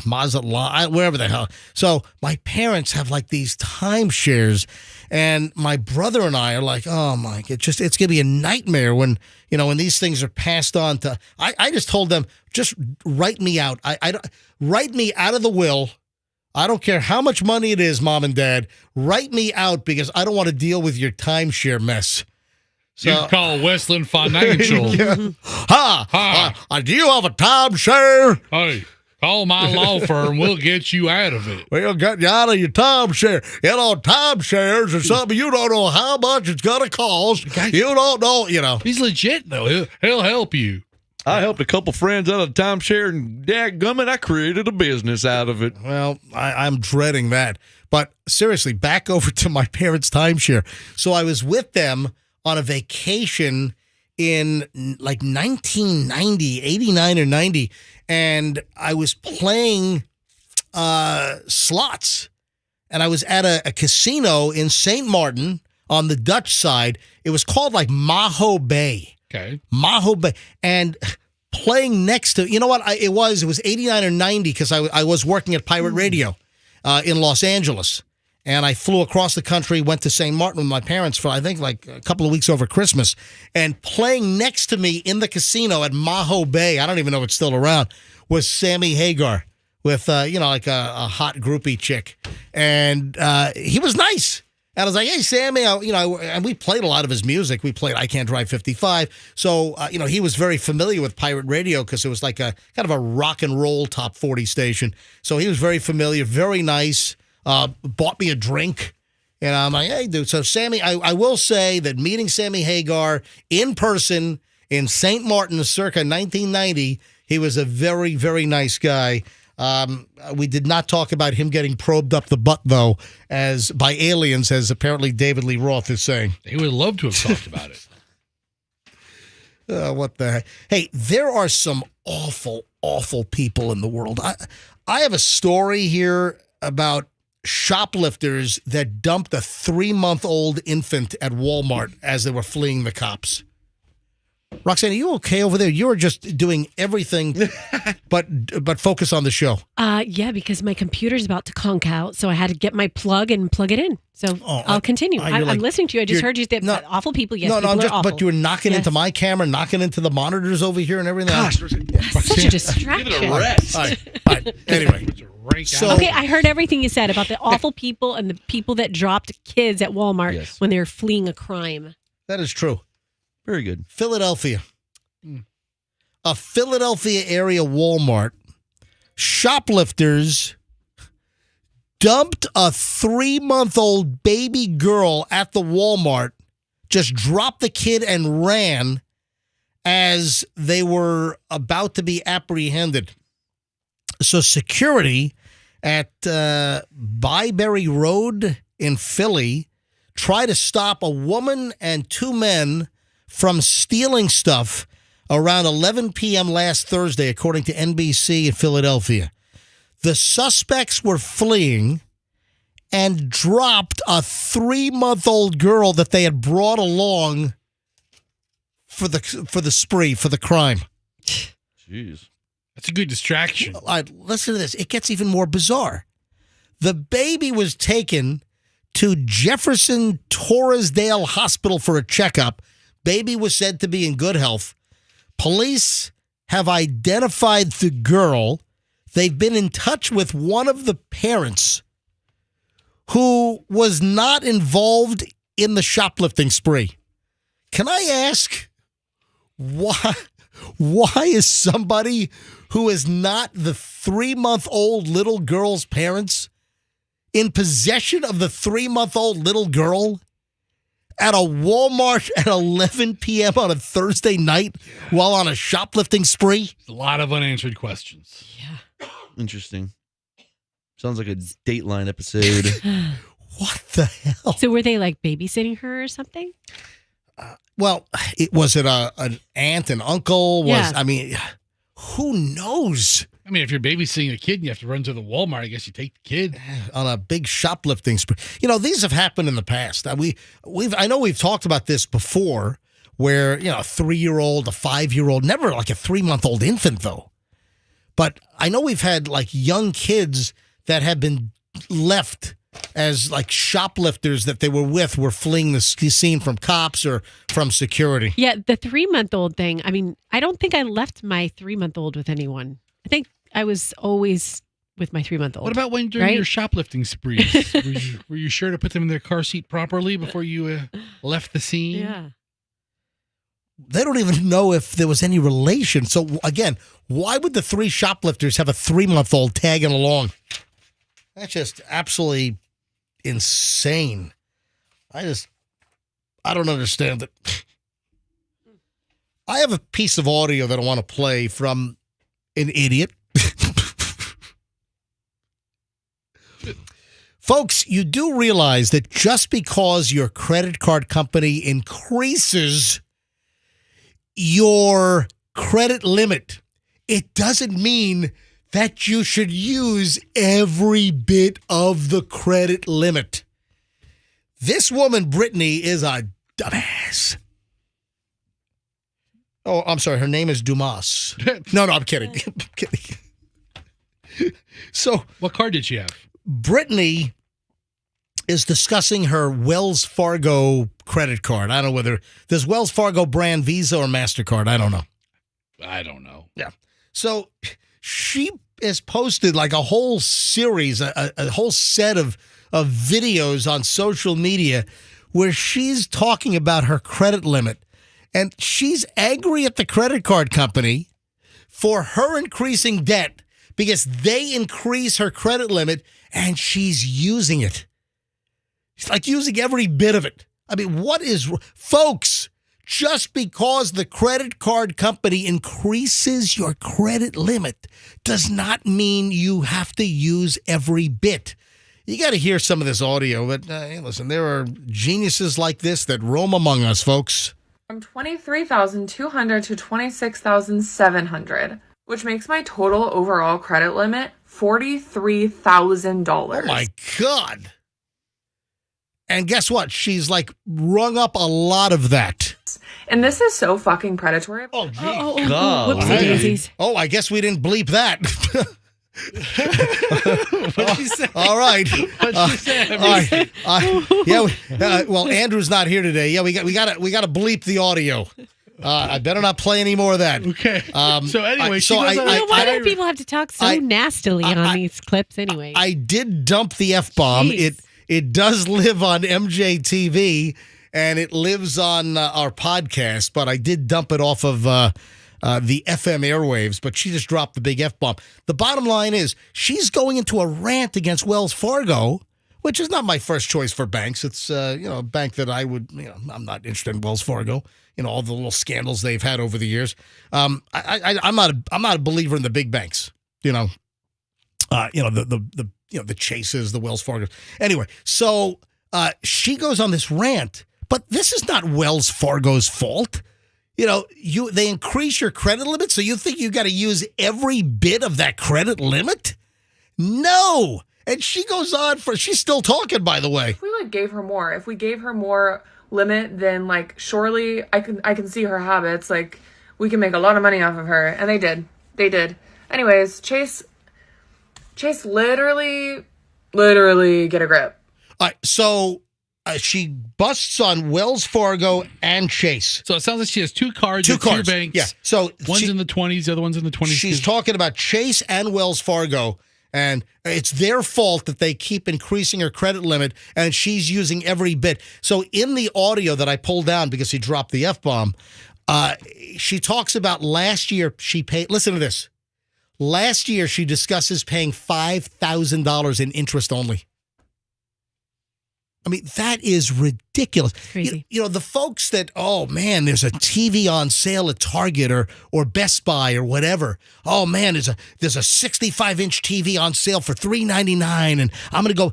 Mazatlan, wherever the hell. So my parents have like these timeshares, and my brother and I are like, oh my, it's gonna be a nightmare when these things are passed on to. I just told them, just write me out. Write me out of the will. I don't care how much money it is, Mom and Dad. Write me out because I don't want to deal with your timeshare mess. So, you can call Westland Financial. Do you have a timeshare? Hey, call my law firm. We'll get you out of it. We'll get you out of your timeshare. Timeshares are something you don't know how much it's going to cost. You don't know, He's legit, though. He'll help you. I helped a couple friends out of the timeshare, and dadgummit, I created a business out of it. Well, I'm dreading that. But seriously, back over to my parents' timeshare. So I was with them on a vacation in like 1990, 89 or 90, and I was playing slots. And I was at a casino in St. Martin on the Dutch side. It was called like Maho Bay. Okay. Maho Bay. And playing next to, it was 89 or 90 because I was working at Pirate Radio in Los Angeles. And I flew across the country, went to St. Martin with my parents for, I think, like a couple of weeks over Christmas. And playing next to me in the casino at Maho Bay, I don't even know if it's still around, was Sammy Hagar with, like a hot groupie chick. And he was nice. And I was like, hey, Sammy, and we played a lot of his music. We played I Can't Drive 55. So, he was very familiar with Pirate Radio because it was like a kind of a rock and roll top 40 station. So he was very familiar, very nice, bought me a drink. And I'm like, hey, dude. So, Sammy, I will say that meeting Sammy Hagar in person in St. Martin circa 1990, he was a very, very nice guy. We did not talk about him getting probed up the butt, though, as by aliens, as apparently David Lee Roth is saying. He would love to have talked about it. What the heck? Hey, there are some awful, awful people in the world. I have a story here about shoplifters that dumped a 3-month-old infant at Walmart as they were fleeing the cops. Roxanne, are you okay over there? You're just doing everything but focus on the show. Yeah, because my computer's about to conk out, so I had to get my plug and plug it in. So I'll continue. I'm listening to you. I just heard you say awful people. Yes, people are awful. But you were knocking into my camera, knocking into the monitors over here and everything. Gosh, such a distraction. Give it a rest. All right. Anyway. Okay, I heard everything you said about the awful people and the people that dropped kids at Walmart when they were fleeing a crime. That is true. Very good. Philadelphia. A Philadelphia area Walmart. Shoplifters dumped a 3-month-old baby girl at the Walmart, just dropped the kid and ran as they were about to be apprehended. So security at Byberry Road in Philly tried to stop a woman and 2 men from stealing stuff around 11 p.m. last Thursday, according to NBC in Philadelphia. The suspects were fleeing and dropped a 3-month-old girl that they had brought along for the crime. Jeez. That's a good distraction. All right, listen to this. It gets even more bizarre. The baby was taken to Jefferson Torresdale Hospital for a checkup. Baby was said to be in good health. Police have identified the girl. They've been in touch with one of the parents who was not involved in the shoplifting spree. Can I ask why is somebody who is not the 3-month-old little girl's parents in possession of the 3-month-old little girl at a Walmart at 11 p.m. on a Thursday night while on a shoplifting spree? A lot of unanswered questions. Yeah. Interesting. Sounds like a Dateline episode. What the hell? So were they like babysitting her or something? Well, was it an aunt and uncle? I mean, who knows? I mean, if you're babysitting a kid and you have to run to the Walmart, I guess you take the kid on a big shoplifting spree. You know, these have happened in the past. I know we've talked about this before, where a 3-year-old, a 5-year-old, never like a 3-month-old infant though. But I know we've had like young kids that have been left as like shoplifters that they were with were fleeing the scene from cops or from security. Yeah, the 3-month-old thing. I mean, I don't think I left my 3-month-old with anyone. I think I was always with my 3-month-old. What about when during your shoplifting sprees? were you sure to put them in their car seat properly before you left the scene? Yeah. They don't even know if there was any relation. So again, why would the 3 shoplifters have a 3-month-old tagging along? That's just absolutely insane. I don't understand it. I have a piece of audio that I want to play from an idiot. Folks, you do realize that just because your credit card company increases your credit limit, it doesn't mean that you should use every bit of the credit limit. This woman, Brittany, is a dumbass. Oh, I'm sorry. Her name is Dumas. No, I'm kidding. I'm kidding. So, what card did she have? Brittany is discussing her Wells Fargo credit card. I don't know whether there's Wells Fargo brand Visa or MasterCard. I don't know. Yeah. So she has posted like a whole series, a whole set of videos on social media where she's talking about her credit limit. And she's angry at the credit card company for her increasing debt because they increase her credit limit and she's using it. She's like using every bit of it. I mean, folks, just because the credit card company increases your credit limit does not mean you have to use every bit. You got to hear some of this audio, but hey, listen, there are geniuses like this that roam among us, folks. From $23,200 to $26,700, which makes my total overall credit limit $43,000. Oh my God. And guess what? She's like rung up a lot of that. And this is so fucking predatory. Oh, gee. God. Whoopsie daisies. Oh, I guess we didn't bleep that. What'd she say? All right. What'd she say? All right. Well, Andrew's not here today. Yeah, we got to bleep the audio. I better not play any more of that. Okay. So anyway, why do people have to talk so nastily on these clips anyway? I did dump the F-bomb. It does live on MJTV, and it lives on our podcast, but I did dump it off of the FM airwaves, but she just dropped the big F-bomb. The bottom line is she's going into a rant against Wells Fargo, which is not my first choice for banks. It's a bank that I would, I'm not interested in Wells Fargo. All the little scandals they've had over the years. I'm not a believer in the big banks. The Chases, the Wells Fargo. Anyway, so she goes on this rant, but this is not Wells Fargo's fault. They increase your credit limit, so you think you got to use every bit of that credit limit? No. And she goes on she's still talking, by the way. If we gave her more, limit, then surely I can see her habits. We can make a lot of money off of her, and they did. Anyways, Chase literally get a grip. All right, so she busts on Wells Fargo and Chase. So it sounds like she has two cards. Two banks. Yeah. So one's in the 20s, the other one's in the 20s. She's talking about Chase and Wells Fargo. And it's their fault that they keep increasing her credit limit, and she's using every bit. So in the audio that I pulled down because he dropped the F-bomb, she talks about last year she paid, listen to this. Last year she discusses paying $5,000 in interest only. I mean, that is ridiculous. Crazy. The folks that, oh, man, there's a TV on sale at Target or Best Buy or whatever. Oh, man, there's a 65-inch TV on sale for $399, and I'm going to go.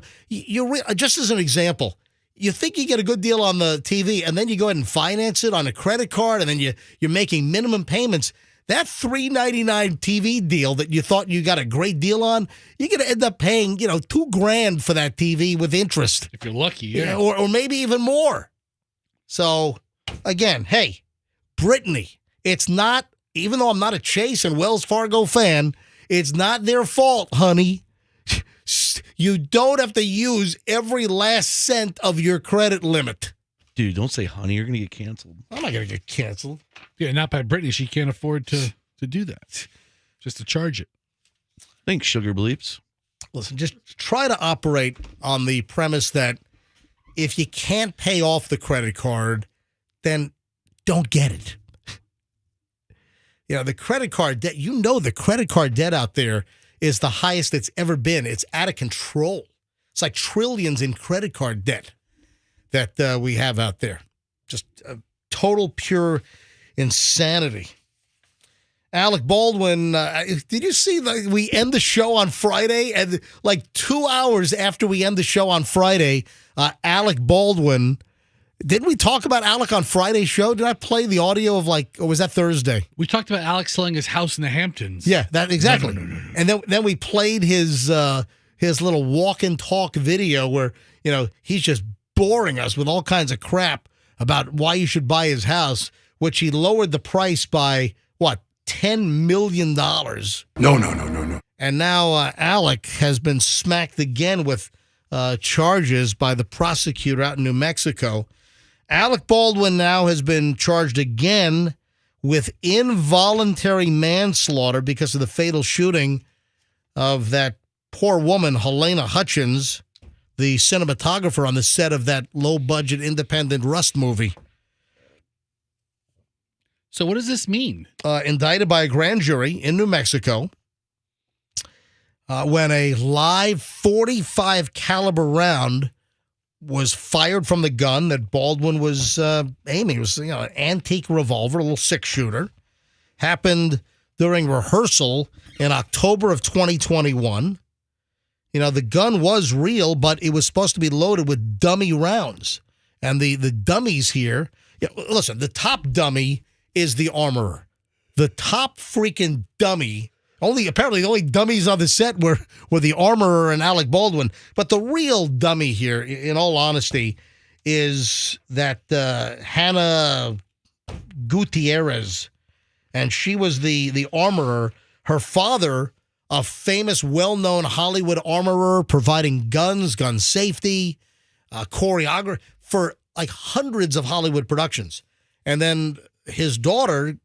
Just as an example, you think you get a good deal on the TV, and then you go ahead and finance it on a credit card, and then you're making minimum payments. That $399 TV deal that you thought you got a great deal on, you're going to end up paying, $2,000 for that TV with interest. If you're lucky, yeah. Or maybe even more. So, again, hey, Brittany, it's not, even though I'm not a Chase and Wells Fargo fan, it's not their fault, honey. You don't have to use every last cent of your credit limit. Dude, don't say honey. You're going to get canceled. I'm not going to get canceled. Yeah, not by Brittany. She can't afford to do that. Just to charge it. Thanks, sugar bleeps. Listen, just try to operate on the premise that if you can't pay off the credit card, then don't get it. The credit card debt, the credit card debt out there is the highest it's ever been. It's out of control. It's like trillions in credit card debt that we have out there. Just total pure insanity. Alec Baldwin, did you see we end the show on Friday? And 2 hours after we end the show on Friday, Alec Baldwin, didn't we talk about Alec on Friday's show? Did I play the audio of or was that Thursday? We talked about Alec selling his house in the Hamptons. Yeah, that exactly. No. And then we played his little walk and talk video where, he's just boring us with all kinds of crap about why you should buy his house, which he lowered the price by, $10 million. No. And now Alec has been smacked again with charges by the prosecutor out in New Mexico. Alec Baldwin now has been charged again with involuntary manslaughter because of the fatal shooting of that poor woman, Helena Hutchins, the cinematographer on the set of that low-budget independent Rust movie. So what does this mean? Indicted by a grand jury in New Mexico when a live .45 caliber round was fired from the gun that Baldwin was aiming. It was an antique revolver, a little six-shooter. Happened during rehearsal in October of 2021. The gun was real, but it was supposed to be loaded with dummy rounds. And the dummies here, listen, the top dummy is the armorer. The top freaking dummy, apparently the only dummies on the set were the armorer and Alec Baldwin. But the real dummy here, in all honesty, is that Hannah Gutierrez, and she was the armorer. Her father, a famous, well-known Hollywood armorer, providing gun safety, choreography for like hundreds of Hollywood productions. And then his daughter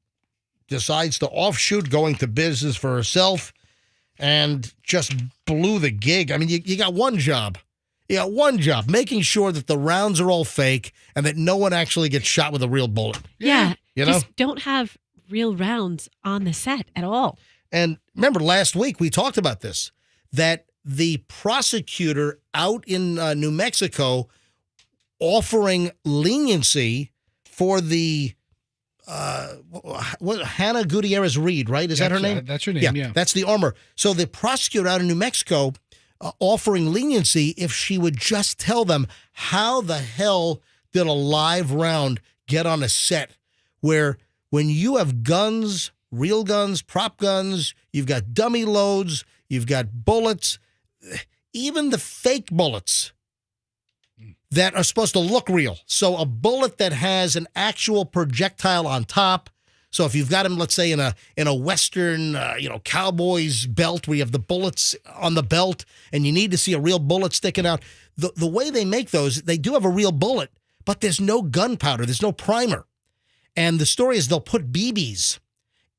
decides to offshoot, going to business for herself, and just blew the gig. I mean, you got one job. You got one job, making sure that the rounds are all fake and that no one actually gets shot with a real bullet. Yeah. You know? Just don't have real rounds on the set at all. And remember, last week we talked about this, that the prosecutor out in New Mexico offering leniency for the Hannah Gutierrez Reed, right? Is that her name? That's her name, yeah. That's the armor. So the prosecutor out in New Mexico offering leniency if she would just tell them how the hell did a live round get on a set where when you have guns, real guns, prop guns, you've got dummy loads, you've got bullets, even the fake bullets that are supposed to look real. So a bullet that has an actual projectile on top. So if you've got him, let's say in a Western, cowboy's belt where you have the bullets on the belt and you need to see a real bullet sticking out, the way they make those, they do have a real bullet, but there's no gunpowder, there's no primer. And the story is they'll put BBs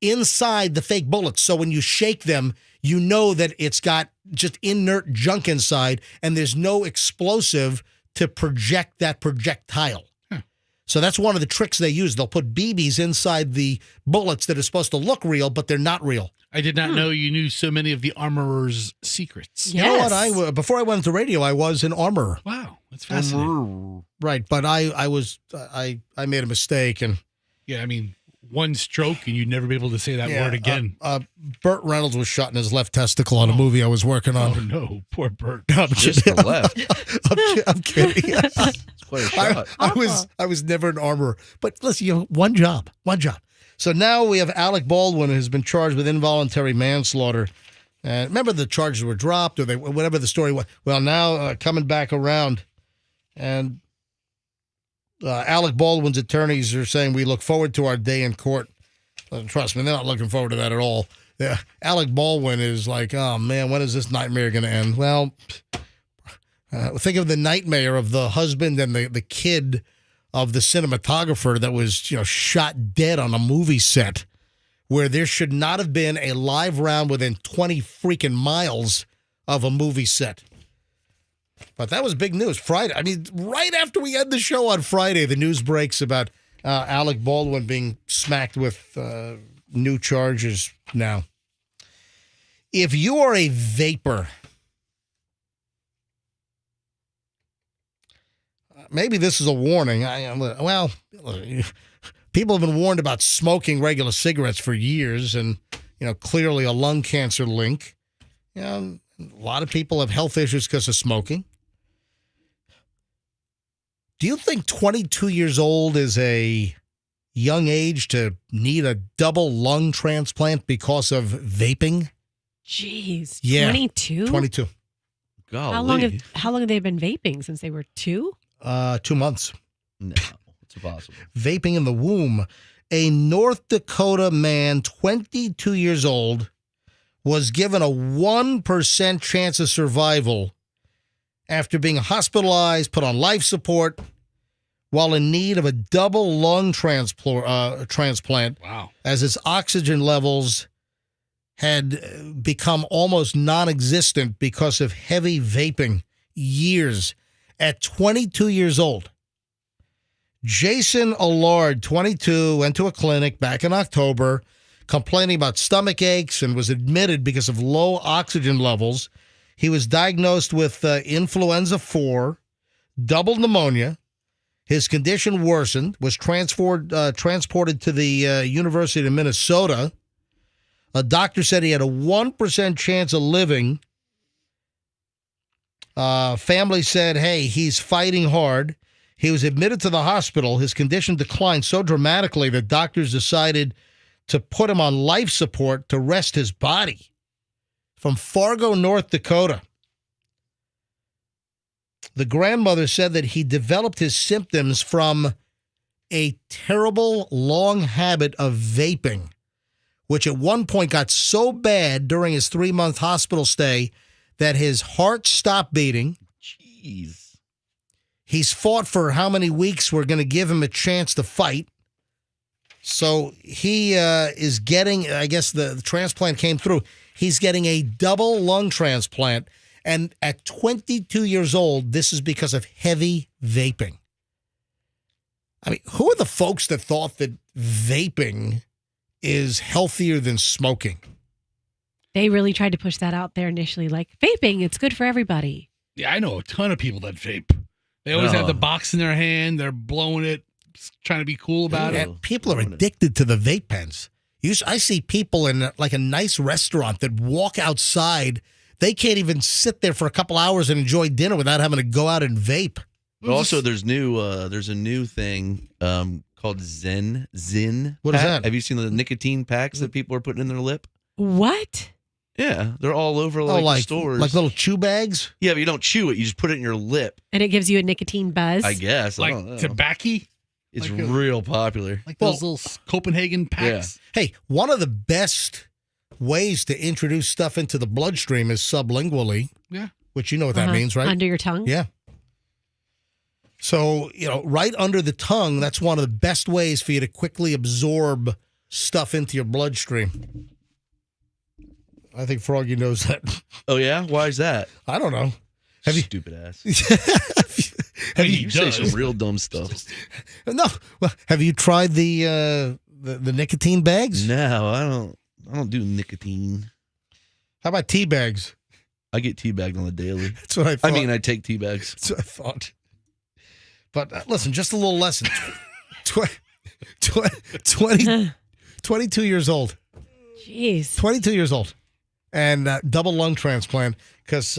inside the fake bullets. So when you shake them, you know that it's got just inert junk inside and there's no explosive to project that projectile. So that's one of the tricks they use. They'll put BBs inside the bullets that are supposed to look real, but they're not real. I did not know you knew so many of the armorer's secrets. You know what? Before I went into radio, I was an armorer. Wow, that's fascinating. Right, but I made a mistake, and yeah, I mean, one stroke and you'd never be able to say that word again. Burt Reynolds was shot in his left testicle on a movie I was working on. Oh no, poor Burt. No, Just the left. I'm kidding. It's quite a shot. I was never an armorer, but listen, you have one job. So now we have Alec Baldwin, who's been charged with involuntary manslaughter. Remember the charges were dropped, or whatever the story was. Well, now coming back around, and Alec Baldwin's attorneys are saying we look forward to our day in court. Trust me, they're not looking forward to that at all. Yeah, Alec Baldwin is like, oh man, when is this nightmare going to end? Well, think of the nightmare of the husband and the kid of the cinematographer that was shot dead on a movie set, where there should not have been a live round within 20 freaking miles of a movie set. But that was big news. Friday, I mean, right after we end the show on Friday, the news breaks about Alec Baldwin being smacked with new charges now. If you are a vapor, maybe this is a warning. People have been warned about smoking regular cigarettes for years, and clearly a lung cancer link. A lot of people have health issues because of smoking. Do you think 22 years old is a young age to need a double lung transplant because of vaping? Jeez, Yeah, 22? 22. Golly. How long have they been vaping? Since they were 2? 2 months. No, it's impossible. Vaping in the womb. A North Dakota man, 22 years old, was given a 1% chance of survival after being hospitalized, put on life support, while in need of a double lung transplant. Wow. As his oxygen levels had become almost non-existent because of heavy vaping years. At 22 years old, Jason Allard, 22, went to a clinic back in October complaining about stomach aches and was admitted because of low oxygen levels. He was diagnosed with influenza 4, double pneumonia. His condition worsened, was transported to the University of Minnesota. A doctor said he had a 1% chance of living. Family said, hey, he's fighting hard. He was admitted to the hospital. His condition declined so dramatically that doctors decided to put him on life support to rest his body. From Fargo, North Dakota. The grandmother said that he developed his symptoms from a terrible long habit of vaping, which at one point got so bad during his 3-month hospital stay that his heart stopped beating. Jeez. He's fought for how many weeks? We're going to give him a chance to fight. So he is getting, I guess the transplant came through. He's getting a double lung transplant. And at 22 years old, this is because of heavy vaping. I mean, who are the folks that thought that vaping is healthier than smoking? They really tried to push that out there initially, like vaping, it's good for everybody. Yeah, I know a ton of people that vape. They always have the box in their hand. They're blowing it, trying to be cool about it. And people are addicted to the vape pens. I see people in like a nice restaurant that walk outside. They can't even sit there for a couple hours and enjoy dinner without having to go out and vape. But also, there's a new thing called Zen. What is that? Have you seen the nicotine packs that people are putting in their lip? What? Yeah, they're all over like stores. Like little chew bags? Yeah, but you don't chew it. You just put it in your lip. And it gives you a nicotine buzz. I guess. I don't know. Like tobacco? It's real popular. Like those little Copenhagen packs? Yeah. Hey, one of the best ways to introduce stuff into the bloodstream is sublingually. Yeah. Which you know what that means, right? Under your tongue? Yeah. So, right under the tongue, that's one of the best ways for you to quickly absorb stuff into your bloodstream. I think Froggy knows that. Oh, yeah? Why is that? I don't know. Stupid ass. Have you say some real dumb stuff. No. Well, have you tried the nicotine bags? No, I don't do nicotine. How about tea bags? I get tea bagged on the daily. That's what I thought. I mean, I take tea bags. That's what I thought. But listen, just a little lesson. 22 years old. Jeez. 22 years old. And double lung transplant. Because,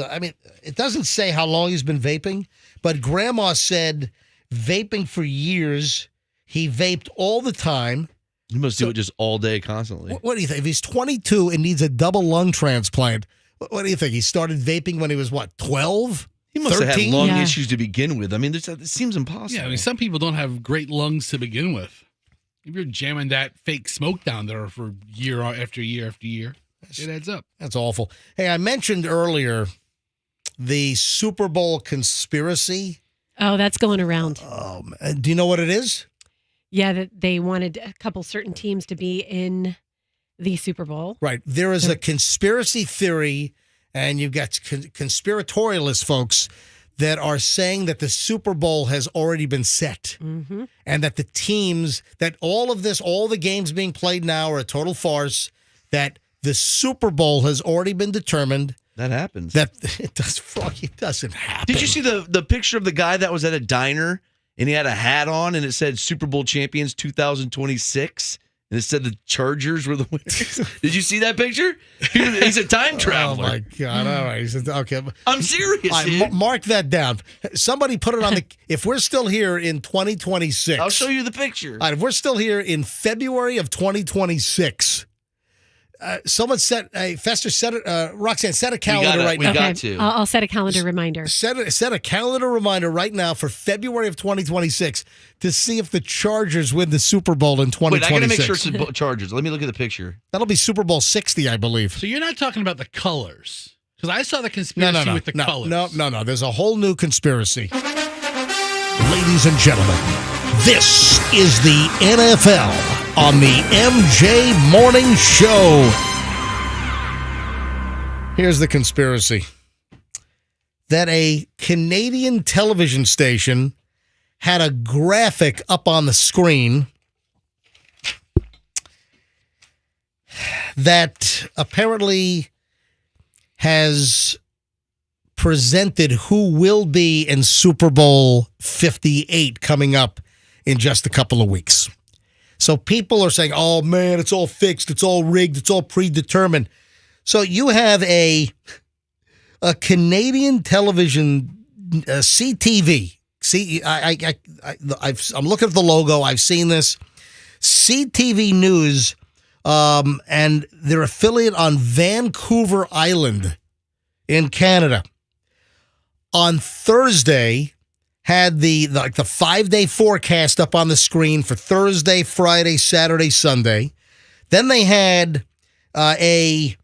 it doesn't say how long he's been vaping, but Grandma said vaping for years. He vaped all the time. You must do it just all day, constantly. What do you think? If he's 22 and needs a double lung transplant, what do you think? He started vaping when he was, 12? He must 13? have had lung issues to begin with. I mean, it seems impossible. Yeah, I mean, some people don't have great lungs to begin with. If you're jamming that fake smoke down there for year after year after year, it adds up. That's awful. Hey, I mentioned earlier the Super Bowl conspiracy. Oh, that's going around. Do you know what it is? Yeah, that they wanted a couple certain teams to be in the Super Bowl. Right. There is a conspiracy theory, and you've got conspiratorialist folks that are saying that the Super Bowl has already been set. Mm-hmm. And that the teams, that all the games being played now are a total farce, that the Super Bowl has already been determined. That happens. That it doesn't happen. Did you see the picture of the guy that was at a diner and he had a hat on and it said Super Bowl champions 2026? And it said the Chargers were the winners. Did you see that picture? He's a time traveler. Oh, my God. All right. He said, okay. I'm serious, All right, dude. mark that down. Somebody put it on the... If we're still here in 2026... I'll show you the picture. All right, if we're still here in February of 2026... someone Fester set it. Roxanne, set a calendar right now. We got to. I'll set a calendar reminder. Set a calendar reminder right now for February of 2026 to see if the Chargers win the Super Bowl in 2026. Wait, I got to make sure it's the Chargers. Let me look at the picture. That'll be Super Bowl 60, I believe. So you're not talking about the colors? Because I saw the conspiracy with the colors. No. There's a whole new conspiracy. Ladies and gentlemen, this is the NFL on the MJ Morning Show. Here's the conspiracy. That a Canadian television station had a graphic up on the screen that apparently has presented who will be in Super Bowl 58 coming up in just a couple of weeks. So people are saying, oh, man, it's all fixed. It's all rigged. It's all predetermined. So you have a Canadian television, CTV. See, I'm looking at the logo. I've seen this. CTV News and their affiliate on Vancouver Island in Canada on Thursday had the 5-day forecast up on the screen for Thursday, Friday, Saturday, Sunday. Then they had an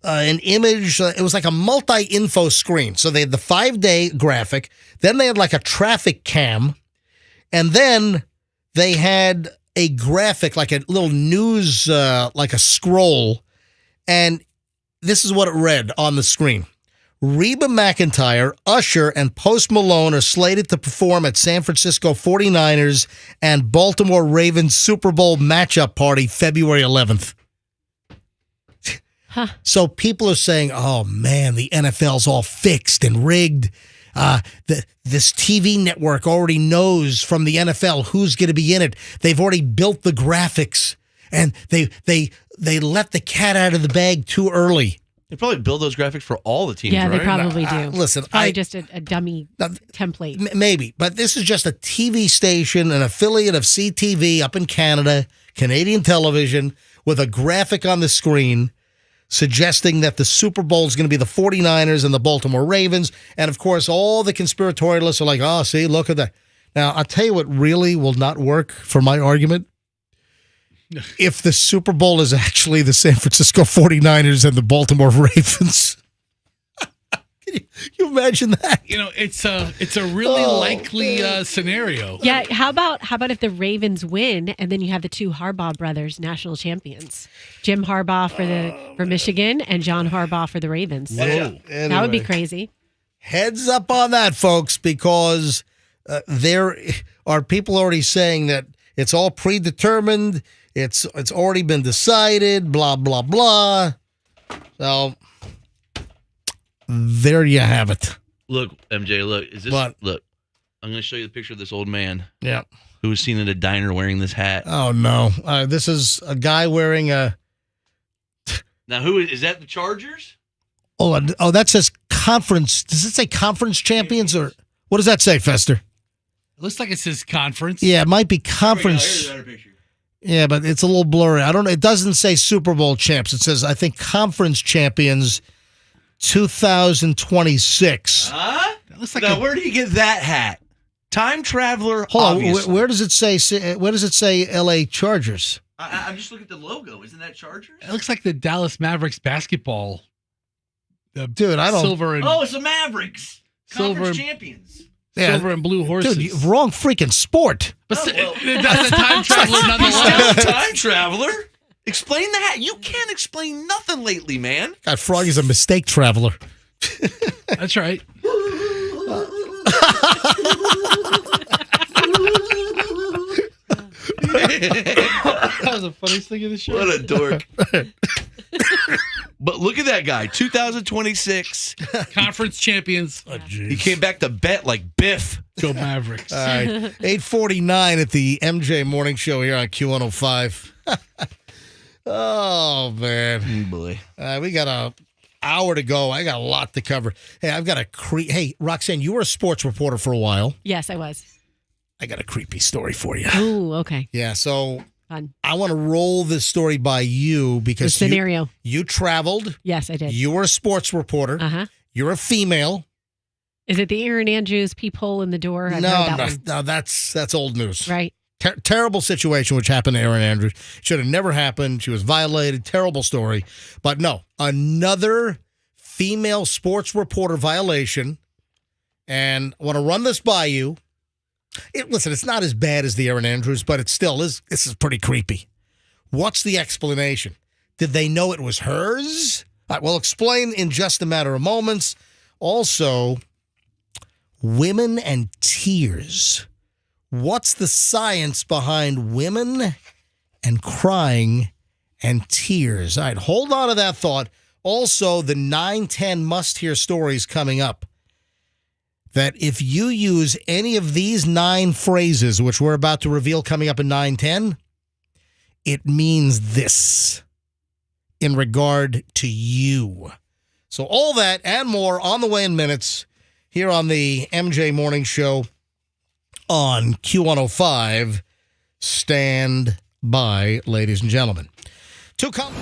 image. It was like a multi-info screen. So they had the 5-day graphic. Then they had like a traffic cam. And then they had a graphic, like a little news, like a scroll. And this is what it read on the screen. Reba McEntire, Usher, and Post Malone are slated to perform at San Francisco 49ers and Baltimore Ravens Super Bowl matchup party February 11th. Huh. So people are saying, oh, man, the NFL's all fixed and rigged. This TV network already knows from the NFL who's going to be in it. They've already built the graphics, and they let the cat out of the bag too early. They probably build those graphics for all the teams, Yeah, right? they probably do. Listen, Probably just a dummy template. Maybe, but this is just a TV station, an affiliate of CTV up in Canada, Canadian television, with a graphic on the screen suggesting that the Super Bowl is going to be the 49ers and the Baltimore Ravens. And, of course, all the conspiratorialists are like, oh, see, look at that. Now, I'll tell you what really will not work for my argument. If the Super Bowl is actually the San Francisco 49ers and the Baltimore Ravens. Can you imagine that? You know, it's a really likely scenario. Yeah, how about if the Ravens win and then you have the two Harbaugh brothers national champions, Jim Harbaugh for Michigan and John Harbaugh for the Ravens. Whoa. That would be crazy. Heads up on that, folks, because there are people already saying that it's all predetermined. It's already been decided, blah, blah, blah. So there you have it. Look, MJ, look. Is this What? Look, I'm going to show you the picture of this old man. Yeah. Who was seen at a diner wearing this hat. Oh, no. This is a guy wearing a... Now, who is that? The Chargers? Oh, that says conference. Does it say conference champions or... What does that say, Fester? It looks like it says conference. Yeah, it might be conference. Here's a better picture. Yeah, but it's a little blurry. I don't know. It doesn't say Super Bowl champs. It says, I think, conference champions 2026. Huh? That looks like now, where do you get that hat? Time traveler, Hold on. obviously. Where does it say? Where does it say LA Chargers? I'm just looking at the logo. Isn't that Chargers? It looks like the Dallas Mavericks basketball. Dude, I don't... Silver and Oh, it's the Mavericks. Silver Conference and- champions. silver and blue horses. Dude, wrong freaking sport. But that's a time traveler nonetheless. Time traveler? Explain the hat. You can't explain nothing lately, man. God, Froggy's a mistake traveler. That's right. That was the funniest thing of the show. What a dork. But look at that guy. 2026. Conference champions. Oh, He came back to bet like Biff. Go Mavericks. All right. 8:49 at the MJ Morning Show here on Q105. Oh, man. Boy. We got an hour to go. I got a lot to cover. Hey, I've got a Hey, Roxanne, you were a sports reporter for a while. Yes, I was. I got a creepy story for you. Ooh, okay. Yeah, so Fun. I want to roll this story by you because The scenario. You traveled. Yes, I did. You were a sports reporter. Uh-huh. You're a female. Is it the Aaron Andrews peephole in the door? I've heard that one. No, that's old news. Right. Terrible situation which happened to Aaron Andrews. Should have never happened. She was violated. Terrible story. But no, another female sports reporter violation. And I want to run this by you. Listen, it's not as bad as the Aaron Andrews, but it still is. This is pretty creepy. What's the explanation? Did they know it was hers? We'll explain in just a matter of moments. Also, women and tears. What's the science behind women and crying and tears? All right, hold on to that thought. Also, the 9-10 must-hear stories coming up. That if you use any of these 9 phrases, which we're about to reveal coming up in 9-10, it means this in regard to you. So all that and more on the way in minutes here on the MJ Morning Show on Q105. Stand by, ladies and gentlemen. To come.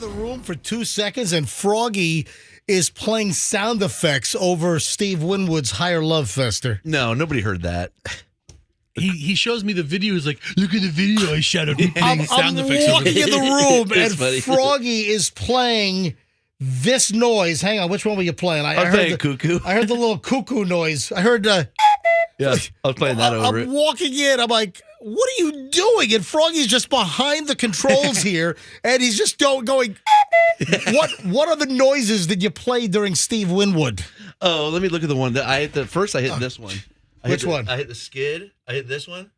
the room for 2 seconds, and Froggy is playing sound effects over Steve Winwood's Higher Love Fester. No, nobody heard that. He shows me the video. He's like, look at the video I shot of me playing sound effects. I'm walking in the room, and funny. Froggy is playing this noise. Hang on, which one were you playing? I'm playing cuckoo. I heard the little cuckoo noise. I heard Yeah, I was playing that over I'm it. walking in. I'm like, what are you doing? And Froggy's just behind the controls here, and he's just going. What are the noises that you play during Steve Winwood? Oh, let me look at the one that I hit. First, I hit this one. Which one? I hit the skid. I hit this one.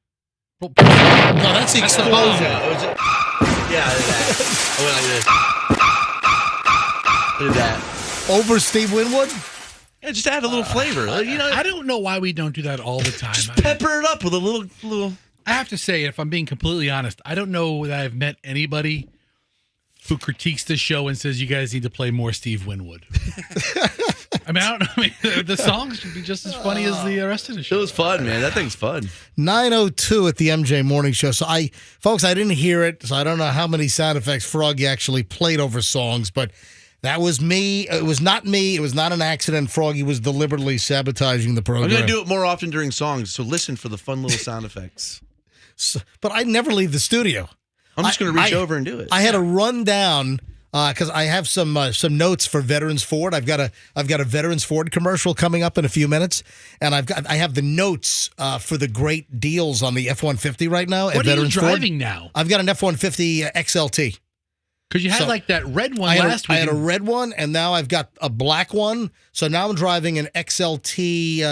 No, that's the explosion. Yeah, I did that. I went like this. I did that. Over Steve Winwood? Yeah, just add a little flavor. I don't know why we don't do that all the time. Just pepper it up with a little. I have to say, if I'm being completely honest, I don't know that I've met anybody who critiques the show and says you guys need to play more Steve Winwood. I mean, I don't know. I mean, the songs should be just as funny as the rest of the show. It was fun, man. That thing's fun. 9:02 at the MJ Morning Show. So folks, I didn't hear it, so I don't know how many sound effects Froggy actually played over songs, but that was me. It was not me. It was not an accident. Froggy was deliberately sabotaging the program. I'm going to do it more often during songs, so listen for the fun little sound effects. But I never leave the studio. I'm just going to reach over and do it. I had to run down because I have some notes for Veterans Ford. I've got a Veterans Ford commercial coming up in a few minutes, and I have the notes for the great deals on the F-150 right now. What at Veterans are you driving Ford. now? I've got an F-150 XLT. Because you had like that red one last week. I had a red one, and now I've got a black one. So now I'm driving an XLT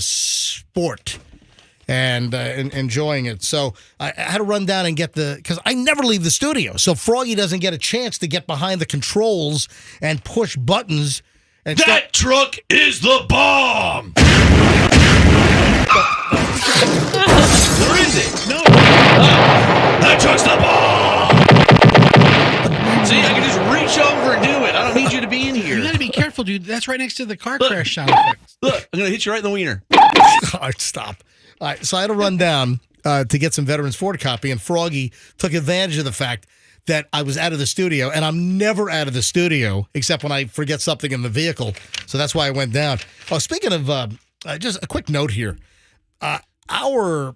Sport. And enjoying it. So I had to run down and get because I never leave the studio. So Froggy doesn't get a chance to get behind the controls and push buttons. And that truck is the bomb! Where is it? No. That truck's the bomb! See, I can just reach over and do it. I don't need you to be in here. You got to be careful, dude. That's right next to the car crash sound effects. Look, I'm going to hit you right in the wiener. All right, stop. All right, so I had to run down to get some Veterans Ford copy, and Froggy took advantage of the fact that I was out of the studio, and I'm never out of the studio except when I forget something in the vehicle. So that's why I went down. Oh, speaking of, just a quick note here. Our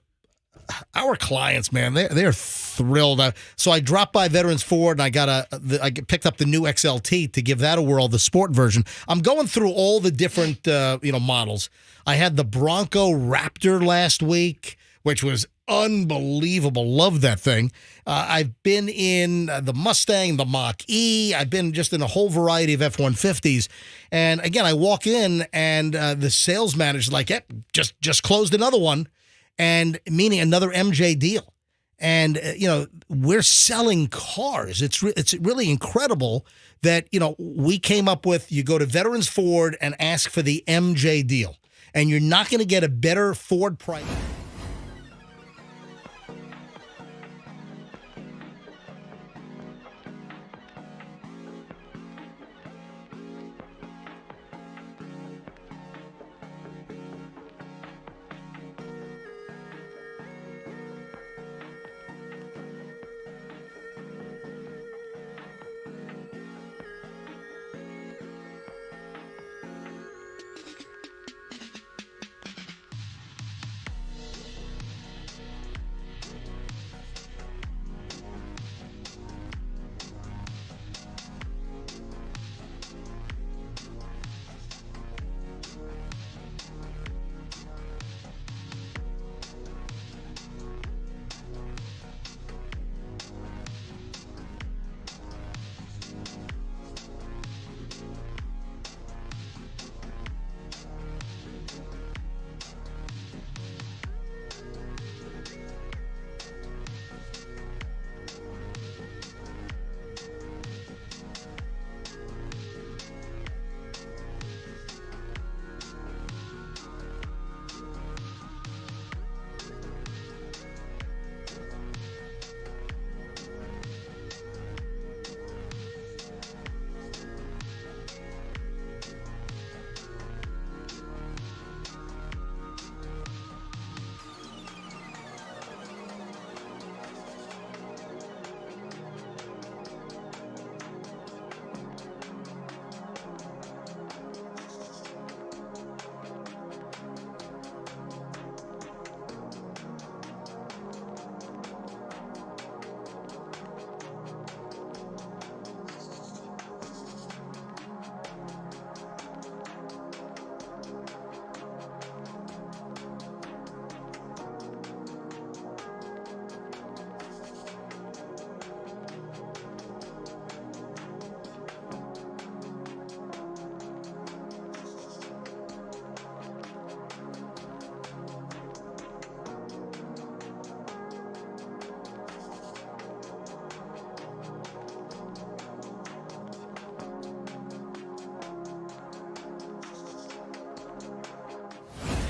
clients, man, they are thrilled. So I dropped by Veterans Ford, and I picked up the new XLT to give that a whirl, the sport version. I'm going through all the different models. I had the Bronco Raptor last week, which was unbelievable. Love that thing. I've been in the Mustang, the Mach-E. I've been just in a whole variety of F-150s. And again, I walk in, and the sales manager's like, "Yep, just closed another one," and meaning another MJ deal. And we're selling cars. It's really incredible that we came up with. You go to Veterans Ford and ask for the MJ deal, and you're not going to get a better Ford price.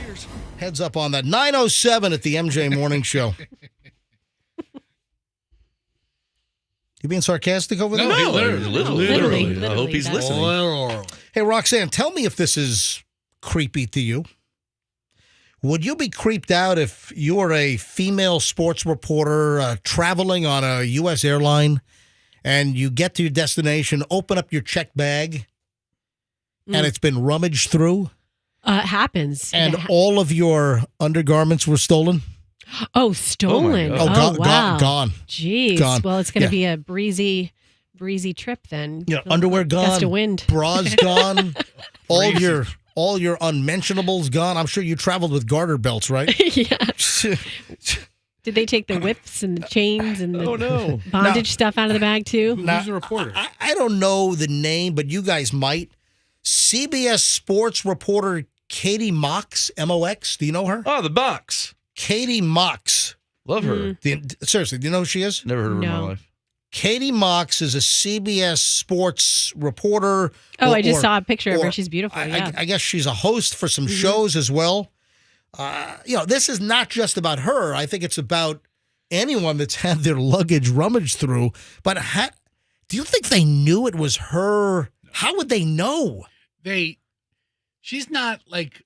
Cheers. Heads up on that. 9:07 at the MJ Morning Show. You being sarcastic over there? No, literally. I hope he's listening. Hey, Roxanne, tell me if this is creepy to you. Would you be creeped out if you were a female sports reporter traveling on a U.S. airline and you get to your destination, open up your check bag, and it's been rummaged through? It happens. And all of your undergarments were stolen? Oh, stolen. Wow. Gone. Jeez. Gone. Well, it's going to be a breezy trip then. Yeah, underwear gone. Gust of wind. Bras gone. all your unmentionables gone. I'm sure you traveled with garter belts, right? Yeah. Did they take the whips and the chains and the bondage stuff out of the bag too? Who's the reporter? I don't know the name, but you guys might. CBS sports reporter Katie Mox, M-O-X. Do you know her? Oh, the box. Katie Mox. Love her. Seriously, do you know who she is? Never heard of her in my life. Katie Mox is a CBS sports reporter. I just saw a picture of her. She's beautiful. I guess she's a host for some shows as well. This is not just about her. I think it's about anyone that's had their luggage rummaged through. But do you think they knew it was her? How would they know? She's not like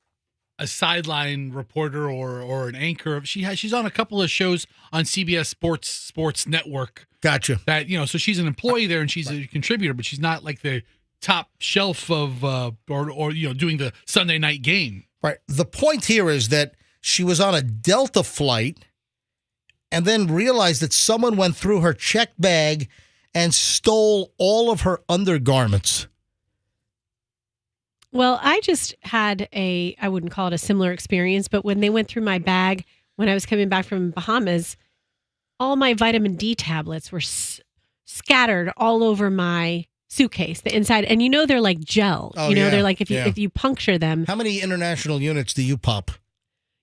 a sideline reporter or an anchor. She's on a couple of shows on CBS Sports Network. Gotcha. That so she's an employee there and she's a contributor, but she's not like the top shelf of or doing the Sunday night game. Right. The point here is that she was on a Delta flight and then realized that someone went through her check bag and stole all of her undergarments. Well, I just had I wouldn't call it a similar experience, but when they went through my bag when I was coming back from Bahamas, all my vitamin D tablets were scattered all over my suitcase, the inside. And they're like gel. They're like if you puncture them. How many international units do you pop?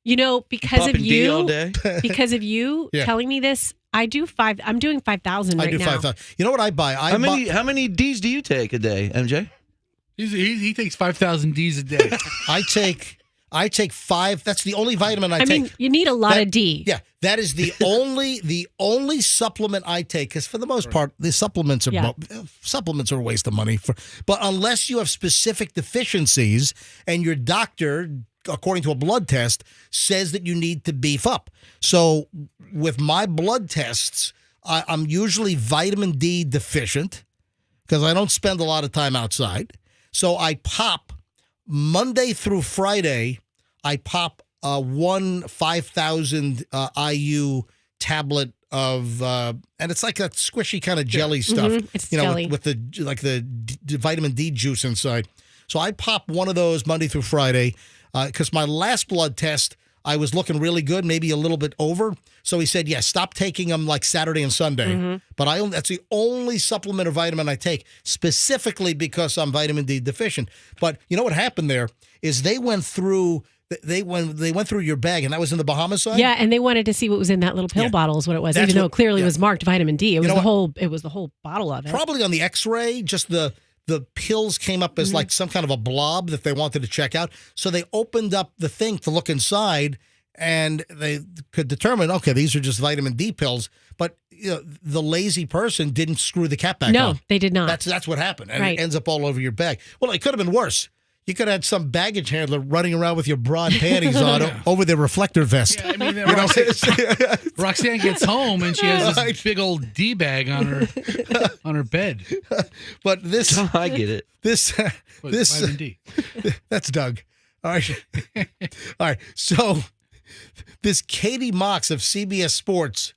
Because of D all day? Because of you telling me this, I'm doing 5,000 right now. I do 5,000. You know what I buy? How many D's do you take a day, MJ? He takes 5,000 D's a day. I take 5. That's the only vitamin I take. I mean, you need a lot of D. Yeah, that is the only supplement I take. Because for the most part, the supplements are a waste of money. But unless you have specific deficiencies and your doctor, according to a blood test, says that you need to beef up. So with my blood tests, I'm usually vitamin D deficient because I don't spend a lot of time outside. So I pop Monday through Friday, I pop one 5,000 IU tablet of, and it's like that squishy kind of jelly stuff. It's jelly. With the vitamin D juice inside. So I pop one of those Monday through Friday because my last blood test, I was looking really good, maybe a little bit over. So he said, stop taking them like Saturday and Sunday. But that's the only supplement or vitamin I take, specifically because I'm vitamin D deficient. But you know what happened there is they went through your bag, and that was in the Bahamas side? Yeah, and they wanted to see what was in that little pill bottle is what it was, even though it clearly was marked vitamin D. It was the whole bottle of it. Probably on the X-ray, just the pills came up as like some kind of a blob that they wanted to check out. So they opened up the thing to look inside, and they could determine, okay, these are just vitamin D pills. But the lazy person didn't screw the cap back on. No, they did not. That's what happened, and it ends up all over your bag. Well, it could have been worse. You could have had some baggage handler running around with your bra and panties on over their reflector vest. Yeah, I mean, Roxanne gets home and she has this big old D bag on her bed. But this, I get it. This vitamin D. That's Doug. All right, all right. So this Katie Mox of CBS Sports,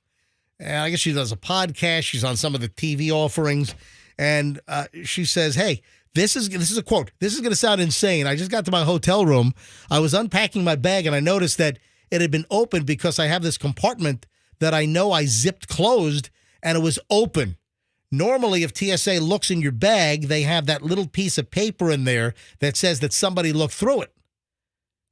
and I guess she does a podcast. She's on some of the TV offerings, and she says, "Hey." This is a quote. This is going to sound insane. I just got to my hotel room. I was unpacking my bag, and I noticed that it had been opened because I have this compartment that I know I zipped closed, and it was open. Normally, if TSA looks in your bag, they have that little piece of paper in there that says that somebody looked through it.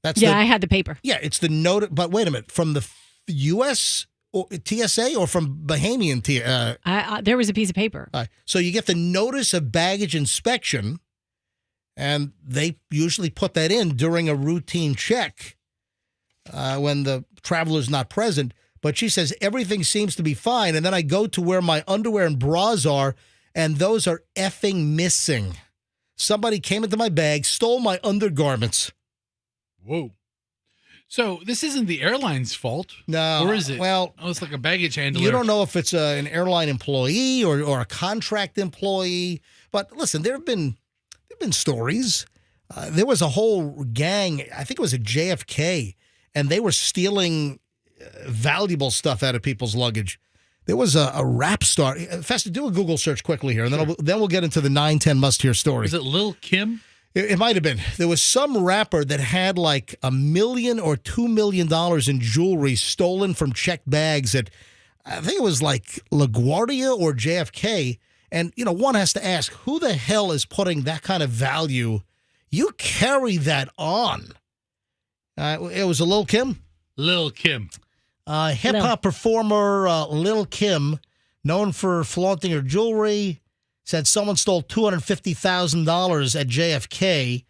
I had the paper. Yeah, it's the note. But wait a minute. From the U.S. or TSA or from Bahamian TSA? There was a piece of paper. So you get the notice of baggage inspection, and they usually put that in during a routine check. when the traveler's not present. But she says everything seems to be fine. And then I go to where my underwear and bras are, and those are effing missing. Somebody came into my bag, stole my undergarments. Whoa. So this isn't the airline's fault. No. Or is it? Well, it's like a baggage handler. You don't know if it's an airline employee or a contract employee. But listen, there have been stories. There was a whole gang, I think it was at JFK, and they were stealing valuable stuff out of people's luggage. There was a rap star. Festa, do a Google search quickly here, and then we'll get into the 9-10 must-hear story. Is it Lil Kim? It might have been. There was some rapper that had like $1 million or $2 million in jewelry stolen from checked bags at, I think it was like LaGuardia or JFK. And, one has to ask, who the hell is putting that kind of value? You carry that on. It was a Lil Kim? Lil Kim. Hip-hop performer Lil Kim, known for flaunting her jewelry, said someone stole $250,000 at JFK.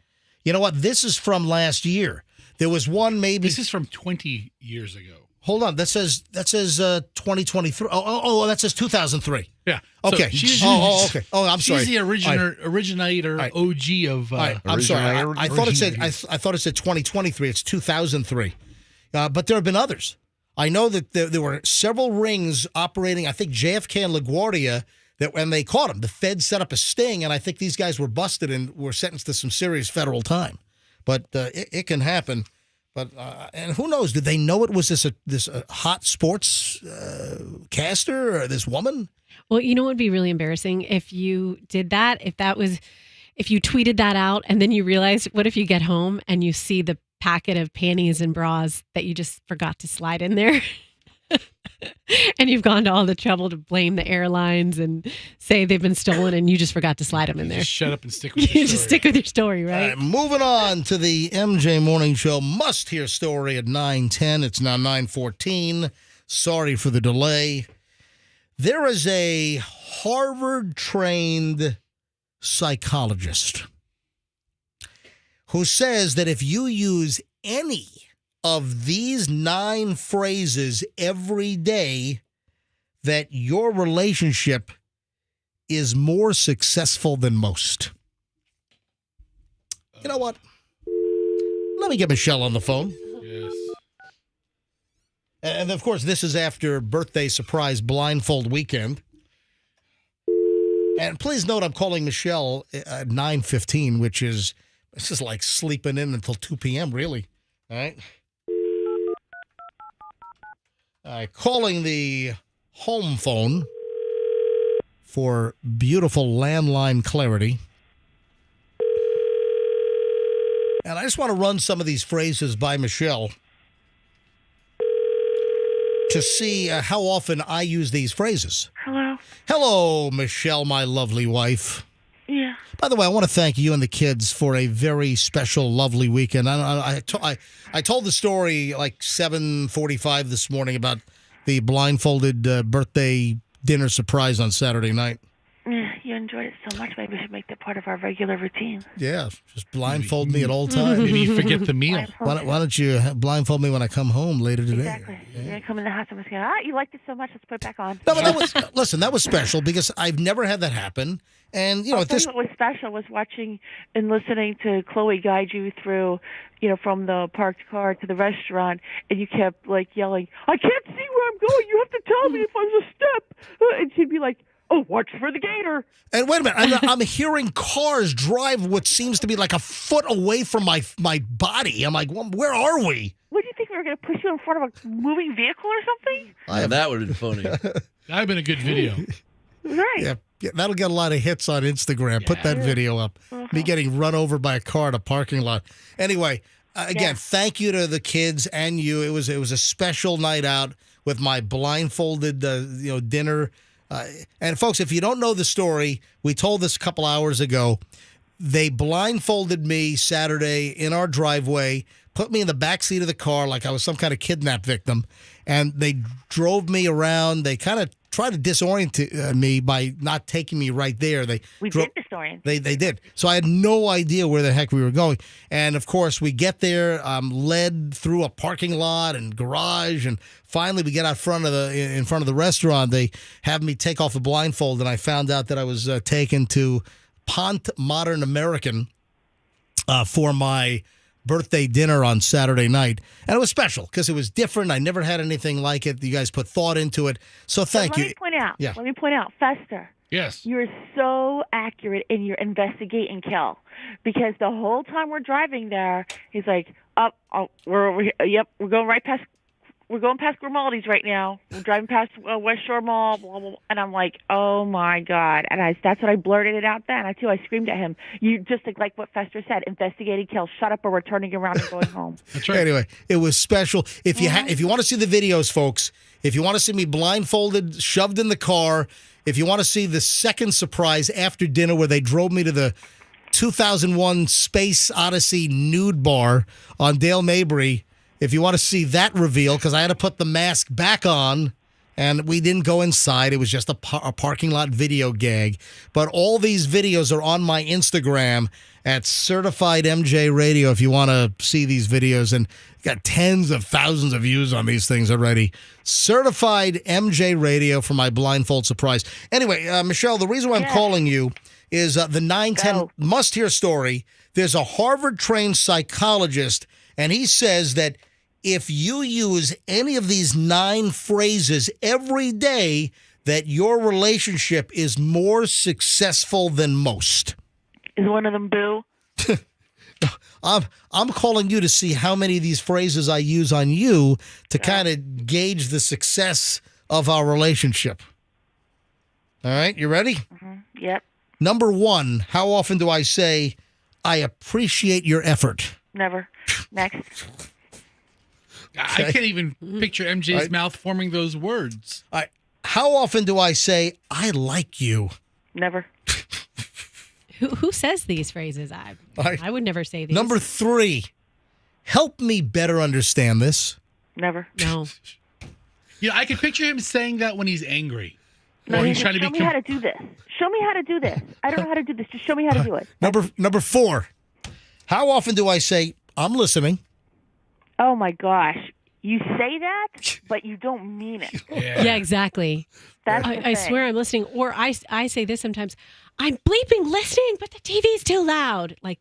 You know what? This is from last year. There was one maybe. This is from 20 years ago. Hold on. That says 2023. Oh, that says 2003. Yeah. Okay. So okay. Oh, I'm sorry. She's the originator, OG of. I'm sorry. I thought it said 2023. It's 2003. But there have been others. I know that there were several rings operating. I think JFK and LaGuardia. That when they caught them, the feds set up a sting, and I think these guys were busted and were sentenced to some serious federal time. But it can happen. But and who knows? Did they know it was this hot sports caster or this woman? Well, you know what would be really embarrassing if you did that. If you tweeted that out and then you realized, what if you get home and you see the packet of panties and bras that you just forgot to slide in there? And you've gone to all the trouble to blame the airlines and say they've been stolen, and you just forgot to slide them in there. Just shut up and stick with your story. You just stick with your story, right? All right, moving on to the MJ Morning Show must-hear story at 9:10. It's now 9:14. Sorry for the delay. There is a Harvard-trained psychologist who says that if you use any of these 9 phrases every day, that your relationship is more successful than most. You know what? Let me get Michelle on the phone. Yes. And of course, this is after birthday surprise blindfold weekend. And please note, I'm calling Michelle at 9:15, which is, this is like sleeping in until 2 p.m., really. All right. Calling the home phone for beautiful landline clarity. And I just want to run some of these phrases by Michelle to see how often I use these phrases. Hello. Hello, Michelle, my lovely wife. Yeah. By the way, I want to thank you and the kids for a very special, lovely weekend. I told the story like 7:45 this morning about the blindfolded birthday dinner surprise on Saturday night. Yeah, you enjoyed it so much. Maybe we should make that part of our regular routine. Yeah, just blindfold me at all times. Maybe you forget the meal. Why don't you blindfold me when I come home later today? Exactly. You're going to come in the house and we're going to you liked it so much, let's put it back on. No, but that was special because I've never had that happen. And, what was special was watching and listening to Chloe guide you through, from the parked car to the restaurant, and you kept, yelling, I can't see where I'm going. You have to tell me if there's a step. And she'd be like, oh, watch for the gator. And wait a minute, I'm hearing cars drive what seems to be like a foot away from my body. I'm like, well, where are we? What do you think, we were going to push you in front of a moving vehicle or something? That would have been funny. That would have been a good video. Right. Yeah, that'll get a lot of hits on Instagram. Put that video up. Me getting run over by a car at a parking lot. Anyway, again, thank you to the kids and you. It was a special night out with my blindfolded dinner. And folks, if you don't know the story, we told this a couple hours ago. They blindfolded me Saturday in our driveway, put me in the backseat of the car like I was some kind of kidnap victim, and they drove me around. They kind of tried to disorient me by not taking me right there. We did disorient. They did. So I had no idea where the heck we were going. And, of course, we get there, led through a parking lot and garage, and finally we get out in front of the restaurant. They have me take off the blindfold, and I found out that I was taken to Pont Modern American for my birthday dinner on Saturday night. And it was special because it was different. I never had anything like it. You guys put thought into it. So thank you. Let me point out, Fester. Yes. You're so accurate in your investigating kill, because the whole time we're driving there, he's like, we're over here. Yep, we're going past Grimaldi's right now. We're driving past West Shore Mall, blah, blah, blah. And I'm like, oh my God. And that's what I blurted it out then. I screamed at him. You just like what Fester said, investigating kill. Shut up or we're turning around and going home. That's right. Anyway, it was special. If you want to see the videos, folks, if you want to see me blindfolded, shoved in the car, if you want to see the second surprise after dinner where they drove me to the 2001 Space Odyssey nude bar on Dale Mabry, if you want to see that reveal, because I had to put the mask back on, and we didn't go inside. It was just a parking lot video gag. But all these videos are on my Instagram at Certified MJ Radio if you want to see these videos. And got tens of thousands of views on these things already. Certified MJ Radio for my blindfold surprise. Anyway, Michelle, the reason why I'm calling you is the 910 must-hear story. There's a Harvard-trained psychologist, and he says that if you use any of these 9 phrases every day, that your relationship is more successful than most. Is one of them boo? I'm calling you to see how many of these phrases I use on you to kind of gauge the success of our relationship. All right, you ready? Mm-hmm. Yep. Number 1, how often do I say, I appreciate your effort? Never. Next. I can't even picture MJ's mouth forming those words. How often do I say, I like you? Never. Who says these phrases? I would never say these. Number 3, help me better understand this. Never. No. I can picture him saying that when he's angry. No, or he's trying to show me how to do this. Show me how to do this. I don't know how to do this. Just show me how to do it. Number 4, how often do I say, I'm listening? Oh, my gosh. You say that, but you don't mean it. Yeah, exactly. I swear I'm listening. Or I say this sometimes. I'm bleeping listening, but the TV's too loud. Like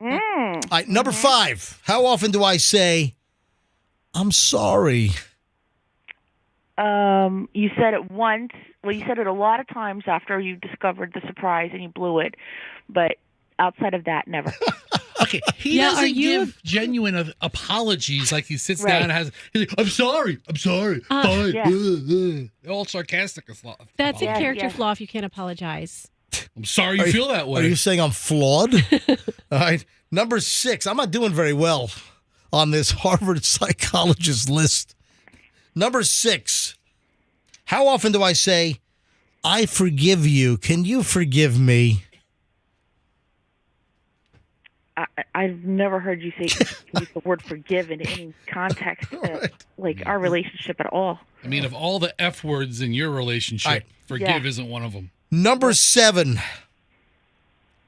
Number 5, how often do I say, I'm sorry? You said it once. Well, you said it a lot of times after you discovered the surprise and you blew it. But outside of that, never. Okay, he doesn't give genuine apologies like he sits down and has, he's like, I'm sorry, fine. Yeah. All sarcastic as well. That's a character flaw if you can't apologize. I'm sorry you feel that way. Are you saying I'm flawed? All right. Number 6, I'm not doing very well on this Harvard psychologist list. Number 6, how often do I say, I forgive you? Can you forgive me? I've never heard you use the word forgive in any context to, like, our relationship at all. I mean, of all the F words in your relationship, forgive isn't one of them. Number 7,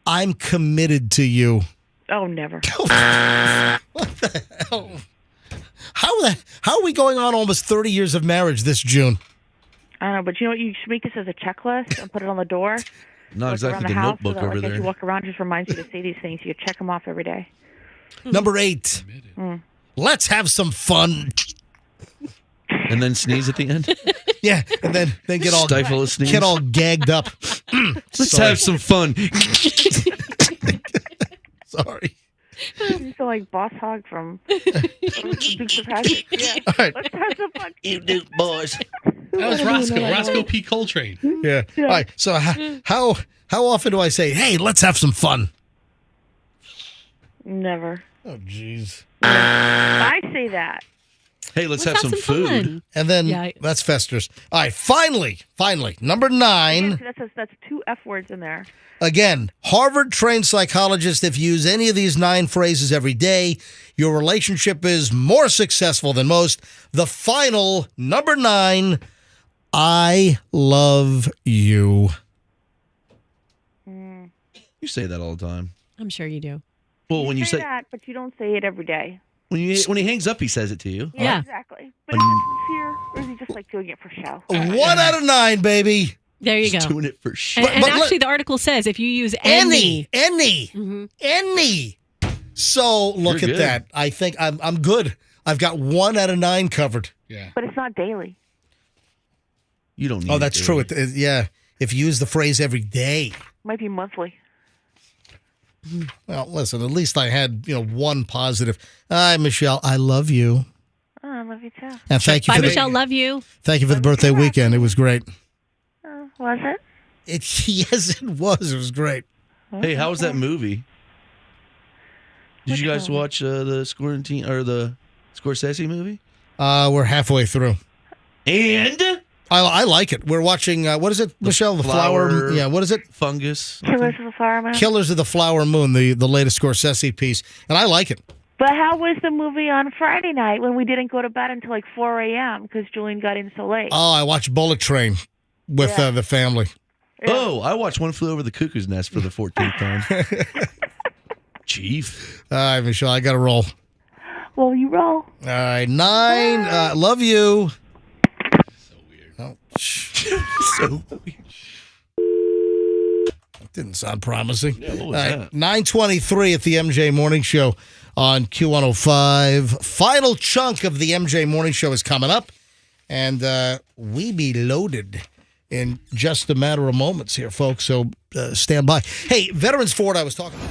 I'm committed to you. Oh, never. What the hell? How are we going on almost 30 years of marriage this June? I don't know, but you know what? You should make this as a checklist and put it on the door. Not exactly the house, notebook so that, over like, there. As you walk around, it just reminds you to say these things. You check them off every day. Number 8, let's have some fun. And then sneeze at the end? Yeah, and then get all Stifle a sneeze. Get all gagged up. Let's have some fun. Sorry. You feel like Boss Hog from Dukes of Hazzard. Yeah. All right. Let's have some fun. You Duke boys. That was Roscoe P. Coltrane. Yeah. All right. So how often do I say, hey, let's have some fun? Never. Oh, jeez. I say that. Hey, let's have some food. Fun. And then that's Fester's. All right. Finally, number 9. That's 2 F words in there. Again, Harvard-trained psychologist, if you use any of these 9 phrases every day, your relationship is more successful than most. The final, number 9, I love you. You say that all the time. I'm sure you do. Well, when you say that, but you don't say it every day. when he hangs up, he says it to you. Yeah. Exactly. But is it sincere, or is he just like doing it for show? 1 out of 9, baby. There you Just go. doing it for sure. And actually, the article says if you use any. So look You're at good. that. I think I'm good. I've got 1 out of 9 covered. Yeah. But it's not daily. You don't need Oh, that's it, true. do Yeah. If you use the phrase every day. Might be monthly. Well, listen, at least I had, one positive. Hi, Michelle. I love you. Oh, I love you too. And thank you Bye, for Michelle. Love you. Thank you for the birthday weekend. It was great. Was it? Yes, it was. It was great. Hey, how was that movie? Did you guys watch the Scorsese movie? We're halfway through. And I like it. We're watching, what is it, Michelle? The flower. Yeah, what is it? Fungus. Killers of the Flower Moon. Killers of the Flower Moon, the latest Scorsese piece. And I like it. But how was the movie on Friday night when we didn't go to bed until like 4 a.m. because Julian got in so late? Oh, I watched Bullet Train with the family. Oh, I watched One Flew Over the Cuckoo's Nest for the 14th time. Chief. All right, Michelle, I got to roll. Well, you roll. All right, 9. Love you. So weird. Oh, so weird. Didn't sound promising. Yeah, what was All that? 9:23 at the MJ Morning Show on Q105. Final chunk of the MJ Morning Show is coming up, and we be loaded in just a matter of moments here, folks. So stand by. Hey, Veterans Ford, I was talking about.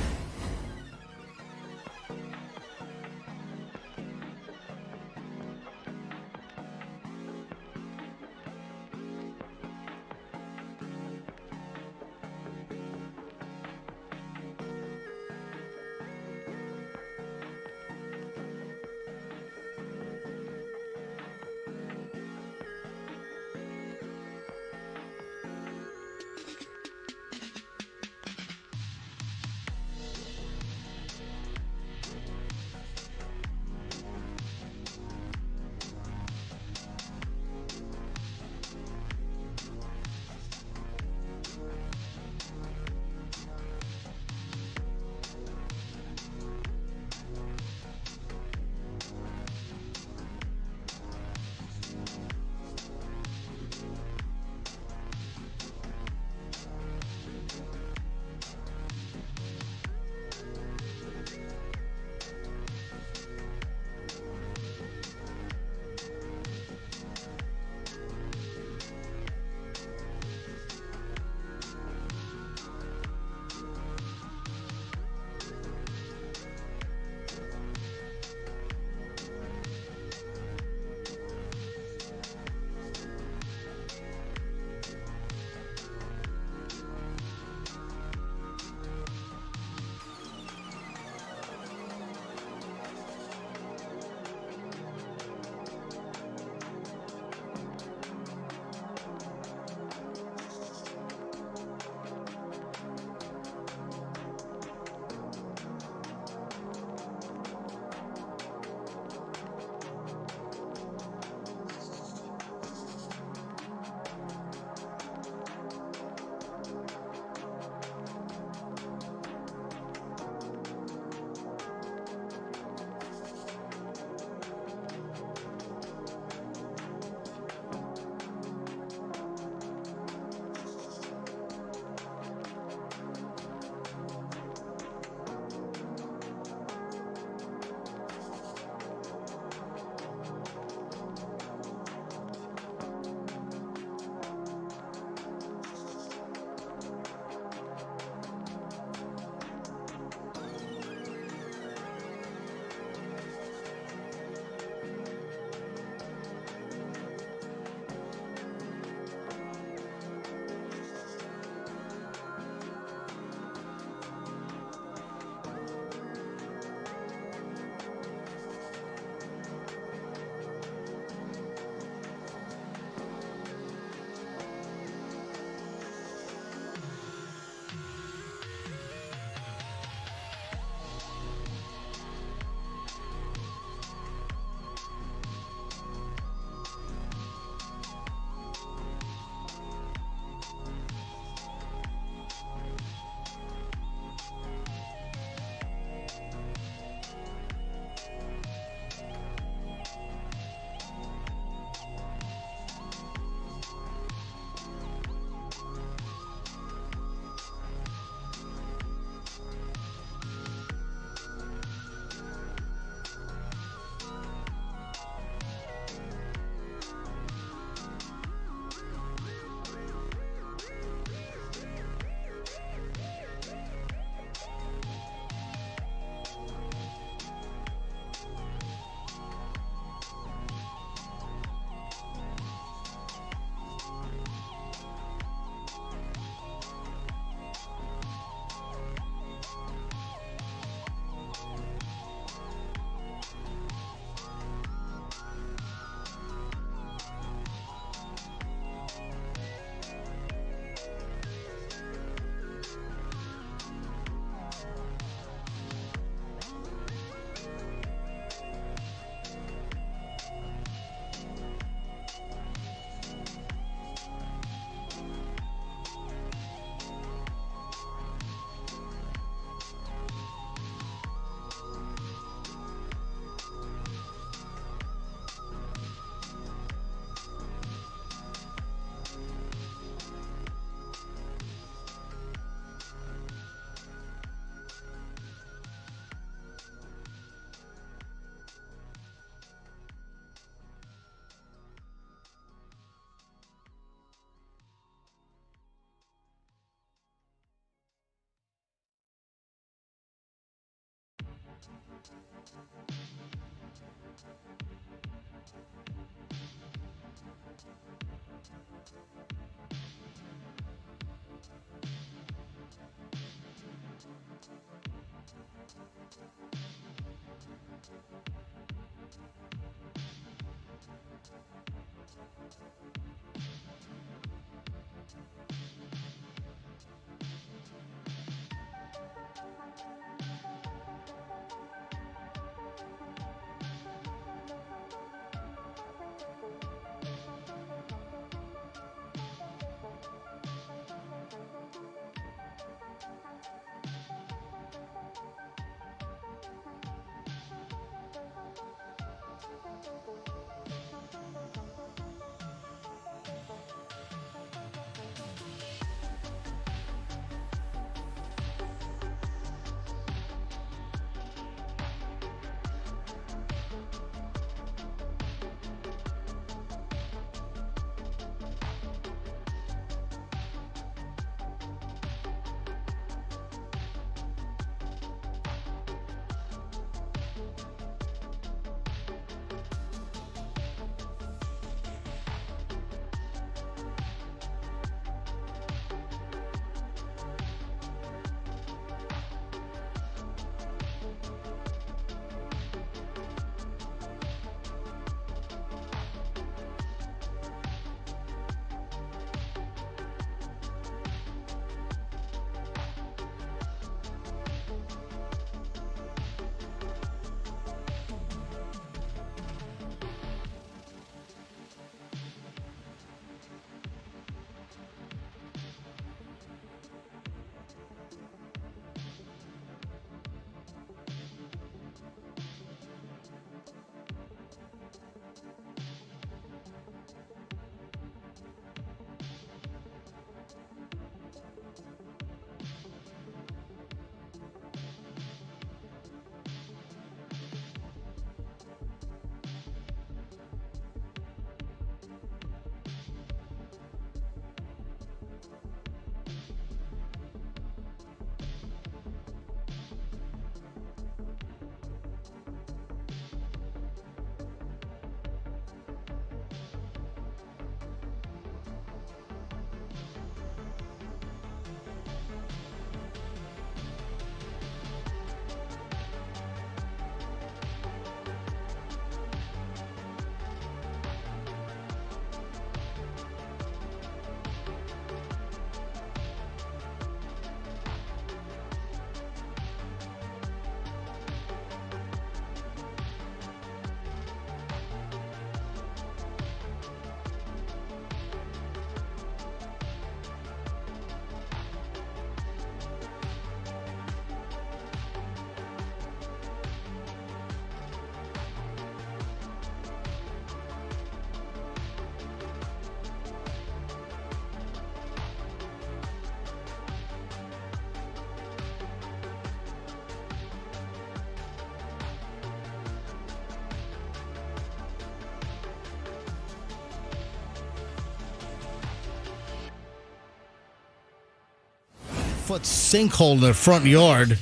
Foot sinkhole in the front yard.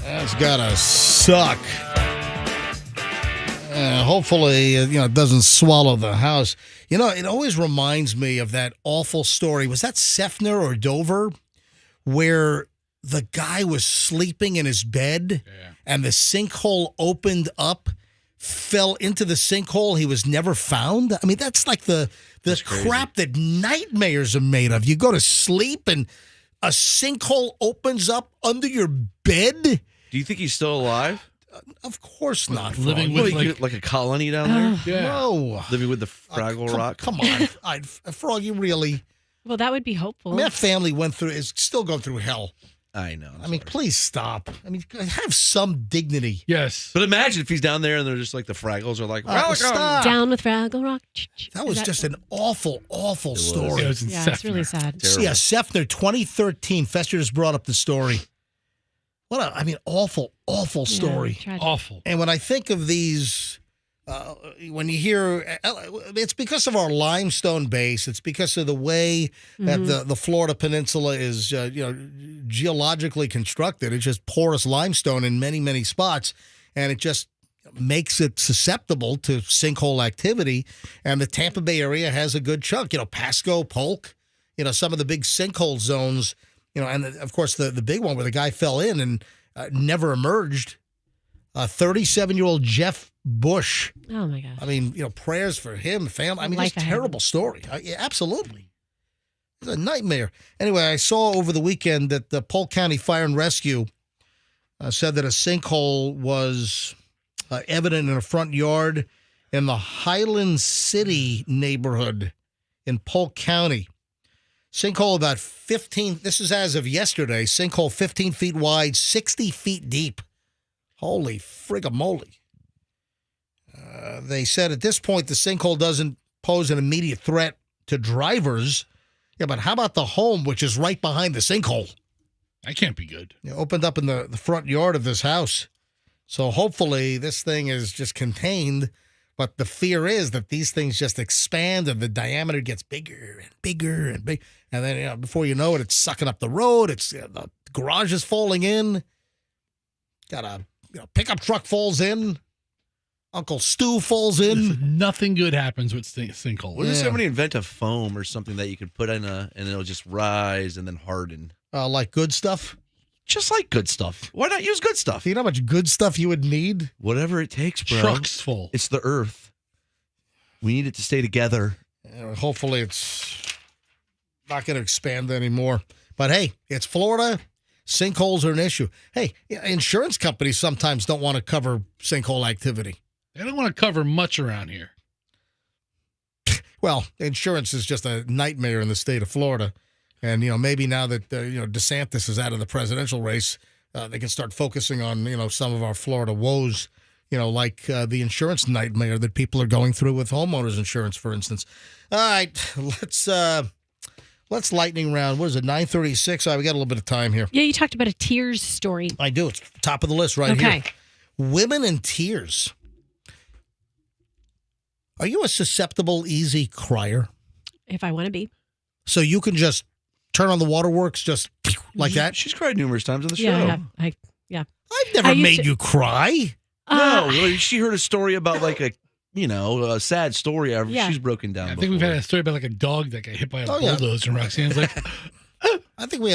That's gotta suck. Hopefully, it doesn't swallow the house. It always reminds me of that awful story. Was that Sefner or Dover? Where the guy was sleeping in his bed and the sinkhole opened up, fell into the sinkhole. He was never found. I mean, that's like the crap that nightmares are made of. You go to sleep and a sinkhole opens up under your bed. Do you think he's still alive? Of course not. Living with like a colony down there? Yeah. No. Living with the Fraggle Rock? Come on. Froggy, really? Well, that would be hopeful. I mean, that family is still going through hell. I know. I mean, please stop. I mean, have some dignity. Yes. But imagine if he's down there and they're just like the Fraggles are like, stop. Down with Fraggle Rock. That was just an awful, awful story. It was in it's really sad. Terrible. Yeah, Sefner, 2013. Fester just brought up the story. Awful, awful story. Awful. And when I think of these, when you hear, it's because of our limestone base. It's because of the way that the Florida Peninsula is, geologically constructed. It's just porous limestone in many, many spots, and it just makes it susceptible to sinkhole activity. And the Tampa Bay area has a good chunk. Pasco, Polk, some of the big sinkhole zones. And of course the big one where the guy fell in and never emerged. 37-year-old Jeff Bush. Oh, my gosh. I mean, prayers for him, family. I mean, Life just ahead of terrible story. Yeah, absolutely. It's a nightmare. Anyway, I saw over the weekend that the Polk County Fire and Rescue said that a sinkhole was evident in a front yard in the Highland City neighborhood in Polk County. Sinkhole about 15, this is as of yesterday, sinkhole 15 feet wide, 60 feet deep. Holy frigamoly. They said at this point the sinkhole doesn't pose an immediate threat to drivers. Yeah, but how about the home, which is right behind the sinkhole? That can't be good. It opened up in the front yard of this house. So hopefully this thing is just contained. But the fear is that these things just expand and the diameter gets bigger and bigger and big. And then before you know it, it's sucking up the road. It's the garage is falling in. Got a pickup truck falls in. Uncle Stu falls in. Nothing good happens with sinkholes. What if somebody invent a foam or something that you could put in and it'll just rise and then harden? Like good stuff? Just like good stuff. Why not use good stuff? Do you know how much good stuff you would need? Whatever it takes, bro. Trucks full. It's the earth. We need it to stay together. Hopefully it's not going to expand anymore. But hey, it's Florida. Sinkholes are an issue. Hey, insurance companies sometimes don't want to cover sinkhole activity. They don't want to cover much around here. Well, insurance is just a nightmare in the state of Florida. And, maybe now that, DeSantis is out of the presidential race, they can start focusing on, some of our Florida woes, like the insurance nightmare that people are going through with homeowners insurance, for instance. All right, let's lightning round. What is it, 9:36? We got a little bit of time here. Yeah, you talked about a tears story. I do. It's top of the list right here. Women in tears. Are you a susceptible, easy crier? If I want to be. So you can just turn on the waterworks just like that? She's cried numerous times on the show. Yeah. I've never made you cry. No, she heard a story about like a sad story. She's broken down. I think we've had a story about like a dog that got hit by a bulldozer, and Roxanne's like, I think we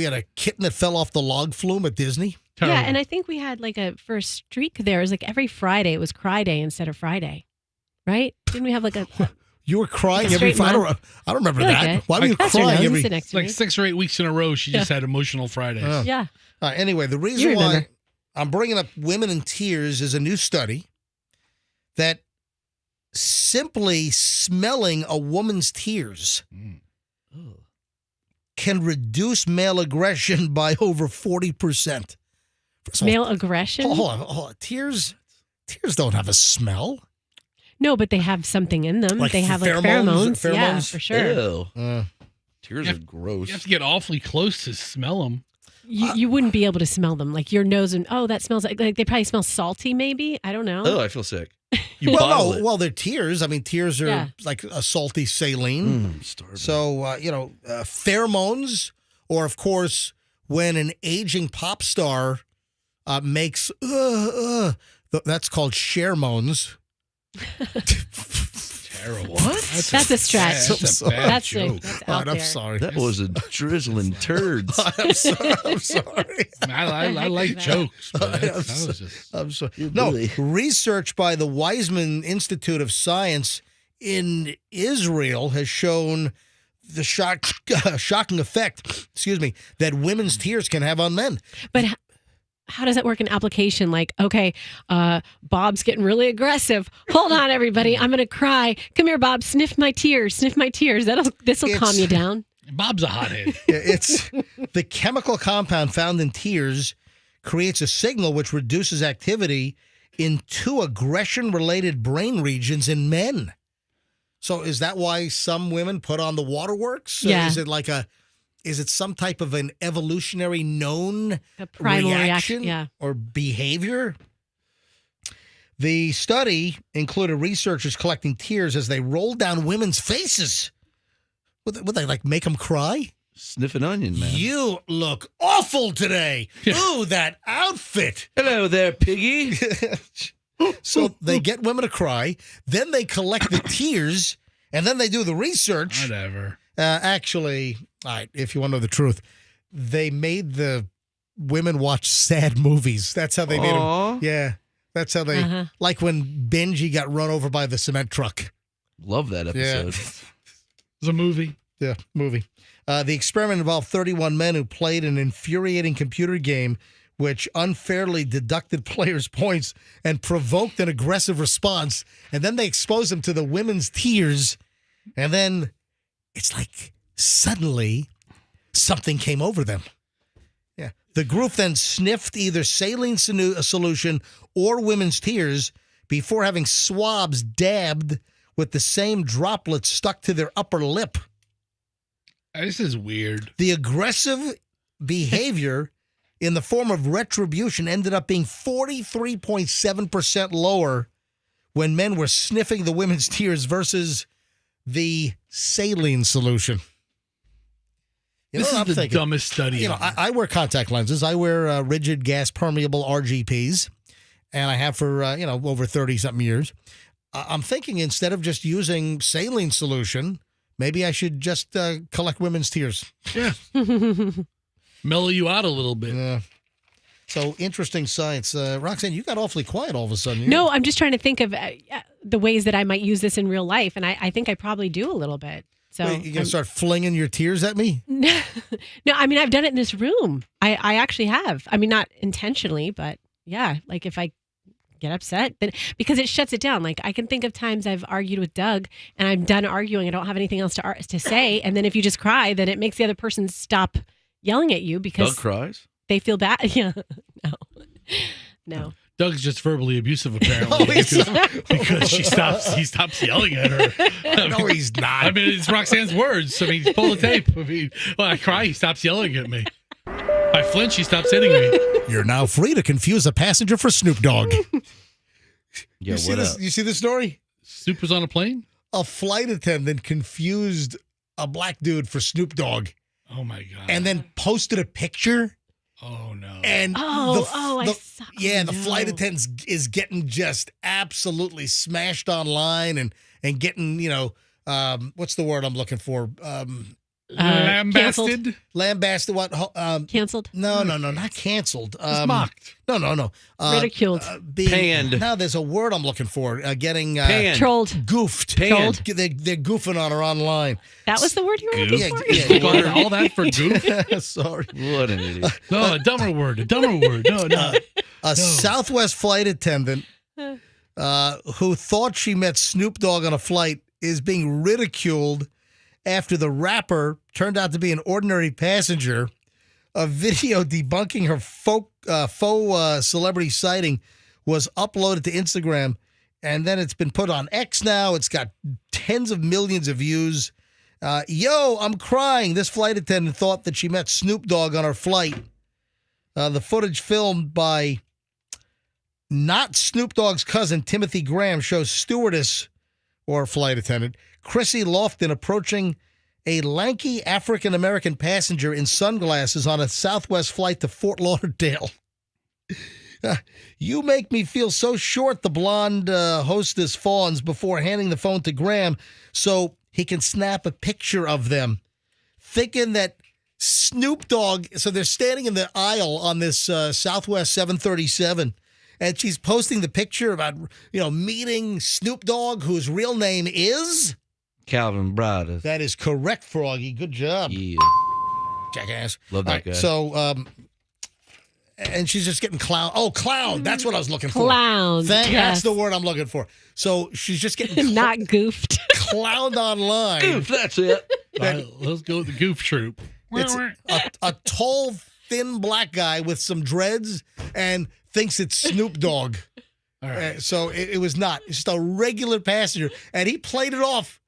had a kitten that fell off the log flume at Disney. Terrible. Yeah, and I think we had like for a streak there. It was like every Friday. It was Cry Day instead of Friday, right? Didn't we have like a? You were crying every Friday. I don't remember that. Why were you crying every? Like 6 or 8 weeks in a row. She just had emotional Fridays. Yeah. Anyway, the reason why I'm bringing up women in tears is a new study that simply smelling a woman's tears can reduce male aggression by over 40%. Male aggression? Hold on. Tears don't have a smell. No, but they have something in them. Like they have pheromones? Pheromones. Yeah, for sure. Ew. Tears are gross. You have to get awfully close to smell them. You wouldn't be able to smell them. Like your nose and, that smells like they probably smell salty maybe. I don't know. Oh, I feel sick. Well, they're tears. I mean, tears are like a salty saline. So, pheromones, or of course, when an aging pop star makes, that's called sharemones. Terrible. What? That's a stretch. That's a bad joke. That's out there. I'm sorry. That was a drizzling turds. I'm sorry. I like jokes. But I'm sorry. No, research by the Weizmann Institute of Science in Israel has shown the shocking effect, that women's tears can have on men. But how does that work in application? Like, okay, Bob's getting really aggressive. Hold on, everybody. I'm going to cry. Come here, Bob. Sniff my tears. This will calm you down. Bob's a hothead. It's the chemical compound found in tears creates a signal which reduces activity in 2 aggression-related brain regions in men. So is that why some women put on the waterworks? Yeah. Is it some type of an evolutionary known primal reaction or behavior? The study included researchers collecting tears as they rolled down women's faces. Would they like make them cry? Sniff an onion, man. You look awful today. Ooh, that outfit. Hello there, piggy. So they get women to cry, then they collect the tears, and then they do the research. Whatever. Actually, all right, if you want to know the truth, they made the women watch sad movies. That's how they made Aw. them. Yeah. That's how they, like when Benji got run over by the cement truck. Love that episode. It's a movie. Yeah, movie. The experiment involved 31 men who played an infuriating computer game which unfairly deducted players' points and provoked an aggressive response. And then they exposed them to the women's tears. And then it's like suddenly something came over them. Yeah. The group then sniffed either saline solution or women's tears before having swabs dabbed with the same droplets stuck to their upper lip. This is weird. The aggressive behavior in the form of retribution ended up being 43.7% lower when men were sniffing the women's tears versus the saline solution. This is the dumbest study ever. I wear contact lenses. I wear rigid gas permeable RGPs, and I have for over 30-something years. I'm thinking instead of just using saline solution, maybe I should just collect women's tears. Yeah. Mellow you out a little bit. Yeah. So interesting science. Roxanne, you got awfully quiet all of a sudden. No, I'm just trying to think of the ways that I might use this in real life, and I think I probably do a little bit. So wait, you gonna start flinging your tears at me? No, I mean I've done it in this room. I actually have. I mean not intentionally, but yeah, like if I get upset, then because it shuts it down. Like I can think of times I've argued with Doug and I'm done arguing. I don't have anything else to say, and then if you just cry, then it makes the other person stop yelling at you because Doug cries. They feel bad. Yeah, no. Doug's just verbally abusive, apparently, because he stops yelling at her. No, he's not. I mean, it's Roxanne's words. I mean, pull the tape. I mean, when I cry, he stops yelling at me. If I flinch, he stops hitting me. You're now free to confuse a passenger for Snoop Dogg. Yeah, you see this? You see this story? Snoop was on a plane? A flight attendant confused a black dude for Snoop Dogg. Oh, my God. And then posted a picture. Oh, no. And I saw. The flight attendant is getting just absolutely smashed online and getting, what's the word I'm looking for? Lambasted? Lambasted what? Canceled? No, not canceled. Mocked. No. Ridiculed. Panned. No, there's a word I'm looking for. Getting trolled. Goofed. Panned. They're goofing on her online. That was the word you were looking for? Yeah. All that for goof? Sorry. What an idiot. No, a dumber word. No. A Southwest flight attendant who thought she met Snoop Dogg on a flight is being ridiculed after the rapper turned out to be an ordinary passenger. A video debunking her faux celebrity sighting was uploaded to Instagram, and then it's been put on X now. It's got tens of millions of views. Yo, I'm crying. This flight attendant thought that she met Snoop Dogg on her flight. The footage filmed by not Snoop Dogg's cousin, Timothy Graham, shows stewardess or flight attendant Chrissy Lofton approaching a lanky African-American passenger in sunglasses on a Southwest flight to Fort Lauderdale. You make me feel so short, the blonde hostess fawns before handing the phone to Graham so he can snap a picture of them. Thinking that Snoop Dogg, so they're standing in the aisle on this Southwest 737, and she's posting the picture about, meeting Snoop Dogg, whose real name is Calvin Brothers. That is correct, Froggy. Good job. Yeah. Jackass. Love that guy. So, and she's just getting clown. Oh, clown. That's what I was looking for. Clown. That's the word I'm looking for. So she's just getting not goofed. Clowned online. Goof, that's it. Let's go with the goof troop. It's a tall, thin black guy with some dreads and thinks it's Snoop Dogg. All right. So it was not. It's just a regular passenger. And he played it off.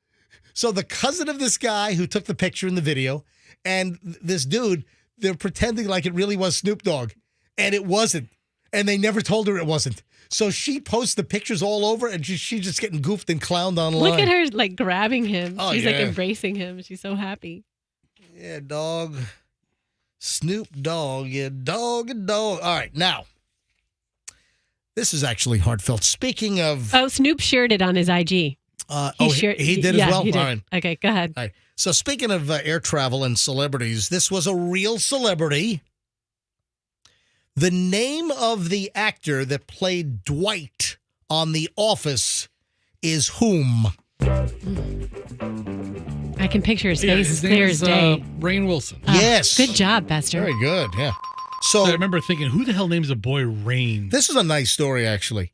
So the cousin of this guy who took the picture in the video and this dude, they're pretending like it really was Snoop Dogg. And it wasn't. And they never told her it wasn't. So she posts the pictures all over and she's just getting goofed and clowned online. Look at her like grabbing him. Oh, She's yeah. like embracing him. She's so happy. Yeah, dog. Snoop Dogg. Yeah, dog. All right, now. This is actually heartfelt. Speaking of... Oh, Snoop shared it on his IG. He did as well? He did. All right. Okay, go ahead. All right. So speaking of air travel and celebrities, this was a real celebrity. The name of the actor that played Dwight on The Office is whom? I can picture his face as his clear name as is, day. Rainn Wilson. Yes. Good job, Bester. Very good, yeah. So I remember thinking, who the hell names a boy Rainn? This is a nice story, actually.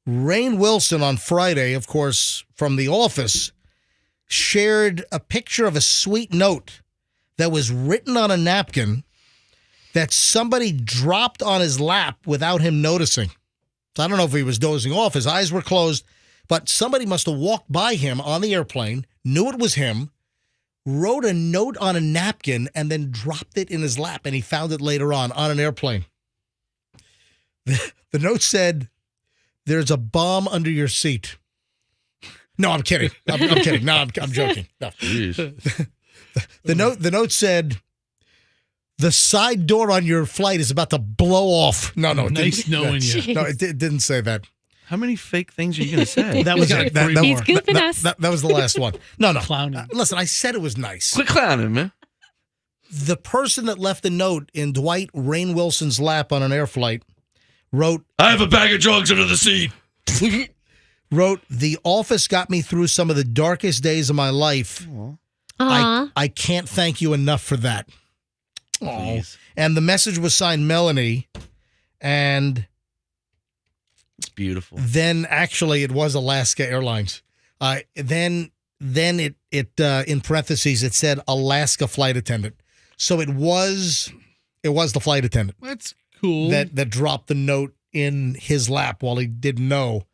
Rainn Wilson on Friday, of course, from The Office, shared a picture of a sweet note that was written on a napkin that somebody dropped on his lap without him noticing. So I don't know if he was dozing off. His eyes were closed, but somebody must have walked by him on the airplane, knew it was him, wrote a note on a napkin, and then dropped it in his lap, and he found it later on an airplane. The note said, "There's a bomb under your seat." No, I'm kidding. I'm kidding. No, I'm joking. No. The note said, "The side door on your flight is about to blow off." No, it nice didn't. knowing you. No, it didn't say that. How many fake things are you going to say? That was it. He's goofing us. That was the last one. No. Clowning. Listen, I said it was nice. Quit clowning, man. The person that left a note in Dwight Rainn Wilson's lap on an air flight wrote, "I have a bag of drugs under the seat." Wrote, "The Office got me through some of the darkest days of my life. I can't thank you enough for that." Please. And the message was signed Melanie, and it's beautiful. Then actually it was Alaska Airlines. Then it in parentheses it said Alaska flight attendant. So it was the flight attendant. That's cool. That dropped the note in his lap while he didn't know,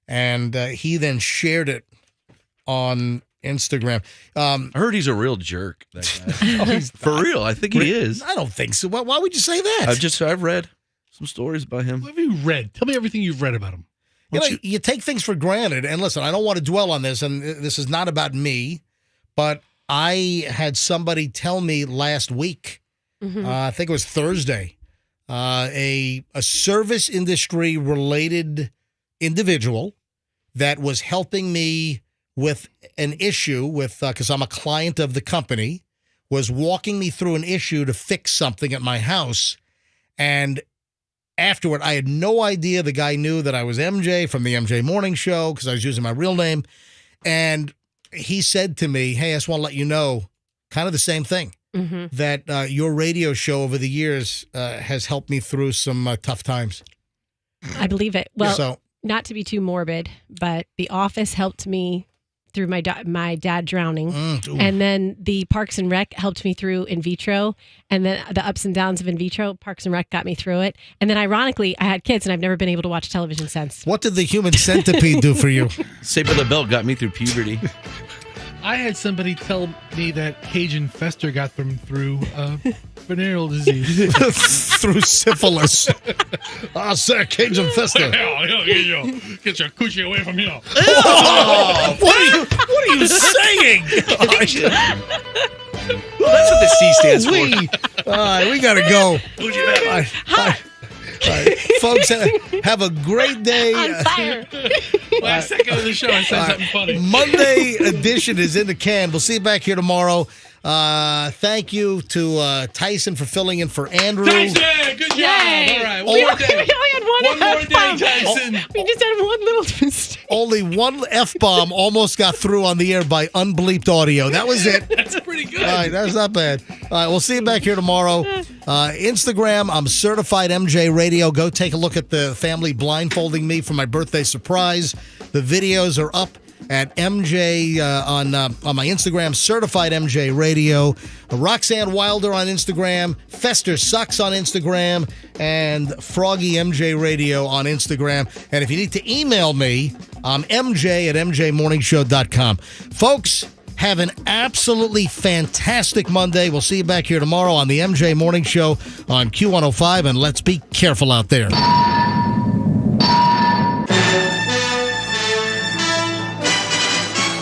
and he then shared it on Instagram. I heard he's a real jerk. That guy. He's For real, I think he is. I don't think so. Why would you say that? I've read some stories about him. What have you read? Tell me everything you've read about him. You take things for granted. And listen, I don't want to dwell on this, and this is not about me, but I had somebody tell me last week, I think it was Thursday, a service industry related individual that was helping me with an issue with, because I'm a client of the company, was walking me through an issue to fix something at my house. And afterward, I had no idea the guy knew that I was MJ from the MJ Morning Show because I was using my real name. And he said to me, "Hey, I just want to let you know," kind of the same thing, that your radio show over the years has helped me through some tough times. I believe it. Well, not to be too morbid, but The Office helped me through my dad drowning, and then the Parks and Rec helped me through in vitro, and then the ups and downs of in vitro, Parks and Rec got me through it, and then ironically, I had kids, and I've never been able to watch television since. What did the human centipede do for you? Saved by the Bell got me through puberty. I had somebody tell me that Cajun Fester got them through venereal disease. Through syphilis. Sir, Cajun Fester. Get your coochie away from here. Oh, what are you saying? Well, that's what the C stands for. All right, we got to go. All right, folks, have a great day. On fire. Last second of the show, I said something funny. Monday edition is in the can. We'll see you back here tomorrow. Thank you to Tyson for filling in for Andrew. Tyson, good job. Yay. All right, We one more day. only had one more F-bomb. day, Tyson. We just had one little mistake. Only one F-bomb almost got through on the air by unbleeped audio. That was it. That's pretty good. All right, that's not bad. All right, we'll see you back here tomorrow. Instagram, I'm Certified MJ Radio. Go take a look at the family blindfolding me for my birthday surprise. The videos are up at MJ on my Instagram, Certified MJ Radio. Roxanne Wilder on Instagram, Fester Sucks on Instagram, and Froggy MJ Radio on Instagram. And if you need to email me, I'm MJ at MJMorningshow.com. Folks, have an absolutely fantastic Monday. We'll see you back here tomorrow on the MJ Morning Show on Q105, and let's be careful out there.